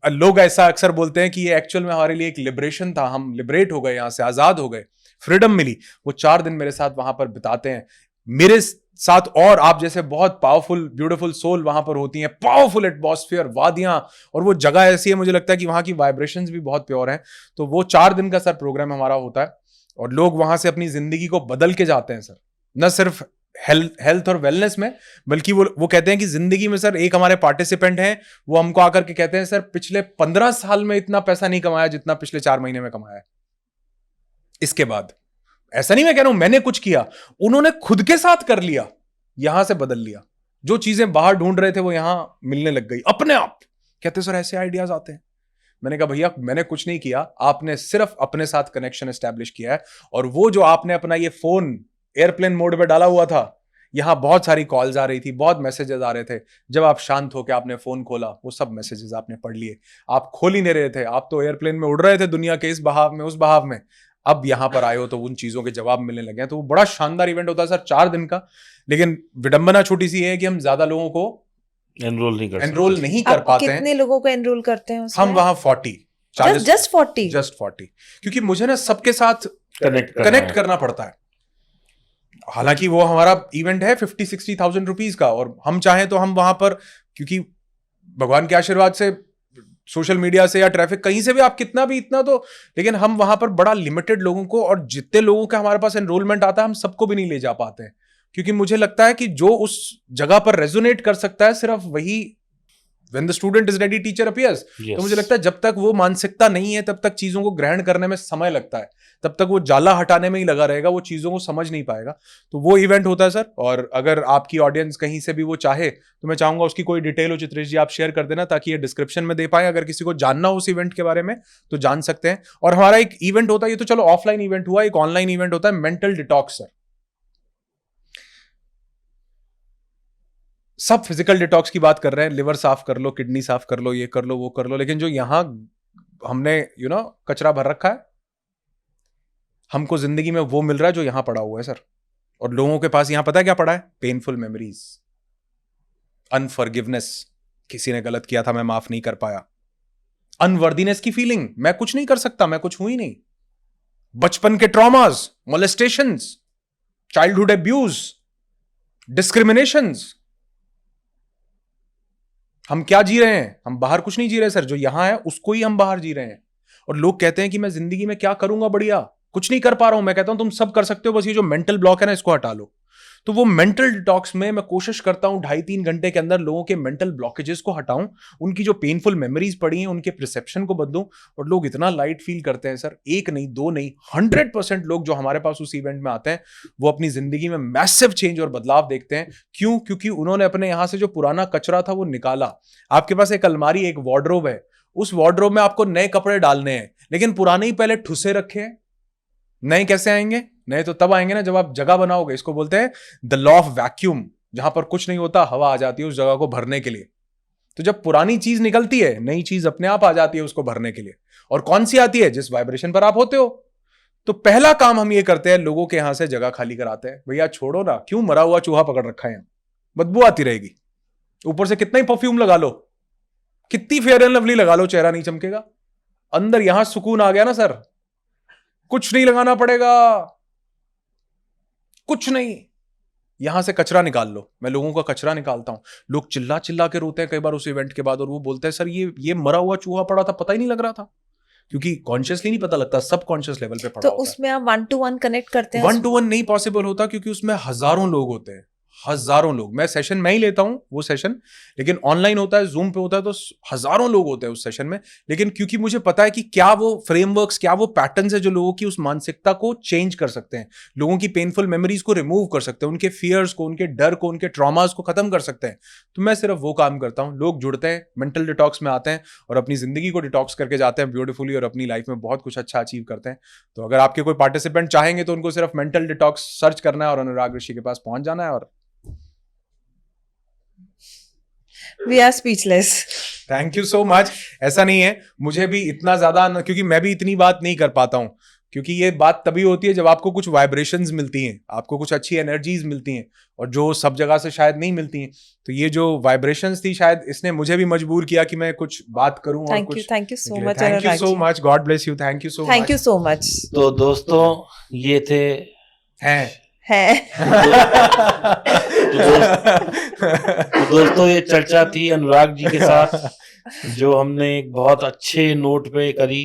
C: लोग ऐसा अक्सर बोलते हैं कि ये एक्चुअल में हमारे लिए एक लिबरेशन था, हम लिबरेट हो गए, यहां से आजाद हो गए, फ्रीडम मिली। वो 4 दिन मेरे साथ वहां पर बिताते हैं मेरे साथ, और आप जैसे बहुत पावरफुल ब्यूटीफुल सोल वहां पर होती हैं, पावरफुल एटमॉस्फेयर, वादियां, और वो जगह ऐसी है, मुझे लगता है कि वहां की वाइब्रेशंस भी बहुत प्योर हैं। तो वो 4 दिन का सर प्रोग्राम हमारा होता है, और लोग वहां से अपनी जिंदगी को बदल के जाते हैं सर, न सिर्फ हेल्थ और वेलनेस में, बल्कि वो कहते हैं कि जिंदगी में सर, एक हमारे पार्टिसिपेंट हैं, वो हमको आकर के कहते हैं सर पिछले 15 साल में इतना पैसा नहीं कमाया जितना पिछले 4 महीने में कमाया है। इसके बाद ऐसा नहीं मैं कह रहा हूं मैंने कुछ किया, उन्होंने खुद के साथ कर लिया, यहां से बदल लिया, जो चीजें बाहर ढूंढ रहे थे वो यहां मिलने लग गई अपने आप। कहते सर ऐसे आइडियाज आते हैं। मैंने कहा भैया मैंने कुछ नहीं किया, आपने सिर्फ अपने साथ कनेक्शन एस्टैब्लिश किया है, और वो जो आपने अपना ये फोन एयरप्लेन मोड पे डाला हुआ था, यहां बहुत सारी कॉल्स आ रही थी, बहुत मैसेजेस आ रहे थे, जब आप शांत होकर आपने फोन खोला, वो सब मैसेजेस आपने पढ़ लिए। आप खोल ही नहीं रहे थे, आप तो एयरप्लेन में उड़ रहे थे दुनिया के इस बहाव में उस बहाव में, अब यहां पर आए हो तो उन चीजों के जवाब मिलने लगे हैं। तो वो बड़ा शानदार इवेंट होता है सर 4 दिन का। लेकिन विडंबना छोटी सी है कि हम ज्यादा लोगों को एनरोल नहीं कर पाते हैं।
A: कितने लोगों को एनरोल करते हैं उसमें?
C: हम वहां 40
A: जस्ट
C: 40, क्योंकि मुझे ना सबके साथ कनेक्ट करना पड़ता है। हालांकि वो हमारा इवेंट है 50-60,000 रुपीज का, और हम चाहें तो हम वहां पर, क्योंकि भगवान के आशीर्वाद से, सोशल मीडिया से या ट्रैफिक कहीं से भी आप कितना भी इतना तो, लेकिन हम वहां पर बड़ा लिमिटेड लोगों को, और जितने लोगों का हमारे पास एनरोलमेंट आता है हम सबको भी नहीं ले जा पाते हैं, क्योंकि मुझे लगता है कि जो उस जगह पर रेजोनेट कर सकता है सिर्फ वही, when the student is ready teacher appears। तो मुझे लगता है जब तक वो मानसिकता नहीं है तब तक चीजों को ग्रहण करने में समय लगता है, तब तक वो जाला हटाने में ही लगा रहेगा, वो चीजों को समझ नहीं पाएगा। तो वो इवेंट होता है सर। और अगर आपकी ऑडियंस कहीं से भी वो चाहे तो मैं चाहूंगा उसकी कोई डिटेल हो चित्रेश जी आप शेयर कर देना, ताकि ये डिस्क्रिप्शन में दे पाए, अगर किसी को जानना हो उस इवेंट के बारे में तो जान सकते हैं। और हमारा एक इवेंट होता है, ये तो चलो ऑफलाइन इवेंट हुआ, एक ऑनलाइन इवेंट होता है मेंटल डिटॉक्स सर। सब फिजिकल डिटॉक्स की बात कर रहे हैं, लिवर साफ कर लो, किडनी साफ कर लो, ये कर लो, वो कर लो, लेकिन जो यहां हमने कचरा भर रखा है, हमको जिंदगी में वो मिल रहा है जो यहां पड़ा हुआ है सर। और लोगों के पास यहां पता है क्या पड़ा है? पेनफुल मेमोरीज, अनफॉरगिवनेस, किसी ने गलत किया था मैं माफ नहीं कर पाया, अनवर्दीनेस की फीलिंग, मैं कुछ नहीं कर सकता, मैं कुछ हुई नहीं, बचपन के ट्रॉमास, मोलेस्टेशंस, चाइल्डहुड एब्यूज, डिस्क्रिमिनेशंस। हम क्या जी रहे हैं? हम बाहर कुछ नहीं जी रहे सर, जो यहां है उसको ही हम बाहर जी रहे हैं। और लोग कहते हैं कि मैं जिंदगी में क्या करूंगा, बढ़िया कुछ नहीं कर पा रहा हूं। मैं कहता हूं तुम सब कर सकते हो, बस ये जो मेंटल ब्लॉक है ना इसको हटा लो। तो वो मेंटल डिटॉक्स में मैं कोशिश करता हूं 2.5-3 घंटे के अंदर लोगों के मेंटल ब्लॉकेजेस को हटाऊं, उनकी जो पेनफुल मेमोरीज पड़ी हैं उनके परसेप्शन को बदलूं, और लोग इतना लाइट फील करते हैं सर। 1 नहीं 2 नहीं 100% लोग जो हमारे पास उस इवेंट में आते हैं वो अपनी जिंदगी में मैसिव चेंज और बदलाव देखते हैं। क्यों? क्योंकि उन्होंने अपने यहां से जो पुराना कचरा था वो निकाला। आपके पास एक अलमारी, एक वार्डरोब है, उस वार्डरोब में आपको नए कपड़े डालने हैं, लेकिन पुराने ही पहले ठुसे रखे हैं। नए कैसे आएंगे? नए तो तब आएंगे ना जब आप जगह बनाओगे। इसको बोलते हैं द लॉ ऑफ वैक्यूम, जहां पर कुछ नहीं होता हवा आ जाती है उस जगह को भरने के लिए। तो जब पुरानी चीज निकलती है नई चीज अपने आप आ जाती है उसको भरने के लिए। और कौन सी आती है? जिस वाइब्रेशन पर आप होते हो। तो पहला काम हम ये करते हैं, लोगों के यहां से जगह खाली कराते हैं। भैया छोड़ो ना, क्यों मरा हुआ चूहा पकड़ रखा है, बदबू आती रहेगी। ऊपर से कितना ही परफ्यूम लगा लो, कितनी फेयर एंड लवली लगा लो, चेहरा नहीं चमकेगा। अंदर यहां सुकून आ गया ना सर, कुछ नहीं लगाना पड़ेगा, कुछ नहीं। यहां से कचरा निकाल लो। मैं लोगों का कचरा निकालता हूं। लोग चिल्ला चिल्ला के रोते हैं कई बार उस इवेंट के बाद, और वो बोलते हैं सर ये मरा हुआ चूहा पड़ा था, पता ही नहीं लग रहा था। क्योंकि कॉन्शियसली नहीं पता लगता, सब कॉन्शियस लेवल पे पड़ा
A: तो
C: होता है।
A: उसमें आप 1-to-1 कनेक्ट करते हैं?
C: 1-to-1 नहीं पॉसिबल होता, क्योंकि उसमें हजारों लोग होते हैं, हजारों लोग। मैं सेशन मैं ही लेता हूं वो सेशन, लेकिन ऑनलाइन होता है, जूम पे होता है, तो हजारों लोग होते हैं उस सेशन में। लेकिन क्योंकि मुझे पता है कि क्या वो फ्रेमवर्क्स, क्या वो पैटर्न्स है जो लोगों की उस मानसिकता को चेंज कर सकते हैं, लोगों की पेनफुल मेमोरीज को रिमूव कर सकते हैं, उनके फियर्स को, उनके डर को, उनके ट्रॉमास को खत्म कर सकते हैं। तो मैं सिर्फ वो काम करता हूं। लोग जुड़ते हैं, मेंटल डिटॉक्स में आते हैं और अपनी जिंदगी को डिटॉक्स करके जाते हैं ब्यूटीफुली, और अपनी लाइफ में बहुत कुछ अच्छा अचीव करते हैं। तो अगर आपके कोई पार्टिसिपेंट चाहेंगे तो उनको सिर्फ मेंटल डिटॉक्स सर्च करना है और अनुराग ऋषि के पास पहुंच जाना है। और
A: We are speechless.
C: Thank you so much. ऐसा नहीं है, मुझे भी इतना ज्यादा, क्योंकि मैं भी इतनी बात नहीं कर पाता हूं, क्योंकि ये बात तभी होती है जब आपको कुछ वाइब्रेशंस मिलती हैं, आपको कुछ अच्छी एनर्जीज मिलती हैं, और जो सब जगह से शायद नहीं मिलती हैं। तो ये जो वाइब्रेशंस थी, शायद इसने मुझे भी मजबूर किया कि मैं कुछ बात करूं और कुछ।
A: Thank you so much
C: thank you
A: Anurag
C: so
A: ji,
C: much, God bless you, thank you so much,
A: thank you so much.
B: तो दोस्तों ये थे
C: हैं
A: है
B: तो दोस्तों ये चर्चा थी अनुराग जी के साथ, जो हमने एक बहुत अच्छे नोट पे करी।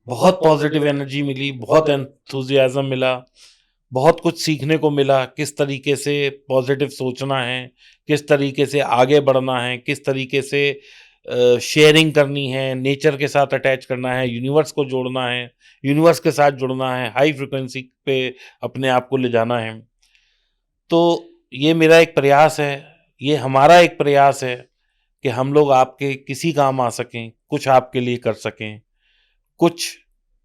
B: बहुत पॉजिटिव एनर्जी मिली, बहुत एंथुजियाज्म मिला, बहुत कुछ सीखने को मिला, किस तरीके से पॉजिटिव सोचना है, किस तरीके से आगे बढ़ना है, किस तरीके से शेयरिंग करनी है, नेचर के साथ अटैच करना है, यूनिवर्स को जोड़ना है, यूनिवर्स के साथ जुड़ना है, हाई फ्रिक्वेंसी पे अपने आप को ले जाना है। तो ये मेरा एक प्रयास है, ये हमारा एक प्रयास है कि हम लोग आपके किसी काम आ सकें, कुछ आपके लिए कर सकें, कुछ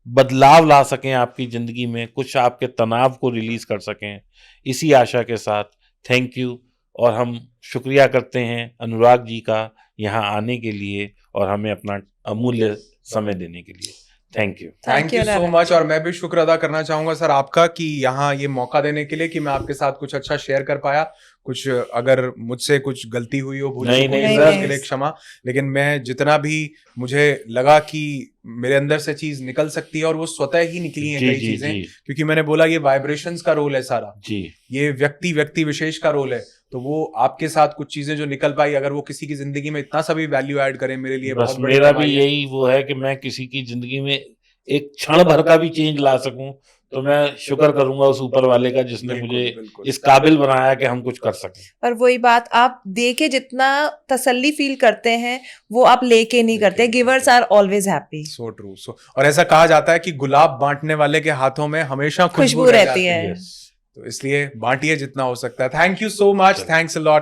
B: बदलाव ला सकें आपकी ज़िंदगी में, कुछ आपके तनाव को रिलीज़ कर सकें। इसी आशा के साथ थैंक यू, और हम शुक्रिया करते हैं अनुराग जी का यहाँ आने के लिए और हमें अपना अमूल्य समय देने के लिए। Thank you.
C: Thank you so much. और मैं भी शुक्र अदा करना चाहूंगा सर आपका कि यहाँ ये मौका देने के लिए कि मैं आपके साथ कुछ अच्छा शेयर कर पाया। कुछ अगर मुझसे कुछ गलती हुई हो, भूल
B: नहीं,
C: चूक हुई
B: नहीं,
C: हो,
B: सर।
C: उसके लिए क्षमा। लेकिन मैं जितना भी मुझे लगा कि मेरे अंदर से चीज निकल सकती है, और वो स्वतः ही निकली है
B: जी
C: कई
B: जी
C: चीजें,
B: जी
C: क्योंकि मैंने बोला ये वाइब्रेशंस का रोल है सारा,
B: जी।
C: ये व्यक्ति विशेष का रोल है। तो वो आपके साथ कुछ चीजें जो निकल पाई, अगर वो किसी की जिंदगी में इतना सा भी वैल्यू ऐड करें, मेरे लिए
B: बस
C: बहुत बड़ी
B: मेरा भी
C: कमाई है।
B: यही वो है कि मैं किसी की जिंदगी में एक क्षण भर का भी चेंज ला सकूं, तो मैं शुक्र करूंगा उस ऊपर वाले का जिसने
C: बिल्कुल,
B: मुझे
C: बिल्कुल।
B: इस काबिल बनाया कि हम कुछ कर सकें।
A: और वही बात, आप दे के जितना तसल्ली फील करते हैं वो आप लेके नहीं करते।
C: लेके नहीं
A: गिवर्स
C: करते।
A: Are always happy.
C: So true. So और ऐसा कहा जाता है कि गुलाब बांटने वाले के हाथों में हमेशा खुशबू
A: खुशबू
C: रह
A: रहती
C: जाती
A: है।
C: है। तो इसलिए बांटिए जितना हो सकता है। Thank you so much, thanks a lot.